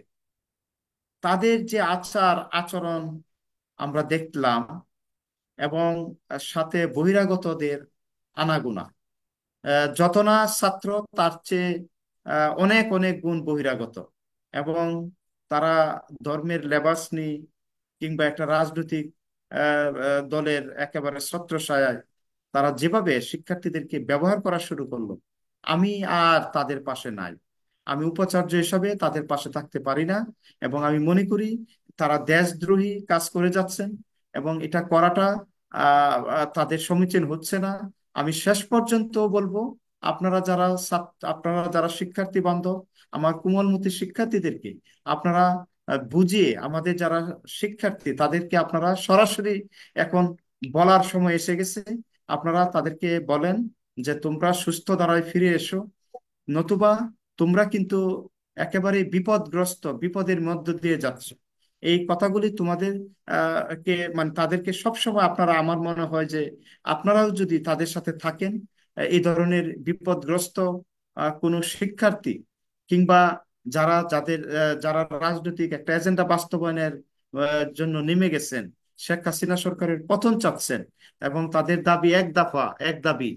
তাদের যে আচার আচরণ আমরা দেখলাম, এবং সাথে বহিরাগতদের আনাগোনা, যত না ছাত্র তার চেয়ে অনেক অনেক গুণ বহিরাগত, এবং তারা ধর্মের লেবাস নিয়ে কিংবা একটা রাজনৈতিক দলের একেবারে ছত্রছায়ায় তারা যেভাবে শিক্ষার্থীদেরকে ব্যবহার করা শুরু করলো, আমি আর তাদের পাশে নাই। আমি উপাচার্য হিসাবে তাদের পাশে থাকতে পারি না, এবং আমি মনে করি তারা দেশদ্রোহী কাজ করে যাচ্ছেন, এবং এটা করাটা তাদের সমীচীন হচ্ছে না। আমি শেষ পর্যন্ত বলবো, আপনারা যারা শিক্ষার্থী বান্ধব, আমার কোমলমতি শিক্ষার্থীদেরকে আপনারা বুঝিয়ে, আমাদের যারা শিক্ষার্থী তাদেরকে আপনারা সরাসরি এখন বলার সময় এসে গেছে, আপনারা তাদেরকে বলেন যে তোমরা সুস্থ ধারায় ফিরে এসো, নতুবা তোমরা কিন্তু একেবারে বিপদগ্রস্ত, বিপদের মধ্য দিয়ে যাচ্ছ। এই কথাগুলি তোমাদের কে মানে তাদেরকে সবসময় আপনারা, আমার মনে হয় যে আপনারাও যদি তাদের সাথে থাকেন, এই ধরনের বিপদগ্রস্ত কোনো শিক্ষার্থী কিংবা যারা রাজনৈতিক একটা এজেন্ডা বাস্তবায়নের জন্য নেমে গেছেন, শেখ হাসিনা সরকারের পতন চাচ্ছেন, এবং তাদের দাবি এক দাবি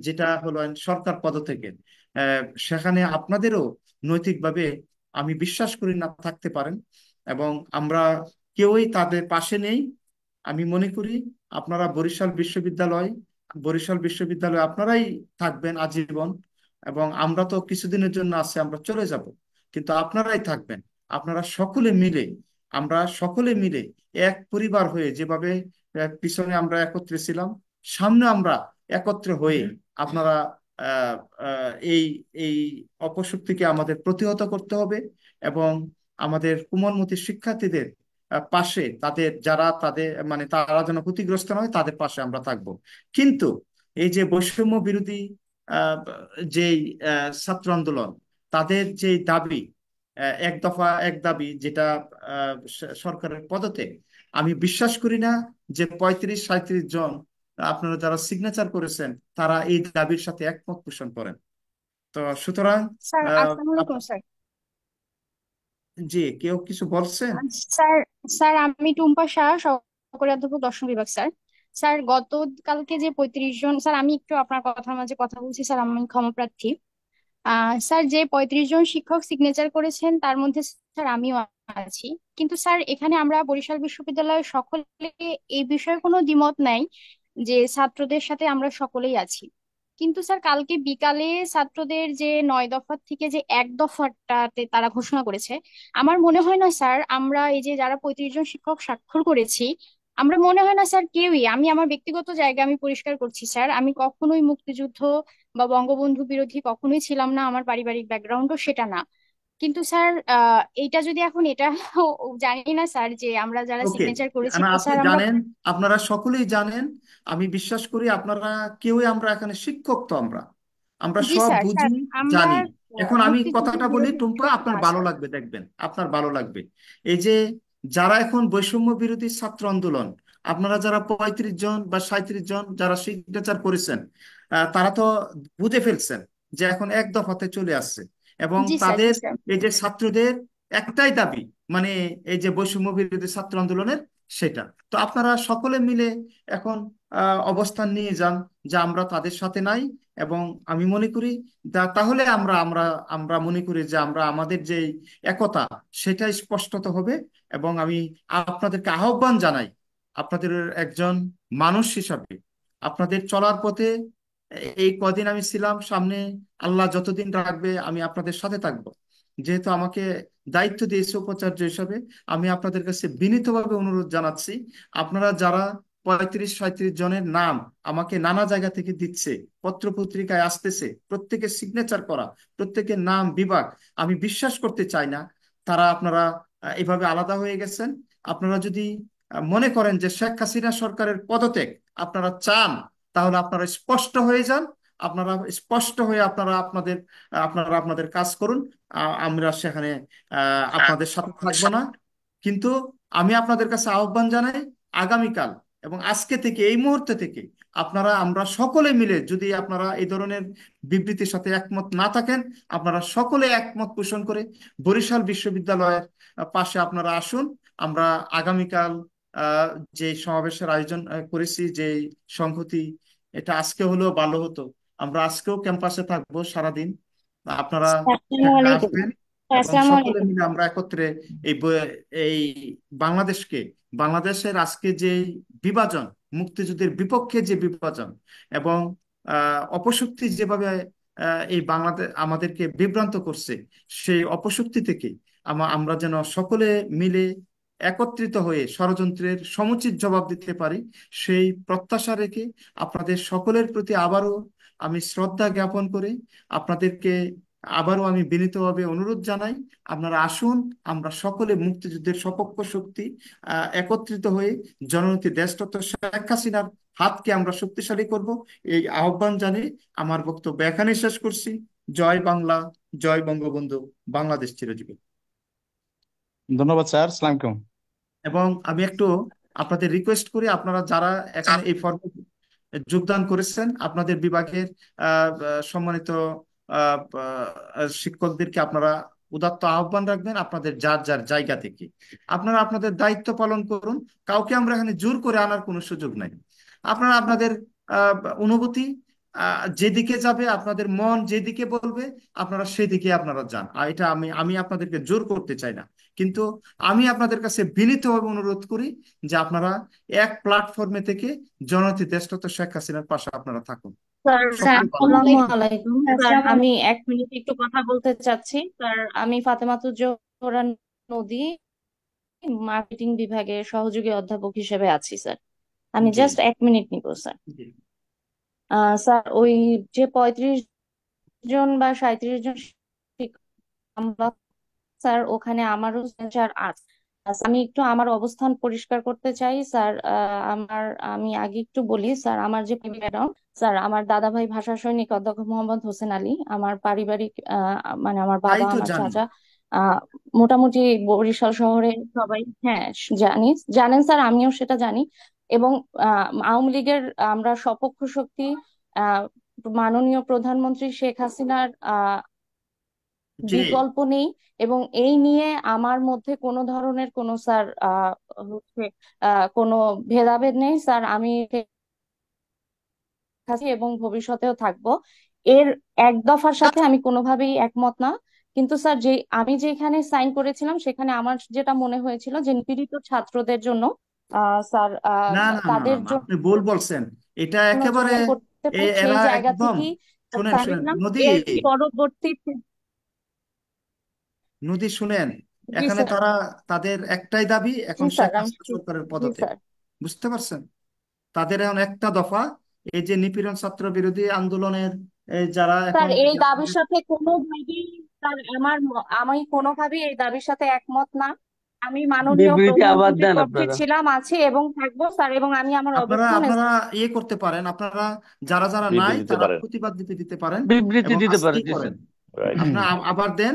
যেটা হলো সরকার পদত্যাগের, সেখানে আপনাদেরও নৈতিকভাবে আমি বিশ্বাস করি না থাকতে পারেন, এবং আমরা কেউই তাদের পাশে নেই। আমি মনে করি আপনারা বরিশাল বিশ্ববিদ্যালয় আপনারাই থাকবেন আজীবন, এবং আমরা তো কিছুদিনের জন্য আছি, আমরা চলে যাব, কিন্তু আপনারাই থাকবেন। আপনারা আমরা সকলে মিলে এক পরিবার হয়ে যেভাবে পিছনে আমরা একত্রে ছিলাম, সামনে আমরা একত্রে হয়ে আপনারা আহ আহ, এই এই অপশক্তিকে আমাদের প্রতিহত করতে হবে, এবং আমাদের কোমলমতি শিক্ষার্থীদের পাশে, তাদের মানে তারা যেন ক্ষতিগ্রস্ত নয়, তাদের পাশে আমরা থাকব। কিন্তু এই যে বৈষম্য বিরোধী আহ, যেই ছাত্র আন্দোলন, তাদের যে দাবি, এক দাবি যেটা সরকারের পদত্যাগ, আমি বিশ্বাস করি না যে 35-37 জন আপনারা যারা সিগনেচার করেছেন তারা এই দাবির সাথে একমত পোষণ করেন। তো সুতরাং স্যার আহ, আসসালামু আলাইকুম স্যার। জি, কেউ কিছু বলছেন? স্যার স্যার আমি টুম্পা শাহ, সহকারী অধ্যাপক দর্শন বিভাগ স্যার। স্যার গতকালকে যে 35 জন, স্যার আমি একটু আপনার কথার মাঝে কথা বলছি স্যার, আমি ক্ষমাপ্রার্থী। স্যার যে 35 জন শিক্ষক সিগনেচার করেছেন তার মধ্যে স্যার আমিও আছি। কিন্তু স্যার এখানে আমরা বরিশাল বিশ্ববিদ্যালয়ের সকলে এই বিষয়ে কোনো দ্বিমত নাই যে ছাত্রদের সাথে আমরা সকলেই আছি। কিন্তু স্যার কালকে বিকালে ছাত্রদের যে 9 দফার থেকে যে 1 দফাটাতে তারা ঘোষণা করেছে, আমার মনে হয় না স্যার আমরা এই যে যারা 35 জন শিক্ষক স্বাক্ষর করেছি, আমরা মনে হয় না স্যার কেউই, আমি আমার ব্যক্তিগত জায়গা আমি পরিষ্কার করছি স্যার, আমি কখনোই মুক্তিযুদ্ধ বা বঙ্গবন্ধু বিরোধী কখনোই ছিলাম না, আমার পারিবারিক ব্যাকগ্রাউন্ডও সেটা না। কিন্তু স্যার এইটা যদি এখন এটা জানি না স্যার যে আমরা যারা ওকে, সিগনেচার করেছি না তো আপনি স্যার আমরা জানেন, আপনারা সকলেই জানেন, আমি বিশ্বাস করি আপনারা কেউই, আমরা এখানে শিক্ষক তো আমরা আমরা জি সব স্যার বুঝি, স্যার আমরা জানি। এখন আমি মুক্তিযুদ্ধের কথাটা বলি বিরোধী টুম্পা, শিক্ষক আপনার না ভালো স্যার। লাগবে, দেখবেন আপনার ভালো লাগবে। এই যে যারা এখন বৈষম্য বিরোধী ছাত্র আন্দোলন, আপনারা যারা 35 জন বা 37 জন যারা সিগনেচার করেছেন, তারা তো বুঝে ফেলছেন যে এখন এক দফাতে চলে আসছে, এবং জি স্যার, জি তাদের স্যার। এই যে ছাত্রদের একটাই দাবি, মানে এই যে বৈষম্য বিরোধী ছাত্র আন্দোলনের, সেটা। তো আপনারা সকলে মিলে এখন অবস্থান নিয়ে যান যে আমরা তাদের সাথে নাই। এবং আমি মনে করি তাহলে আমরা আমরা আমরা মনে করি যে আমরা আমাদের যে একতা, সেটা স্পষ্টত হবে। এবং আমি আপনাদেরকে আহ্বান জানাই, আপনাদের একজন মানুষ হিসাবে আপনাদের চলার পথে এই কদিন আমি ছিলাম, সামনে আল্লাহ যতদিন রাখবে আমি আপনাদের সাথে থাকবো। যেহেতু আমাকে দায়িত্ব দিয়েছে উপাচার্য হিসাবে, আমি আপনাদের কাছে বিনীতভাবে অনুরোধ জানাচ্ছি, আপনারা যারা 35-37 জনের নাম আমাকে নানা জায়গা থেকে দিচ্ছে, পত্র পত্রিকায় আসতেছে, প্রত্যেকের সিগনেচার করা, প্রত্যেকের নাম বিভাগ, আমি বিশ্বাস করতে চাই না তারা আপনারা এভাবে আলাদা হয়ে গেছেন। আপনারা যদি মনে করেন যে শেখ হাসিনা সরকারের পদত্যাগ আপনারা চান, তাহলে আপনারা স্পষ্ট হয়ে যান, আপনারা স্পষ্ট হয়ে আপনারা আপনাদের কাজ করুন। আমরা সেখানে আপনাদের সাথে থাকবো না। কিন্তু আমি আপনাদের কাছে আহ্বান জানাই, আগামীকাল এবং আজকে থেকে, এই মুহূর্তে থেকে আপনারা, আমরা সকলে মিলে, যদি আপনারা এই ধরনের বিবৃতির সাথে একমত না থাকেন, আপনারা সকলে একমত পোষণ করে বরিশাল বিশ্ববিদ্যালয়ের পাশে আপনারা আসুন। আমরা আগামীকাল আহ, যে সমাবেশের আয়োজন করেছি, যে সংহতি, এটা আজকে হলেও ভালো হতো, আমরা আজকেও ক্যাম্পাসে থাকবো সারাদিন, আপনারা আসসালামু সেখানে আলাইকুম। আসবেন এবং আসসালামু সকলে আলাইকুম। মিলে আমরা একত্রে এই বাংলাদেশকে, বাংলাদেশের আজকে যে বিভাজন, মুক্তিযুদ্ধের বিপক্ষে যে বিভাজন এবং অপশক্তি যেভাবে এই বাংলাদেশ আমাদেরকে বিভ্রান্ত করছে, সেই অপশক্তি থেকে আমরা যেন সকলে মিলে একত্রিত হয়ে ষড়যন্ত্রের সমুচিত জবাব দিতে পারি, সেই প্রত্যাশা রেখে আপনাদের সকলের প্রতি আবারও আমি শ্রদ্ধা জ্ঞাপন করে আপনাদেরকে আবারও আমি বিনীতভাবে অনুরোধ জানাই, আপনারা আসুন, আমরা সকলে মুক্তিযুদ্ধের সপক্ষ শক্তি একত্রিত হয়ে জননেত্রী দেশরত্ন শেখ হাসিনার হাতকে আমরা শক্তিশালী করব। এই আহ্বান জানিয়ে আমার বক্তব্য এখানে শেষ করছি। জয় বাংলা, জয় বঙ্গবন্ধু, বাংলাদেশ চিরজীবী। ধন্যবাদ স্যার, আসসালামু আলাইকুম। এবং আমি একটু আপনাদের রিকোয়েস্ট করি, আপনারা যারা এখানে এই ফর্মে যোগদান করেছেন, আপনাদের বিভাগের সম্মানিত শিক্ষকদেরকে আপনারা উদাত্ত আহ্বান রাখবেন, আপনাদের যার যার জায়গা থেকে আপনারা আপনাদের দায়িত্ব পালন করুন। কাউকে আমরা এখানে জোর করে আনার কোনো সুযোগ নাই। আপনারা আপনাদের আহ, অনুভূতি যেদিকে যাবে, আপনাদের মন যেদিকে বলবে, আপনারা সেদিকে আপনারা যান। আর এটা আমি আপনাদেরকে জোর করতে চাই না, কিন্তু আমি আপনাদের কাছে বিনীতভাবে অনুরোধ করি যে আপনারা এক প্ল্যাটফর্মে থেকে জননেত্রী দেশরত্ন শেখ হাসিনার পাশে আপনারা থাকুন। স্যার সকলে ভালো থাকুন। আসসালামু আলাইকুম স্যার, আমি 1 মিনিট একটু কথা বলতে চাচ্ছি স্যার। আমি ফাতেমাতুজ জোহরা নদী, মার্কেটিং বিভাগের সহযোগী অধ্যাপক হিসেবে আছি স্যার। আমি জি জাস্ট 1 মিনিট নিব স্যার। জি স্যার ওই যে 35 জন বা 37 জন আমরা, স্যার ওখানে আমারও স্যার আছে। আমি একটু আমার অবস্থান পরিষ্কার করতে চাই স্যার। আমি আগে একটু বলি স্যার, আমার যে ব্যাকগ্রাউন্ড স্যার, আমার দাদা ভাই ভাষা সৈনিক অধ্যক্ষ মোহাম্মদ হোসেন আলী, আমার পারিবারিক মানে আমার তাই বাবা তো আমার জানি। চাচা মোটামুটি বরিশাল শহরে সবাই, হ্যাঁ জানেন স্যার, আমিও সেটা জানি। এবং আওয়ামী লীগের আমরা সপক্ষ শক্তি, আহ মাননীয় প্রধানমন্ত্রী শেখ হাসিনার জি, বিকল্প নেই। এবং এই নিয়ে আমার মধ্যে কোনো ধরনের কোনো স্যার হচ্ছে কোনো ভেদাভেদ নেই স্যার। আমি আছি এবং ভবিষ্যতেও থাকবো। এর এক দফার সাথে আমি কোনোভাবেই একমত না। কিন্তু স্যার যে আমি যেখানে সাইন করেছিলাম, সেখানে আমার যেটা মনে হয়েছিল যে নিপীড়িত ছাত্রদের জন্য স্যার না না না তাদের না, আপনি ভুল বলছেন। এটা জন্য একেবারে যেটা করতে পারে সেই এরা জায়গা একদম, থেকেই শুনেন সাইন শুনেন দিলাম। নদী, এর পরবর্তীতে নদী শুনেন, জি এখানে স্যার, তারা, তাদের একটাই দাবি জি এখন স্যার, শেখ আমি হাসিনা সরকারের জি পদত্যাগ। স্যার। বুঝতে পারছেন? তাদের এখন একটা দফা, এই যে নিপীড়ন ছাত্র বিরোধী আন্দোলনের যারা স্যার এখন এই দাবির সাথে কোনোভাবেই স্যার আমি কোনোভাবেই এই দাবির সাথে একমত না। আমি মাননীয় বিবৃতি আবার প্রধানমন্ত্রীর দেন পক্ষে আপনারা। ছিলাম, আছি এবং থাকবো স্যার, এবং আমি আমার আপনারা অবস্থান আপনারা ইয়ে করতে পারেন, আপনারা যারা যারা নাই বিবৃতি দিতে তারা পারেন। প্রতিবাদ দিতে পারেন বিবৃতি এবং দিতে পারেন, আজকেই জি করেন। স্যার। রাইট। আপনারা আবার দেন,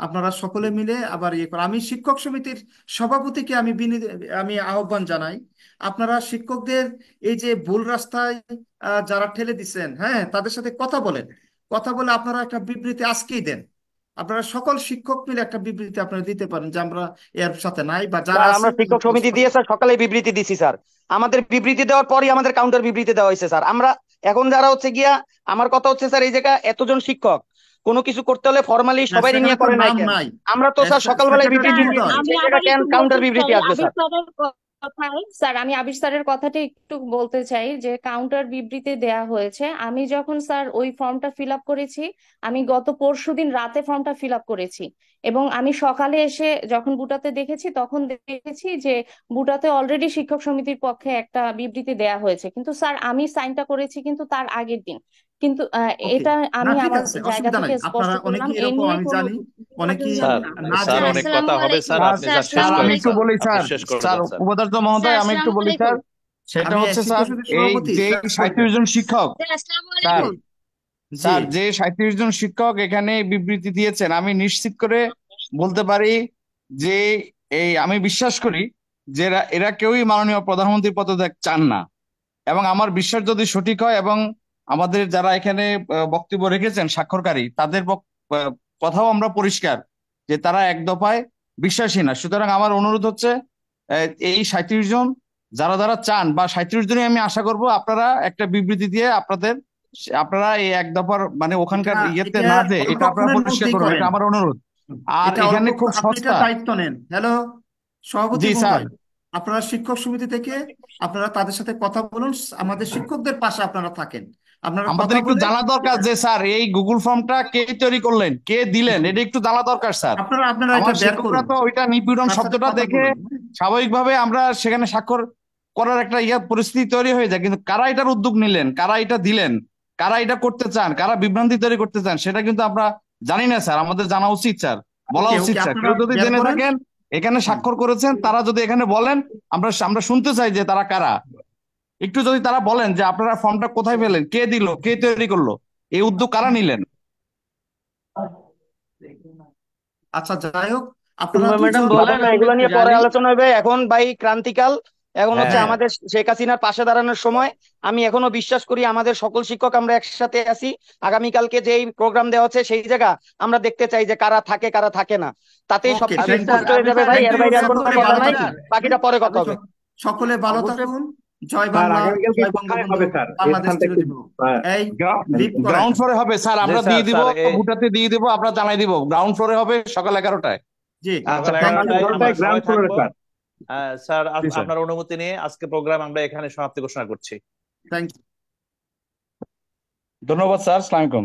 আপনারা সকলে মিলে আবার ইয়ে করেন। আমি শিক্ষক সমিতির সভাপতিকে আমি আহ্বান জানাই, আপনারা শিক্ষকদের এই যে ভুল রাস্তায় যারা ঠেলে দিচ্ছেন, হ্যাঁ, তাদের সাথে কথা বলেন। কথা বলে আপনারা একটা বিবৃতি আজকেই দেন। আপনারা সকল শিক্ষক মিলে একটা বিবৃতি আপনারা দিতে পারেন যে আমরা এর সাথে নাই, বা যারা স্যার আছে আমরা শিক্ষক সমিতি দিয়ে স্যার সকালে বিবৃতি দিছি স্যার। আমাদের বিবৃতি দেওয়ার পরই আমাদের কাউন্টার বিবৃতি দেওয়া হয়েছে স্যার। আমরা এখন যারা হচ্ছে গিয়া, আমার কথা হচ্ছে স্যার, এই জায়গা এতজন শিক্ষক কোনো কিছু করতে হলে ফরমালি না, সবাই সেখানে নিয়ে তো করে নাই নাম কেন? নাই, আমরা তো স্যার সকালবেলায় সেক্রেটারি বিবৃতি মহোদয়। দিয়েছি, আমি সেই আবার জায়গা কেন একটু কাউন্টার বলতে বিবৃতি চাই আসবে আবির স্যার? স্যারের কথায়, স্যার আমি আবির স্যারের কথাটা একটু বলতে চাই যে কাউন্টার বিবৃতি দেয়া হয়েছে। আমি যখন স্যার ওই ফর্মটা ফিল আপ করেছি, আমি গত পরশুদিন রাতে ফর্মটা ফিল আপ করেছি, এবং আমি সকালে এসে যখন বুটাতে দেখেছি তখন দেখেছি যে বুটাতে অলরেডি শিক্ষক সমিতির পক্ষে একটা বিবৃতি দেয়া হয়েছে, কিন্তু স্যার আমি সাইনটা করেছি কিন্তু তার আগের দিন। কিন্তু ওকে, এটা না আমি ঠিক আমার আছে, জায়গা অসুবিধা নাই। থেকে স্পষ্ট আপনারা করলাম, অনেকেই এ এরকম নিয়ে আমি কোনো জানি, বিভাজন অনেকেই স্যার না। না স্যার জেনে। অনেক আসসালামু কথা হবে আলাইকুম স্যার, স্যার আপনি স্যার, যা শেষ স্যার আসসালামু আমি করেন একটু আলাইকুম স্যার, বলি আপনি স্যার। শেষ করে স্যার দেন স্যার। উপাচার্য মহোদয়, স্যার, আমি একটু আসসালামু বলি আলাইকুম স্যার। সেটা আমি হচ্ছে স্যার, শিক্ষক সমিতির এই সভাপতি যে স্যার, শেষ 37 করেন। জন শিক্ষক, স্যার, আসসালামু স্যার আলাইকুম। জি, স্যার যে 37 জন শিক্ষক এখানে বিবৃতি দিয়েছেন, আমি নিশ্চিত করে বলতে পারি যে আমি বিশ্বাস করি যে এরা কেউই মাননীয় প্রধানমন্ত্রীর পদত্যাগ চান না। এবং আমার বিশ্বাস যদি সঠিক হয়, এবং আমাদের যারা এখানে বক্তব্য রেখেছেন স্বাক্ষরকারী, তাদের কথাও আমরা পরিষ্কার যে তারা এক দফায় বিশ্বাসী না। সুতরাং আমার অনুরোধ হচ্ছে, এই 37 জন যারা যারা চান, বা 37 জনই আমি আশা করব, আপনারা একটা বিবৃতি দিয়ে আপনারা এই এক দফার মানে ওখানকার এটা ইয়েতে এটা না যে অল্প এটা আপনারা ক্ষণের পরিষ্কার মধ্যেই করুন, করেন। এটা আমার অনুরোধ। আর এটা অল্প এখানে খুব আপনি এটা সস্তা। দায়িত্ব নেন। হ্যালো, সভাপতি জি স্যার। মহোদয়, আপনারা শিক্ষক সমিতি থেকে আপনারা তাদের সাথে কথা বলুন, আমাদের শিক্ষকদের পাশে আপনারা থাকেন, আপনারা আমাদের কথা একটু বলে জানা দরকার যে স্যার এই গুগল ফর্মটা কে তৈরি করলেন, কে দিলেন, এটা একটু জানা দরকার স্যার। আপনারা আপনারা আমার এটা বের শিক্ষকরা করুন, তো ওইটা নিপীড়ন তার সাথে শব্দটা কথা দেখে বলুন। স্বাভাবিকভাবে আমরা সেখানে স্বাক্ষর করার একটা পরিস্থিতি তৈরি হয়ে যায়, কিন্তু কারা এটার উদ্যোগ নিলেন, কারা এটা দিলেন, কারা এটা করতে চান, কারা বিভ্রান্তি তৈরি করতে চান, সেটা কিন্তু আমরা জানি না স্যার। আমাদের জানা উচিত স্যার, বলা ওকে উচিত ওকে, স্যার। আপনারা কেউ যদি বের জেনে করেন। থাকেন, এখানে স্বাক্ষর করেছেন, তারা যদি এখানে বলেন, আমরা আমরা শুনতে চাই যে তারা কারা। একটু যদি তারা বলেন যে আপনারা ফর্মটা কোথায় পেলেন, কে দিল, কে তৈরি করলো, এই উদ্যোগ কারা নিলেন। আচ্ছা, যাই হোক, আপনারা টুম্পা ম্যাডাম দুজন বলেন, এগুলো নিয়ে পরে আলোচনা হবে। এখন ভাই ক্রান্তিকাল, এখন হচ্ছে হ্যাঁ, আমাদের শেখ হাসিনার পাশে দাঁড়ানোর সময়। আমি এখনো বিশ্বাস করি আমাদের সকল শিক্ষক আমরা একসাথে আছি। আগামীকালকে যেই প্রোগ্রাম দেওয়া হচ্ছে সেই জায়গা আমরা দেখতে চাই যে কারা থাকে কারা থাকে না, তাতেই ওকে, সবকিছু থ্যাংক ইউ, স্পষ্ট হয়ে যাবে ভাই। থ্যাংক এর ইউ। বাইরে আর কোনো সকলে কথা ভালো নাই, থাকুন, বাকিটা পরে কথা হবে। সকলে ভালো থাকুন। জয় স্যার বাংলা, আগামীকালকে জয় কোথায় বঙ্গবন্ধু, হবে স্যার? এই বাংলাদেশ স্থানটা একটু চিরজীবী হোক। এই লিভ করেন। গ্রাউন্ড ফ্লোরে হবে স্যার, জি আমরা স্যার, দিয়ে দিব, স্যার বুটাতে দিয়ে দিব, আমরা জানাই দিব। গ্রাউন্ড ফ্লোরে হবে সকাল 11টায়। জি, আচ্ছা, সকাল থ্যাংক ইউ। সকাল 11টায় 11টায় আমরা গ্রাউন্ড সবাই ফ্লোরে থাকবো। স্যার। স্যার জি স্যার, আপনার অনুমতি নিয়ে আজকে প্রোগ্রাম আমরা এখানে সমাপ্তি ঘোষণা করছি। Thank you. ধন্যবাদ স্যার, আসসালামু আলাইকুম।